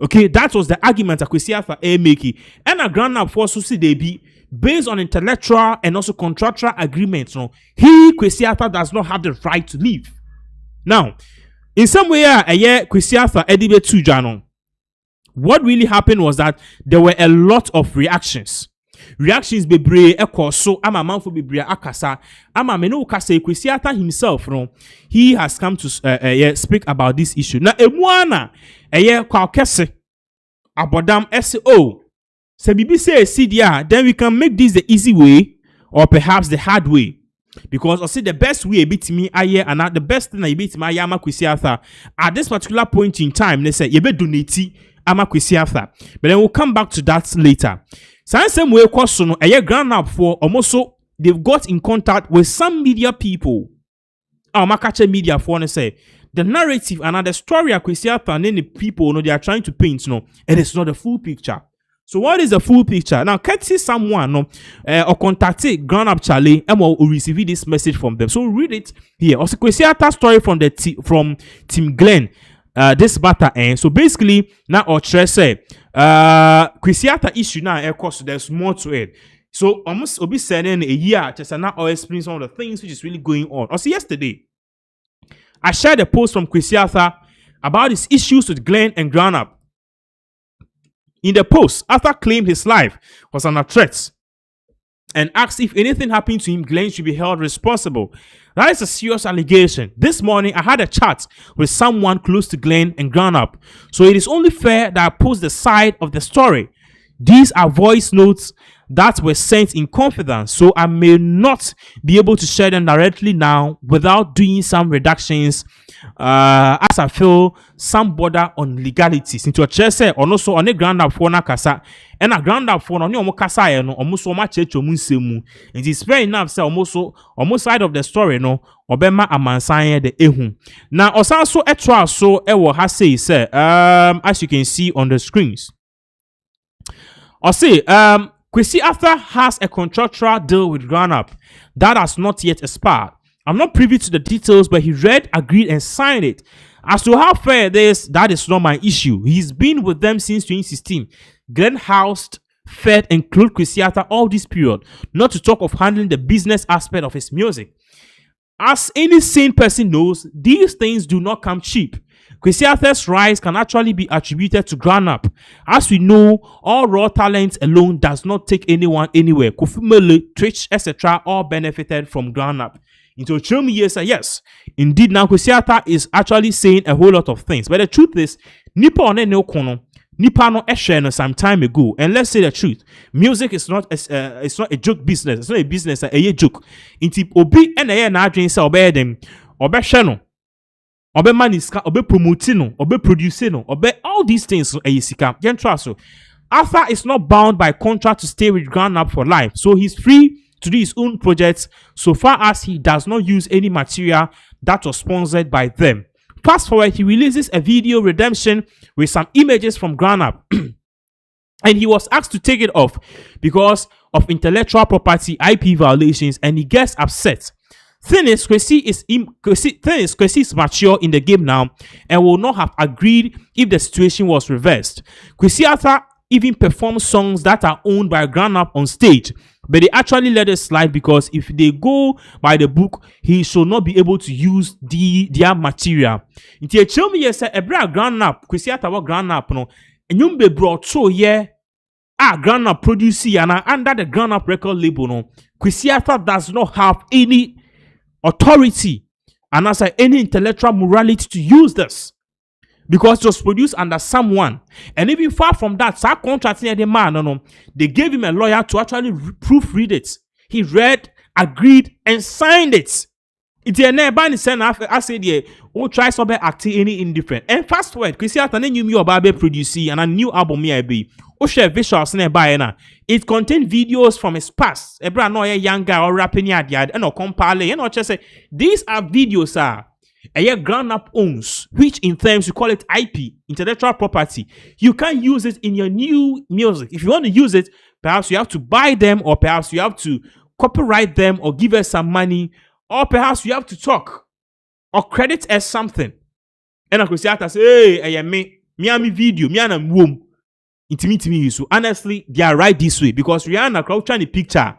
[SPEAKER 1] Okay, that was the argument that Kwesi Arthur making. And a Ground Up for Susi based on intellectual and also contractual agreements. No, Kwesi Arthur does not have the right to leave. Now, in some way, Kwesi Arthur Edibe Tujano. What really happened was that there were a lot of reactions. Reactions bebre so ama manfo bebre akasa ama meno kasa Kwesi Arthur himself no, he has come to speak about this issue. Na emuana kwa kese abodam SO se bibi say CDR, then we can make this the easy way or perhaps the hard way, because I say the best way beat me aye and the best thing I beat me aye ama Kwesi Arthur at this particular point in time. They say yebe donate ama Kwesi Arthur, but then we'll come back to that later. Same way question a Ground Up for almost so they've got in contact with some media people. Makache media for say the narrative and the story of Kwesi Arthur and then the people they are trying to paint, it is not the full picture. So what is the full picture? Now, can't see someone or contact Ground Up Charlie and will receive this message from them. So read it here. Also, Kwesiata story from from Team Glenn. This matter and so basically now or say Kwesiata issue now of course there's more to it. So almost be sending a year just now or explain some of the things which is really going on. Also yesterday, I shared a post from Kwesiata about his issues with Glenn and Ground Up. In the post, Arthur claimed his life was under threat and asked if anything happened to him, Glenn should be held responsible. That is a serious allegation. This morning, I had a chat with someone close to Glenn and Ground Up, so it is only fair that I post the side of the story. These are voice notes that were sent in confidence, so I may not be able to share them directly now without doing some reductions as I feel some border on legalities. Into a chair say or no so on a Ground Up for na kasa and a Ground Up for no kasa no almost so much mu. It is fair enough say almost side of the story no obema amansan the ehun. Now also a trial so ewo ha say as you can see on the screens. Or say Kwesiata has a contractual deal with Ground Up that has not yet expired. I'm not privy to the details, but he read, agreed, and signed it. As to how fair it is, that is not my issue. He's been with them since 2016. Glenn housed, fed, and clothed Kwesiata all this period, not to talk of handling the business aspect of his music. As any sane person knows, these things do not come cheap. Kwesiata's rise can actually be attributed to Ground Up. As we know, all raw talent alone does not take anyone anywhere. Kofumele, Twitch, etc. all benefited from Ground Up. Into Chomi yes, indeed now Kwesiata is actually saying a whole lot of things. But the truth is, Nipa one no kono, Nipa no no some time ago. And let's say the truth, music is not a joke business. It's not a business, a joke. Into obi and na adwin say obey them, obe share obe maniska, obe promote no, obe produce no, obe all these things a sika. So Arthur is not bound by contract to stay with Ground Up for life, so he's free to do his own projects so far as he does not use any material that was sponsored by them. Fast forward, he releases a video redemption with some images from Ground Up and he was asked to take it off because of intellectual property IP violations and he gets upset. Thing is, Kwesi is mature in the game now and will not have agreed if the situation was reversed. Kwesiata even performs songs that are owned by Ground Up on stage, but they actually let it slide because if they go by the book, he should not be able to use their material. Inti tell me yes, ebra Ground Up, Kwesiata wa Ground Up no, enyum be brought so Ground Up produce and under the Ground Up record label no, Kwesiata does not have any authority and as any intellectual morality to use this. Because it was produced under someone. And even far from that, Sir contracting the man, they gave him a lawyer to actually proofread it. He read, agreed, and signed it. It's a nearby send I said, yeah, oh, try some acting any indifferent. And fast forward, Kwesiata knew me about producing and a new album here be. Oh, share visuals nearby na. It contained videos from his past. A brand new young guy or rapping yard and or compile, and or just say these are videos a Ground Up owns, which in terms you call it IP, intellectual property. You can't use it in your new music. If you want to use it, perhaps you have to buy them, or perhaps you have to copyright them, or give us some money, or perhaps you have to talk or credit as something. And I could say, hey, me video, me and womb. Intimate so honestly, they are right this way because Rihanna crouching the picture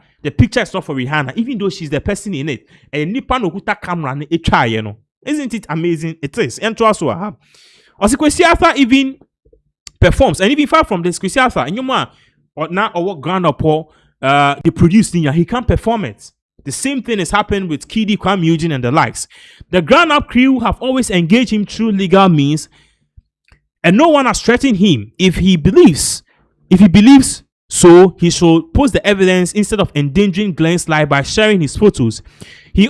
[SPEAKER 1] is not for Rihanna, even though she's the person in it. And Nipa no kuta camera ne try, Isn't it amazing? It is. And to also have. Also, Kwesiata even performs, and even far from this, Kwesiata, and you or now or what Ground Up they produce he can't perform it. The same thing has happened with Kiddy, Kwame Eugene, and the likes. The Ground Up crew have always engaged him through legal means, and no one has threatened him. If he believes so, he should post the evidence instead of endangering Glenn's life by sharing his photos. He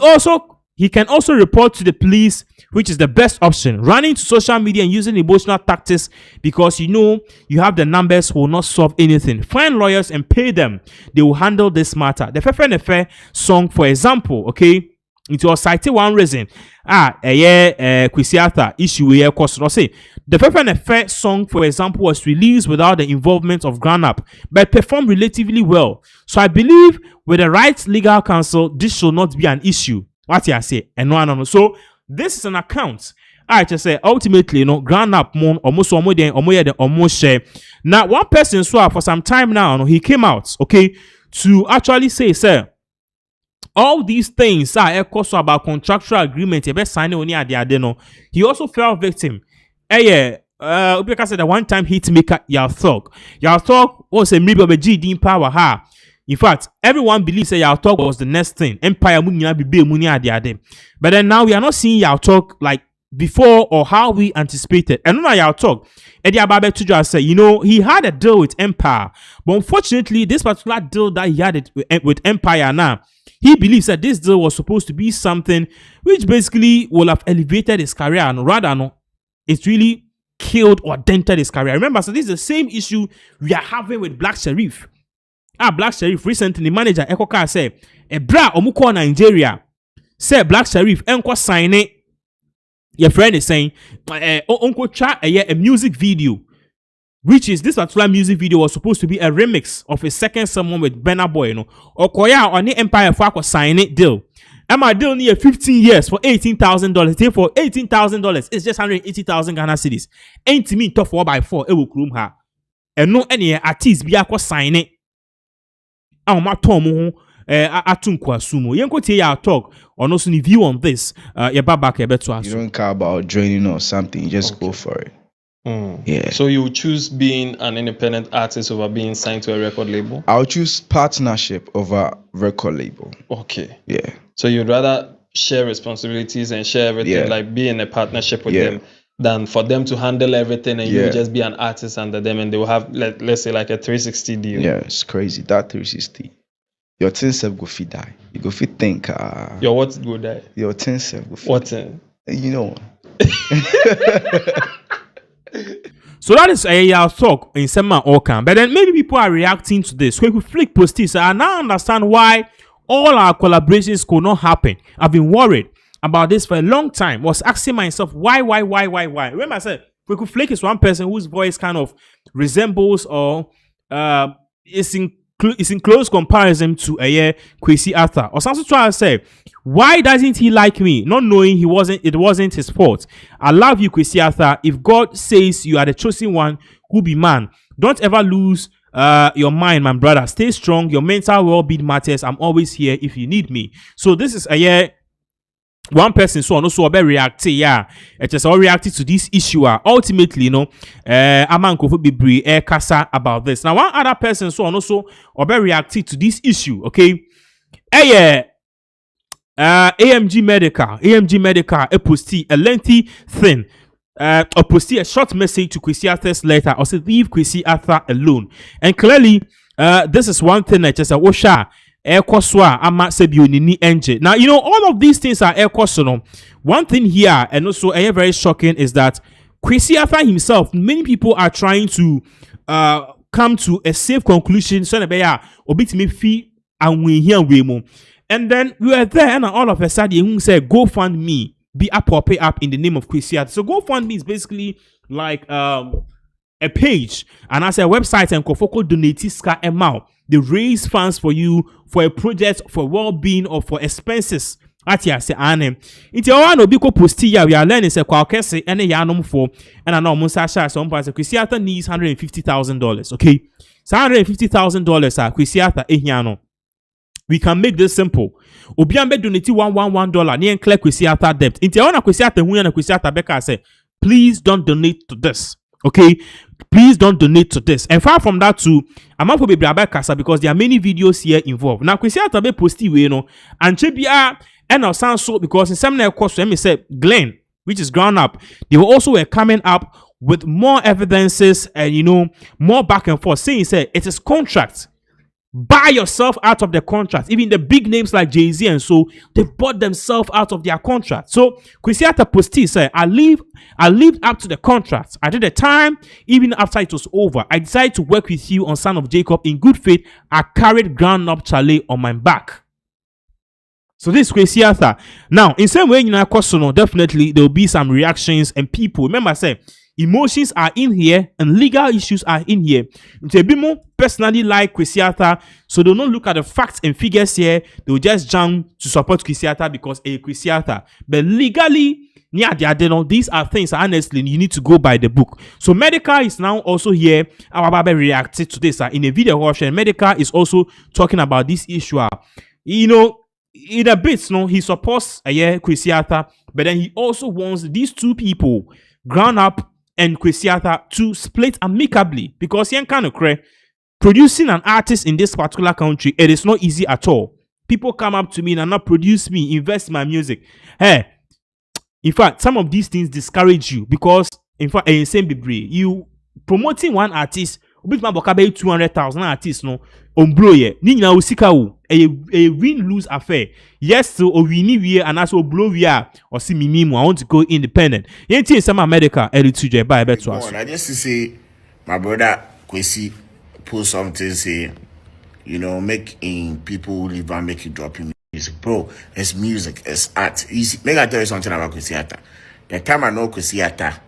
[SPEAKER 1] can also report to the police, which is the best option. Running to social media and using emotional tactics because you have the numbers will not solve anything. Find lawyers and pay them. They will handle this matter. The Fefe Nefe song, for example, okay? It was cited one reason. Kwesi Arthur issue here cause say the first song, for example, was released without the involvement of Ground-Up, but performed relatively well. So I believe with the right legal counsel, this should not be an issue. What you say? And no. So this is an account. I just say ultimately, Ground-Up almost share. Now, one person for some time now, he came out, okay, to actually say, sir, all these things are also about contractual agreement. He also fell victim. Because the one time hit maker Yao Thug was a member of a GD power ha. In fact, everyone believes that Yao Thug was the next thing. Empire but then now we are not seeing Yao Thug like before or how we anticipated. And now Yao Thug, Eddie Ababe Tuja said, he had a deal with Empire, but unfortunately, this particular deal that he had with Empire now, he believes that this deal was supposed to be something which basically will have elevated his career, and rather, it's really killed or dented his career. Remember, so this is the same issue we are having with Black Sherif. Black Sherif recently, manager Ekoka said, bra omuko Nigeria said Black Sherif enko sign it. Your friend is saying, Uncle Cha a music video, which is this particular music video was supposed to be a remix of a second someone with Burna Boy, or Koya on the Empire for sign it deal. Am I deal near 15 years for $18,000? Therefore, $18,000 is just 180,000 Ghana cedis. Ain't to me tough 4x4 ewo krum ha. And no any artist be akwa sign it. Ma tomu atunkwa sumo. Yenko tie ya talk on also the view on this. You don't
[SPEAKER 4] care about joining or something, you just go for it. Yeah.
[SPEAKER 10] So you choose being an independent artist over being signed to a record label?
[SPEAKER 4] I'll choose partnership over record label.
[SPEAKER 10] Okay.
[SPEAKER 4] Yeah.
[SPEAKER 10] So you'd rather share responsibilities and share everything, like be in a partnership with them, than for them to handle everything and you just be an artist under them and they will have, let's say, like a 360 deal.
[SPEAKER 4] Yeah, it's crazy. That 360. Your thing self go fit die. You go fit think.
[SPEAKER 10] Your what go die?
[SPEAKER 4] Your thing self go fit.
[SPEAKER 10] What thing?
[SPEAKER 4] You know.
[SPEAKER 1] So that is a talk in Sema Okan. But then maybe people are reacting to this. When we flick post this, I now understand why all our collaborations could not happen. I've been worried about this for a long time. Was asking myself why? Remember I said Kweku Flake is one person whose voice kind of resembles or is in close comparison to Kwesi Arthur. Or something trying to say, why doesn't he like me? Not knowing it wasn't his fault. I love you, Kwesi Arthur. If God says you are the chosen one, who be man. Don't ever lose your mind, my brother. Stay strong. Your mental well-being matters. I'm always here if you need me. So this is one person so also reacting, it just all reacted to this issue. Ultimately, Amanko be kasa about this. Now, one other person so also reacted to this issue. Okay, AMG Medical, posted a lengthy thing. Or posted a short message to Kwesi Arthur's letter. Or said leave Kwesi Arthur alone. And clearly, this is one thing that just now, all of these things are one thing here, and also very shocking, is that Kwesi Arthur himself, many people are trying to come to a safe conclusion. And then we were there, and all of a sudden, who said, "Go fund me, be up or pay up in the name of Kwesi Arthur." So GoFundMe is basically like a page, and as a website, and Kofoko donate ska amount. They raise funds for you for a project, for well-being, or for expenses. Atia say anem. Inti owa no biko posti ya we are learning say kwa kese ene ya nom for and I know Musa Sha some person Kwesi Arthur needs $150,000. Okay, so $150,000 Kwesi Arthur ehiano. We can make this simple. Obiambe donate $111 near clear Kwesi Arthur debt. Inti owa na Kwesi Arthur hu na Kwesi Arthur beka say, please don't donate to this. Okay, please don't donate to this. And far from that too, I'm not going to be Kasa because there are many videos here involved. Now, Kwesi Arthur be posted and Chebia and now sound so because in some course, let me say Glenn, which is Ground-Up, they were also coming up with more evidences and more back and forth, saying it is contract. Buy yourself out of the contract. Even the big names like Jay-Z and so, they bought themselves out of their contract. So Kwesi Arthur posted said, I lived up to the contract. I did the time, even after it was over. I decided to work with you on Son of Jacob in good faith. I carried Ground-Up Charlie on my back. So this is crazy Arthur. Now, in same way, definitely there will be some reactions and people. Remember, I said emotions are in here and legal issues are in here. They be more personally like Kwesi Arthur, so they'll not look at the facts and figures here. They'll just jump to support Kwesi Arthur because a Kwesi Arthur. But legally, these are things honestly you need to go by the book. So Medica is now also here. Our Baba reacted to this in a video option. Medica is also talking about this issue. In a bit, he supports Kwesi Arthur, but then he also wants these two people, Ground Up and Kwesi Arthur, to split amicably because he kind of producing an artist in this particular country. It is not easy at all. People come up to me and not produce me, invest in my music. Hey, in fact, some of these things discourage you because, in fact, you promoting one artist, bit ma boka be 200,000 artists no ombro ye ni nyina osika wo a win lose affair. Yes, so o wini wie and also blow we are or see me I want to go independent. Yenti some America early to je buy better.
[SPEAKER 5] I just to say my brother Kwesi post something say making people live and make you drop in music. Bro, it's music, it's art. Make I tell you something about Kwesi Arthur. The time I know Kwesi Arthur,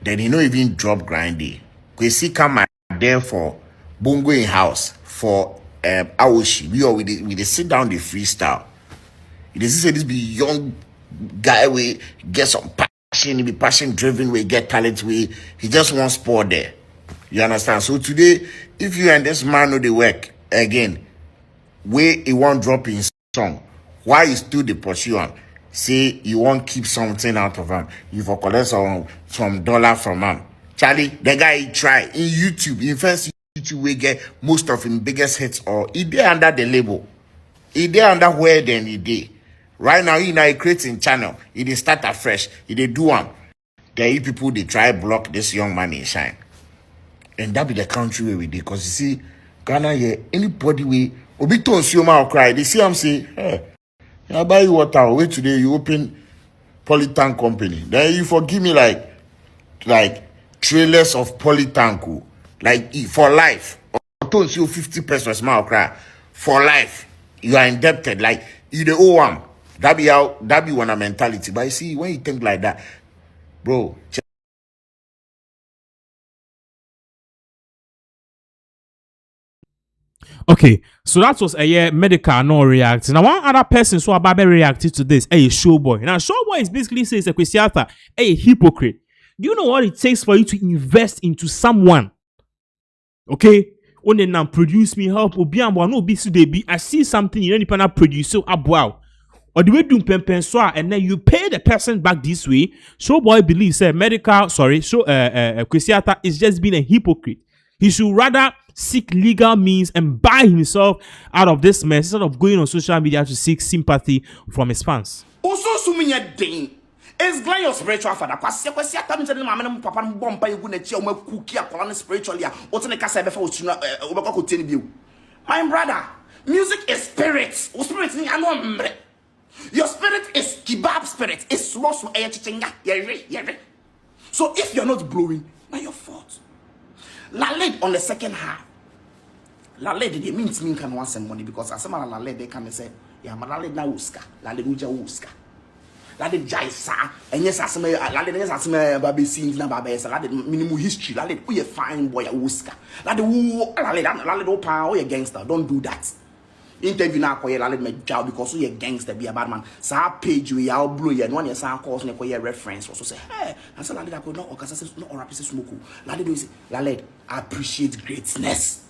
[SPEAKER 5] then he no even drop grindy. Kwesi come there for bongo in house for Aoshi. We they sit down the freestyle. They say this be young guy we get some passion, he be passion driven, we get talent, he just wants sport there. You understand? So today, if you and this man know the work again, where he won't drop in song, why is still the pursue on? Say you won't keep something out of him. You for collect some dollar from him. Charlie, the guy he try in YouTube, in first YouTube we get most of his biggest hits or he there under the label. He there under where then he did. Right now he now creating channel. He dey start afresh. He dey do one. There people they try block this young man in shine. And that be the country where we did. Cause you see, Ghana here, anybody we Obito Sioma or cry, they see him say, hey, I buy you water. Wait today you open polytank company. Then you forgive me like trailers of polytank, like for life. Or don't you 50 pesos small cry for life. You are indebted, like you the owe one. That be one mentality. But you see, when you think like that, bro.
[SPEAKER 1] Okay, so that was a medical no reacting. Now one other person so about reacted to this, a showboy. Now showboy is basically says a Kwesi Arthur, a hypocrite. Do you know what it takes for you to invest into someone? Okay, when they now produce me help no be so they be. I see something you don't even produce so wow. Or the way do pen and then you pay the person back this way. Showboy believes Kwesi Arthur is just being a hypocrite. He should rather seek legal means and buy himself out of this mess instead of going on social media to seek sympathy from his fans.
[SPEAKER 7] It's glad your spiritual father. Kwesi Arthur means that my man papa bomb by you gonna cheer my cookie a spiritually. What's in the casa before my brother, music is spirit. Spirit ni anu. Your spirit is kebab spirit. It's slow so if you're not blowing, now your fault. Laled on the second half. Laled they means me can want some money because as some Laled they come and say, yeah, my Laled na uska, Laled uja uska. Laled jaisa, and yes, as me Laled yes as me baby scenes na baby yes, Laled minimum history, Laled who you fine boy uska. Laled who Laled opa who you gangster, don't do that. Interview na koye Laled me job because you gangster be a bad man. Sa page we ya blow ya no one ya sa cause ne koye reference also say hey and say Laled I could not okasa no rap say smoke. Laled do say Laled appreciate greatness.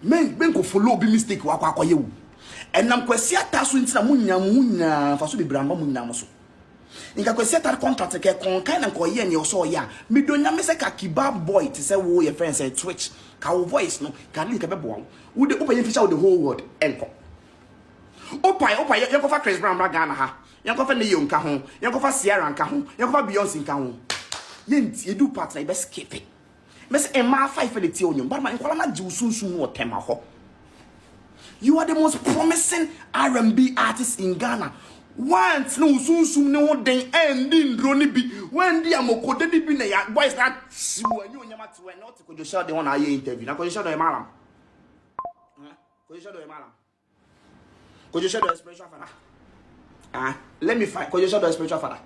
[SPEAKER 7] Men go follow be mistake wa kwa koye wu. And nam Kwesi Arthur so ntina munya fa so be bramba munya mo so. Inka Kwesi Arthur contract ke kon kan na koye ne so ya. Me do nya me say ka kebab boy to say wo your friend say Twitch. Ka wo voice no ka link be bo. Wo de open feature with the whole world enko. Opa you go for Chris Brown Ghana ha. You go for Neyo nka ho. You go for Sierra nka ho. You go for Beyonce nka ho. You do part na be skip it. Me say Emma 5 for the tea onion. But man nkola na ji usunsun wo tema ho. You are the most promising R&B artist in Ghana. Once no usunsun no den ending drone bi. When the amokode di bi na ya boys na when you nyama to when not to show the one aye interview. Na ko show do malam. Ko show do malam. Could you show the spiritual father? Let me find. Could you show the spiritual father?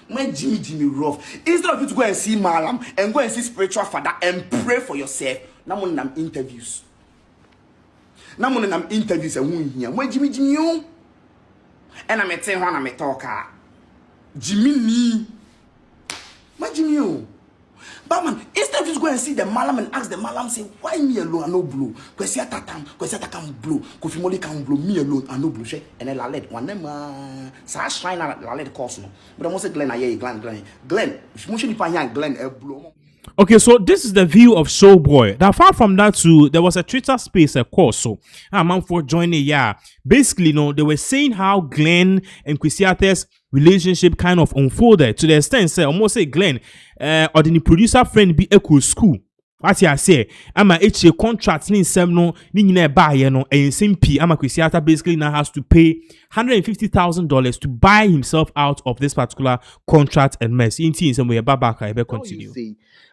[SPEAKER 7] When Jimmy rough, instead of you to go and see Malam and go and see spiritual father and pray for yourself, now when I'm interviews. Now when I'm interviews and who here? When Jimmy you? And I'm telling one I'm a talker. Jimmy me. When Jimmy you? But man, instead of you to go and see the Malam and ask the Malam, say, why me alone and no blue? Kwesi atakam blue. Kofi Moli can blue, me alone and no blue. And then Lalet, one them, sa shrine Lalet course no. But I must say Glenn, Glenn, if you mention Glenn, blue.
[SPEAKER 1] Okay, so this is the view of Showboy. Now, apart from that, too, there was a Twitter space, of course. So, I'm for joining. Yeah, basically, they were saying how Glenn and Kwesiate's relationship kind of unfolded to the extent, say, almost say Glenn, or the producer friend be equal school. What I say, I'm a contract in some no, ni buy no, and same P. I'm a Kwesiata basically now has to pay $150,000 to buy himself out of this particular contract and mess. In some way, Babaka, I continue.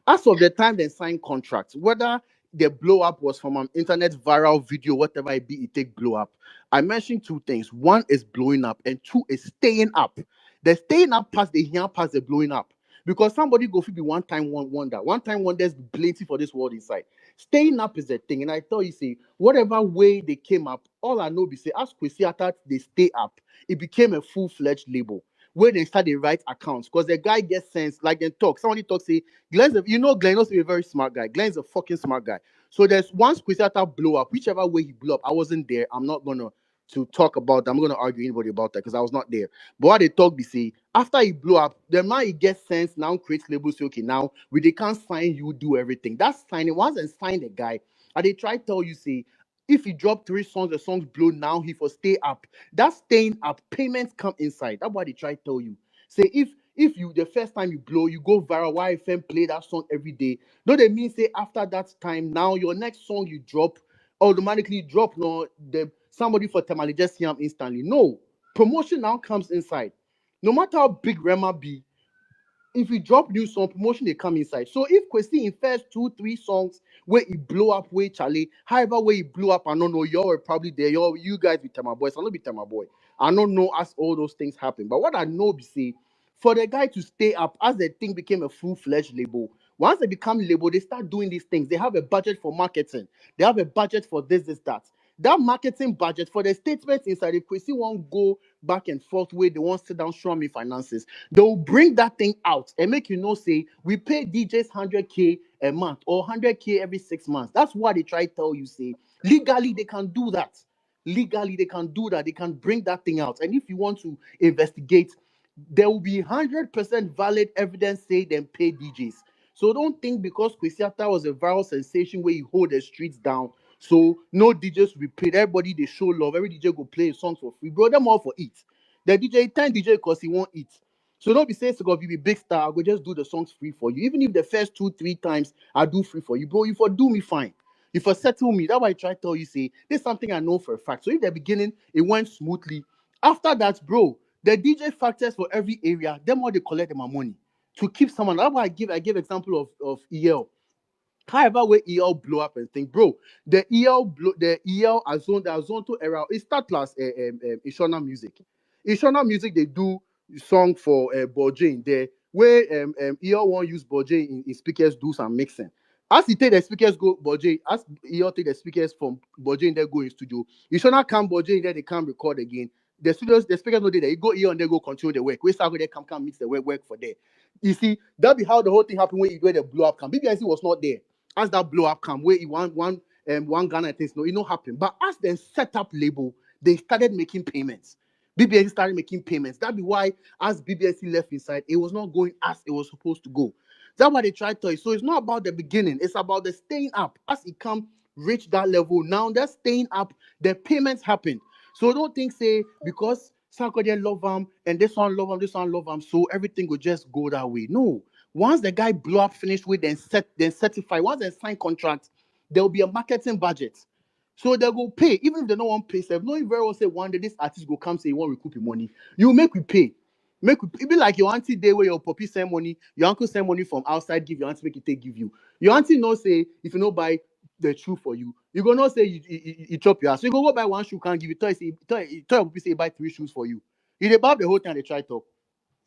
[SPEAKER 8] As of the time they signed contracts, whether the blow up was from an internet viral video, whatever it be, it take blow up. I mentioned two things. One is blowing up, and two is staying up. The staying up past the here past the blowing up. Because somebody go be one time wonder. One time wonders plenty for this world inside. Staying up is the thing. And I tell you, say, whatever way they came up, all I know be say, as Kwesiata, they stay up. It became a full-fledged label where they start the right accounts. Because the guy gets sense, like they talk. Somebody talk, say, Glenn knows to be a very smart guy. Glenn's a fucking smart guy. So there's once Kwesiata blow up, whichever way he blew up, I wasn't there. I'm not gonna to talk about that. I'm gonna argue anybody about that because I was not there. But what they talk, be say, after he blew up, the man he gets sense now creates labels. Say, okay, now we they can't sign you, do everything. That's signing. Once and sign the guy, and they try tell you, say, if he drop 3 songs, the songs blow now, he for stay up. That's staying up. Payments come inside. That's what they try tell you. Say if you the first time you blow, you go viral, YFM play that song every day. No, they mean say after that time, now your next song you drop automatically drop. No, the somebody for Tamale just see him instantly. No, promotion now comes inside. No matter how big Rema be, if you drop new song, promotion they come inside. So if Kwesi in first 2-3 songs where he blow up, where Charlie, however way he blew up, I don't know, y'all were probably there. You guys be Tama boys, I don't be Tama boy. I don't know as all those things happen. But what I know be say, for the guy to stay up as the thing became a full-fledged label. Once they become label, they start doing these things. They have a budget for marketing. They have a budget for this, that. That marketing budget for the statements inside, if Kwesi won't go back and forth where they won't sit down, show me finances, they will bring that thing out and make you know, say, we pay DJs 100K a month or 100K every 6 months. That's what they try to tell you, say. Legally, they can do that. Legally, they can do that. They can bring that thing out. And if you want to investigate, there will be 100% valid evidence say them pay DJs. So don't think because Kwesiata was a viral sensation where you hold the streets down, so no DJs will be paid. Everybody they show love. Every DJ go play a song for free. Bro, them all for it. The DJ 10 DJ because he won't eat. So don't be saying so if you be big star, I go just do the songs free for you. Even if the first 2-3 times I do free for you, bro, you for do me fine. You for settle me. That's why I try to tell you, say, this is something I know for a fact. So if the beginning it went smoothly, after that, bro, the DJ factors for every area, them all they collect them money to keep someone. That's why I give example of EL. However, where EL blow up and think, bro, the EL Azonto era, it start plus Ishona music. Ishona music they do song for Borjane there, where EL won't use Borjane in speakers do some mixing. As he take the speakers go Borjane, as EL take the speakers from Borjane they go in studio. Ishona come Borjane there they can't record again. The speakers no there. You go EL and they go continue the work. We start with they come mix the work for there. You see, that be how the whole thing happened when the blow up come. BBIC was not there. As that blow up come, where one Ghana things, no, it not happen. But as they set up label, they started making payments. BBIC started making payments. That be why as BBIC left inside, it was not going as it was supposed to go. That's why they tried to. So it's not about the beginning. It's about the staying up. As it come reach that level, now they're staying up. The payments happen. So don't think say because Sarkodie love him and this one love him, this one love him, so everything will just go that way. No. Once the guy blow up, finish with, then certify. Once they sign contract, there will be a marketing budget. So they go pay, even if they don't want to pay. So no, very well say one day this artist go come say you want to recoup your money. You make we pay. It be like your auntie day where your puppy send money, your uncle send money from outside, give your auntie make it take give you. Your auntie no say if you no buy the shoe for you. You go not say you chop your ass. So you go buy one shoe, can't give you toy people say buy 3 shoes for you. You dey buy the whole thing they try talk.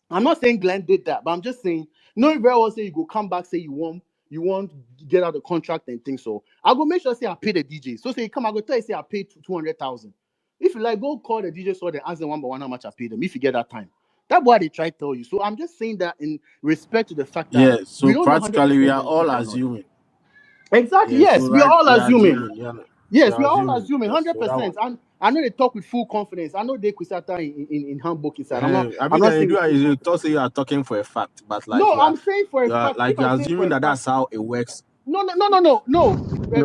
[SPEAKER 8] I'm not saying Glenn did that, but I'm just saying no very well say you go come back, say you want get out the contract and things. So I go make sure say I pay the DJ. So say you come, I go tell you say I paid 200,000. If you like, go call the DJ so they ask them one by one how much I paid them if you get that time. That's what they try to tell you. So I'm just saying that in respect to the fact that
[SPEAKER 21] Yeah,
[SPEAKER 8] we
[SPEAKER 21] so
[SPEAKER 8] don't know
[SPEAKER 21] practically we
[SPEAKER 8] 100%
[SPEAKER 21] are
[SPEAKER 8] that
[SPEAKER 21] all
[SPEAKER 8] it's or not.
[SPEAKER 21] assuming.
[SPEAKER 8] Exactly.
[SPEAKER 21] Yeah,
[SPEAKER 8] Yes,
[SPEAKER 21] so
[SPEAKER 8] we are
[SPEAKER 21] right,
[SPEAKER 8] all
[SPEAKER 21] we are
[SPEAKER 8] assuming.
[SPEAKER 21] assuming. Yeah,
[SPEAKER 8] Yes,
[SPEAKER 21] we
[SPEAKER 8] we
[SPEAKER 21] are
[SPEAKER 8] are all
[SPEAKER 21] assuming.
[SPEAKER 8] assuming
[SPEAKER 21] Yes, so that
[SPEAKER 8] 100%.
[SPEAKER 21] one.
[SPEAKER 8] And I know they talk with full confidence. I know they kusata in handbook inside.
[SPEAKER 21] I
[SPEAKER 8] I'm
[SPEAKER 21] mean,
[SPEAKER 8] not
[SPEAKER 21] you
[SPEAKER 8] saying
[SPEAKER 21] do
[SPEAKER 8] with full
[SPEAKER 21] you
[SPEAKER 8] confidence.
[SPEAKER 21] thought say you are talking for a fact, but like
[SPEAKER 8] No, I'm saying for a fact. If
[SPEAKER 21] you're
[SPEAKER 8] I say for
[SPEAKER 21] assuming
[SPEAKER 8] a
[SPEAKER 21] that
[SPEAKER 8] fact,
[SPEAKER 21] that's how it works.
[SPEAKER 8] no.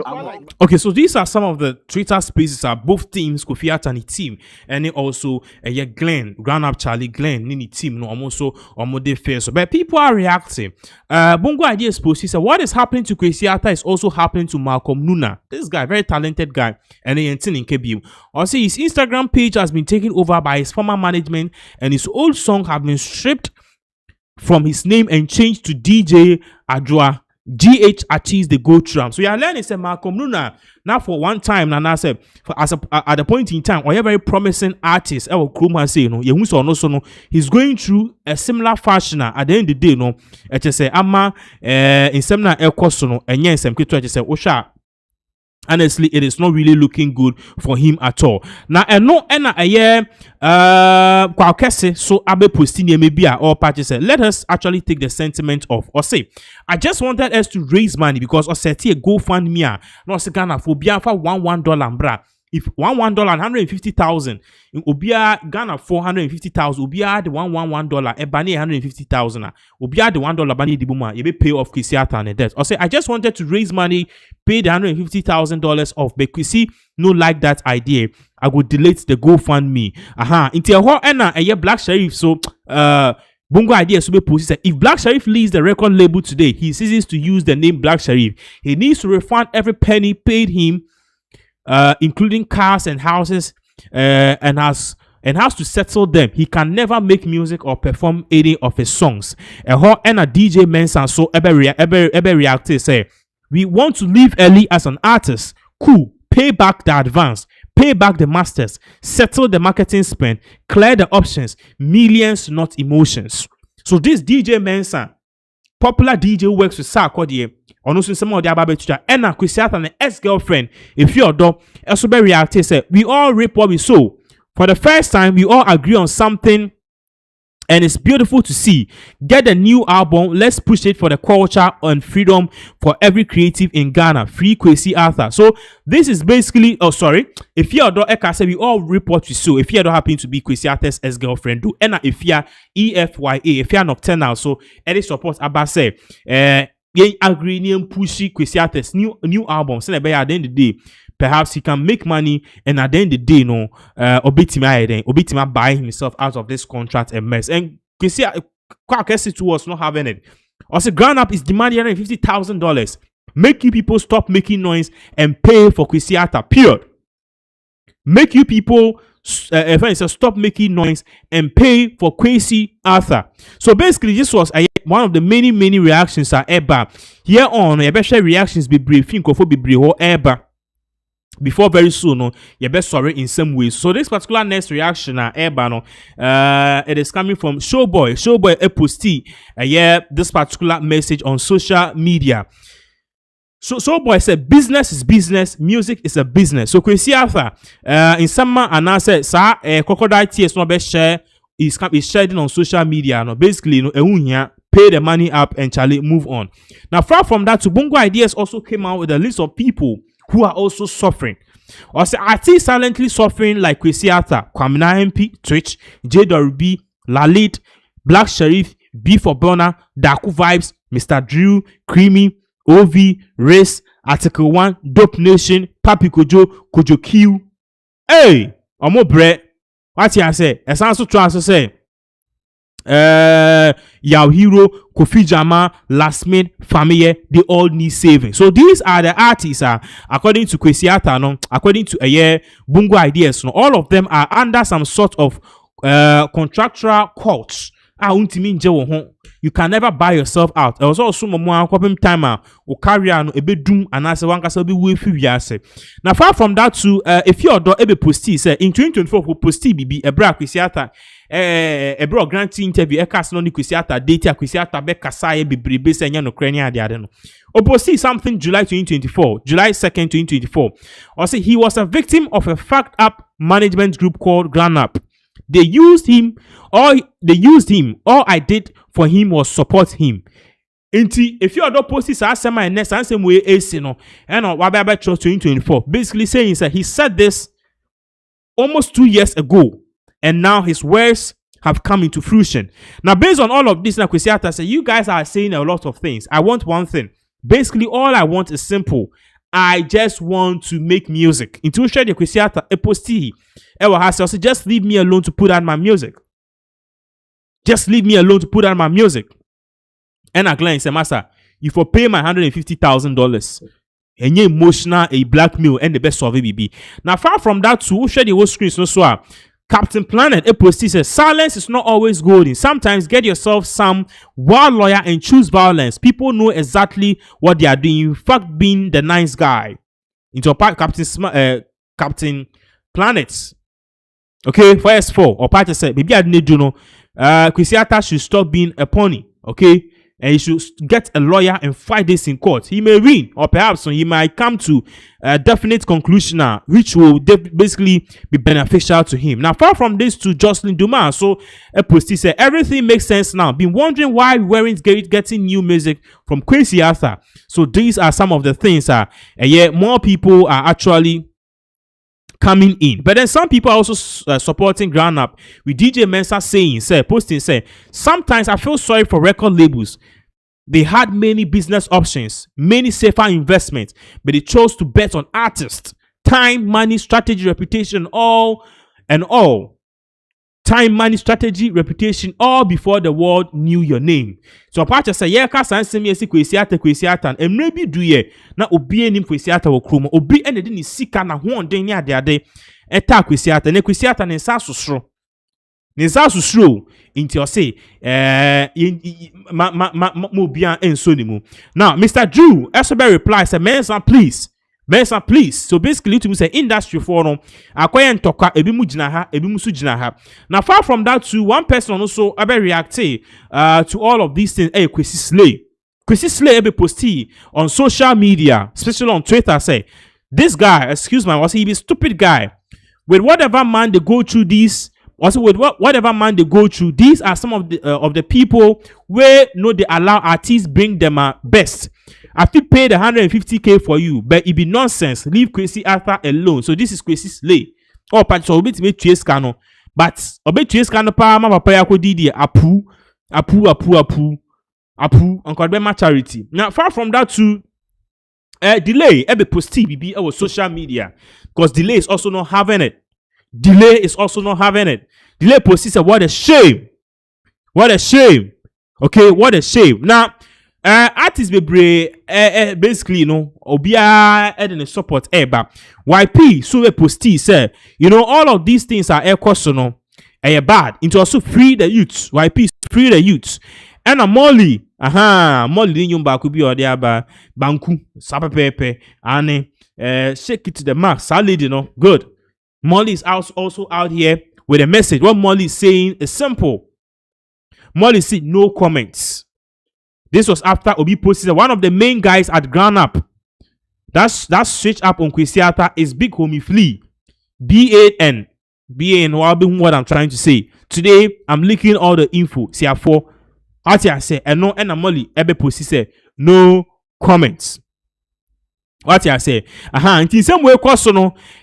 [SPEAKER 21] I'm
[SPEAKER 1] Okay, so these are some of the Twitter spaces are both teams, Kofi Atani team, and then also yeah, Glenn, Grand Up Charlie Glenn, Nini team, no, also Omode Fair. So, but people are reacting. Bongo Ideas post, he said, what is happening to Kwesi Arthur is also happening to Malcolm Nuna. This guy, very talented guy, and then in Kebiu. Also, his Instagram page has been taken over by his former management, and his old song have been stripped from his name and changed to DJ Adjoa. GH achieves the gold tram. So you are learning say Malcolm Luna now for one time and I said at the point in time or a very promising artist I will Kruma say no he's going through a similar fashion at the end of the day no I just say ama in seminar no and yes I'm going to say Osha. Honestly, it is not really looking good for him at all. Now, and no, and a year, so abe posting maybe all parties said, let us actually take the sentiment of or say, I just wanted us to raise money because or set a GoFundMe, no Ghana for Biafra $1 bra. If $1 150,000 in Obia Ghana 450,000 Obia the $1 a bani 150,000 Obia the $1 bani the buma you be pay off Kwesi Arthur and debt. Or say I just wanted to raise money, pay the $150,000 off, but Kwesi no like that idea. I would delete the GoFundMe. Into a whole a year Black Sheriff so Bongo Idea Sube Post said if Black Sheriff leaves the record label today, he ceases to use the name Black Sheriff. He needs to refund every penny paid him. Including cars and houses, and has to settle them. He can never make music or perform any of his songs. And a DJ Mensa so ever reacted say, we want to leave early as an artist. Cool. Pay back the advance. Pay back the masters. Settle the marketing spend. Clear the options. Millions, not emotions. So this DJ Mensa, popular DJ works with Sarkodie. Ono so some of the ababe teacher and Kwesi Arthur and ex-girlfriend if you do also be reacted say we all reap what we sow. For the first time we all agree on something and it's beautiful to see. Get a new album, let's push it for the culture and freedom for every creative in Ghana. Free Kwesi Arthur. So this is basically if you do Eka say we all reap what we sow. If you don't happen to be Kwesi Arthur's ex-girlfriend do and if you EFYA if you are nocturnal so any support Abba say agree and pushy Kwesi Arthur's new album. So at the end of the day, perhaps he can make money and at the end of the day, no, Obitima buy himself out of this contract and mess. And Kwesi was not having it. Also, Ground Up is demanding $150,000. Make you people stop making noise and pay for Kwesi Arthur. Period. Make you people stop making noise and pay for Kwesi Arthur. So basically, this was one of the many reactions are ever here on reactions be brief be brief or ever before very soon no you best sorry in some ways. So this particular next reaction ever no it is coming from Showboy posti this particular message on social media. So boy said business is business, music is a business. So Kwesi Arthur in summer and I said sir crocodile tears no be share is sharing on social media no basically pay the money up and Charlie move on. Now far from that, Bongo Ideas also came out with a list of people who are also suffering. Or say artists silently suffering like Kwesi Arthur, Kwamina MP, Twitch, Cheddar, Lalit, Black Sheriff, B for Burner, Daku Vibes, Mr. Drew, Creamy, OV, Race, Article 1, Dope Nation, Papi Kojo Q. Hey! Omo bre. What you say? It sounds so trans to say. Yao Hero, Kofi Jama, Last Mid, Family, they all need saving. So these are the artists, according to Kwesi Arthur, no, according to Bongo Ideas, no, all of them are under some sort of contractual courts. you can never buy yourself out. I was also more time or career no ebe doom and as one can be way free. Now far from that too, if you do ebe posti say in 2024 for posti bibi ebra kwesiata ebra grant interview e cast no ni kwesiata date kwesiata be kasa e bebrebe se nya no krania ade ade no. Oposi something July 2024, July 2nd 2024. Or say he was a victim of a fucked up management group called Grand Up. They used him. All I did for him was support him. If you are not posting sema next and same way AC no and Wababa Church 2024, basically saying that he said this almost 2 years ago, and now his words have come into fruition. Now, based on all of this, now Kwesiata say you guys are saying a lot of things. I want one thing. Basically, all I want is simple. I just want to make music. Into share the Kwesiata a posti. Ewa has also just leave me alone to put on my music. Just leave me alone to put on my music. And a client say, Master, you for pay my $150,000. And you emotional a blackmail and the best of it. Now, far from that, to share the whole screen, so Captain Planet, a post says, silence is not always golden. Sometimes get yourself some wild lawyer and choose violence. People know exactly what they are doing. In fact, being the nice guy. Into a part, Captain Planet. Okay, for S4, or part said, maybe I need to know. Kwesiata should stop being a pony. Okay, and he should get a lawyer and fight this in court. He may win, or perhaps he might come to a definite conclusion now, which will basically be beneficial to him. Now, far from this to Jocelyn Dumas, so a post said everything makes sense now. Been wondering why we weren't getting new music from Kwesiata. So these are some of the things. And yet more people are actually coming in, but then some people are also supporting Ground Up with DJ Mensa posting sometimes I feel sorry for record labels. They had many business options, many safer investments, but they chose to bet on artists, time, money, strategy, reputation, all time, money, strategy, reputation, all before the world knew your name. So apart say yeah, kasan semi esi Kwesiata and maybe do ye na obi enim Kwesiata wo kromo obi ene de ni sika na ho onden ni ade eta Kwesiata ne Kwesiata ne nsa susro inti o say mo bia enso ni mu. Now Mr. Drew Esobe replies say Mensa, please. So basically, to me say industry forum, akoyen toka ebi mu jina ha, ebi mu su jina ha. Now far from that, too, one person also abe react to all of these things. Hey, Kwesi Slay ebe posti on social media, especially on Twitter. Say this guy, excuse me, was he be stupid guy? With whatever man they go through these. Also, with whatever man they go through, these are some of the people where they allow artists bring them best. I feel pay the $150K for you, but it be nonsense. Leave Kwesiata alone. So this is Kwesi Slay. Oh, but so obit me chase cano, but obit chase cano pa ma papa yako didi apu. Uncle Bema charity. Now far from that too, delay ebe posti bibi our social media because delay is also not having it. Delay posti say what a shame. Okay, what a shame. Now. Artists basically, obia and support but YP so posti say, all of these things are bad. Into also free the youths. YP free the youths. And a Molly nyumba could be or the aba banku sapapepe and shake it to the max. Solid, good. Molly is also out here with a message. What Molly is saying is simple. Molly said no comments. This was after Obi posted one of the main guys at Ground Up. That's switch up on Kwesiata is Big Homie Flea. BAN. What I'm trying to say. Today, I'm leaking all the info. See for what I say. And no, and I'm only ebe posted say no comments. What I say. In some way,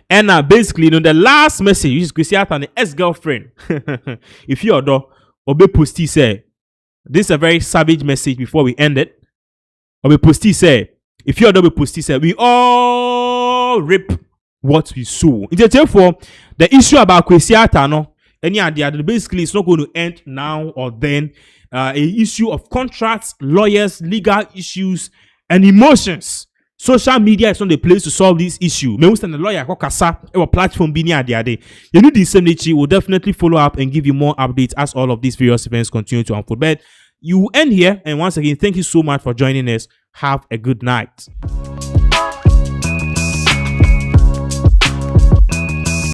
[SPEAKER 1] and basically, the last message is Kwesiata and the ex-girlfriend. If you are Obi posted say. This is a very savage message before we end it. Obi posti say, if you're double posti say, we all reap what we sow. Therefore, the issue about Kwesiata, basically it's not going to end now or then. A issue of contracts, lawyers, legal issues, and emotions. Social media is not the place to solve this issue. Me understand the lawyer kasa our platform bini ade. You know this will definitely follow up and give you more updates as all of these various events continue to unfold. But You will end here. And once again, thank you so much for joining us. Have a good night.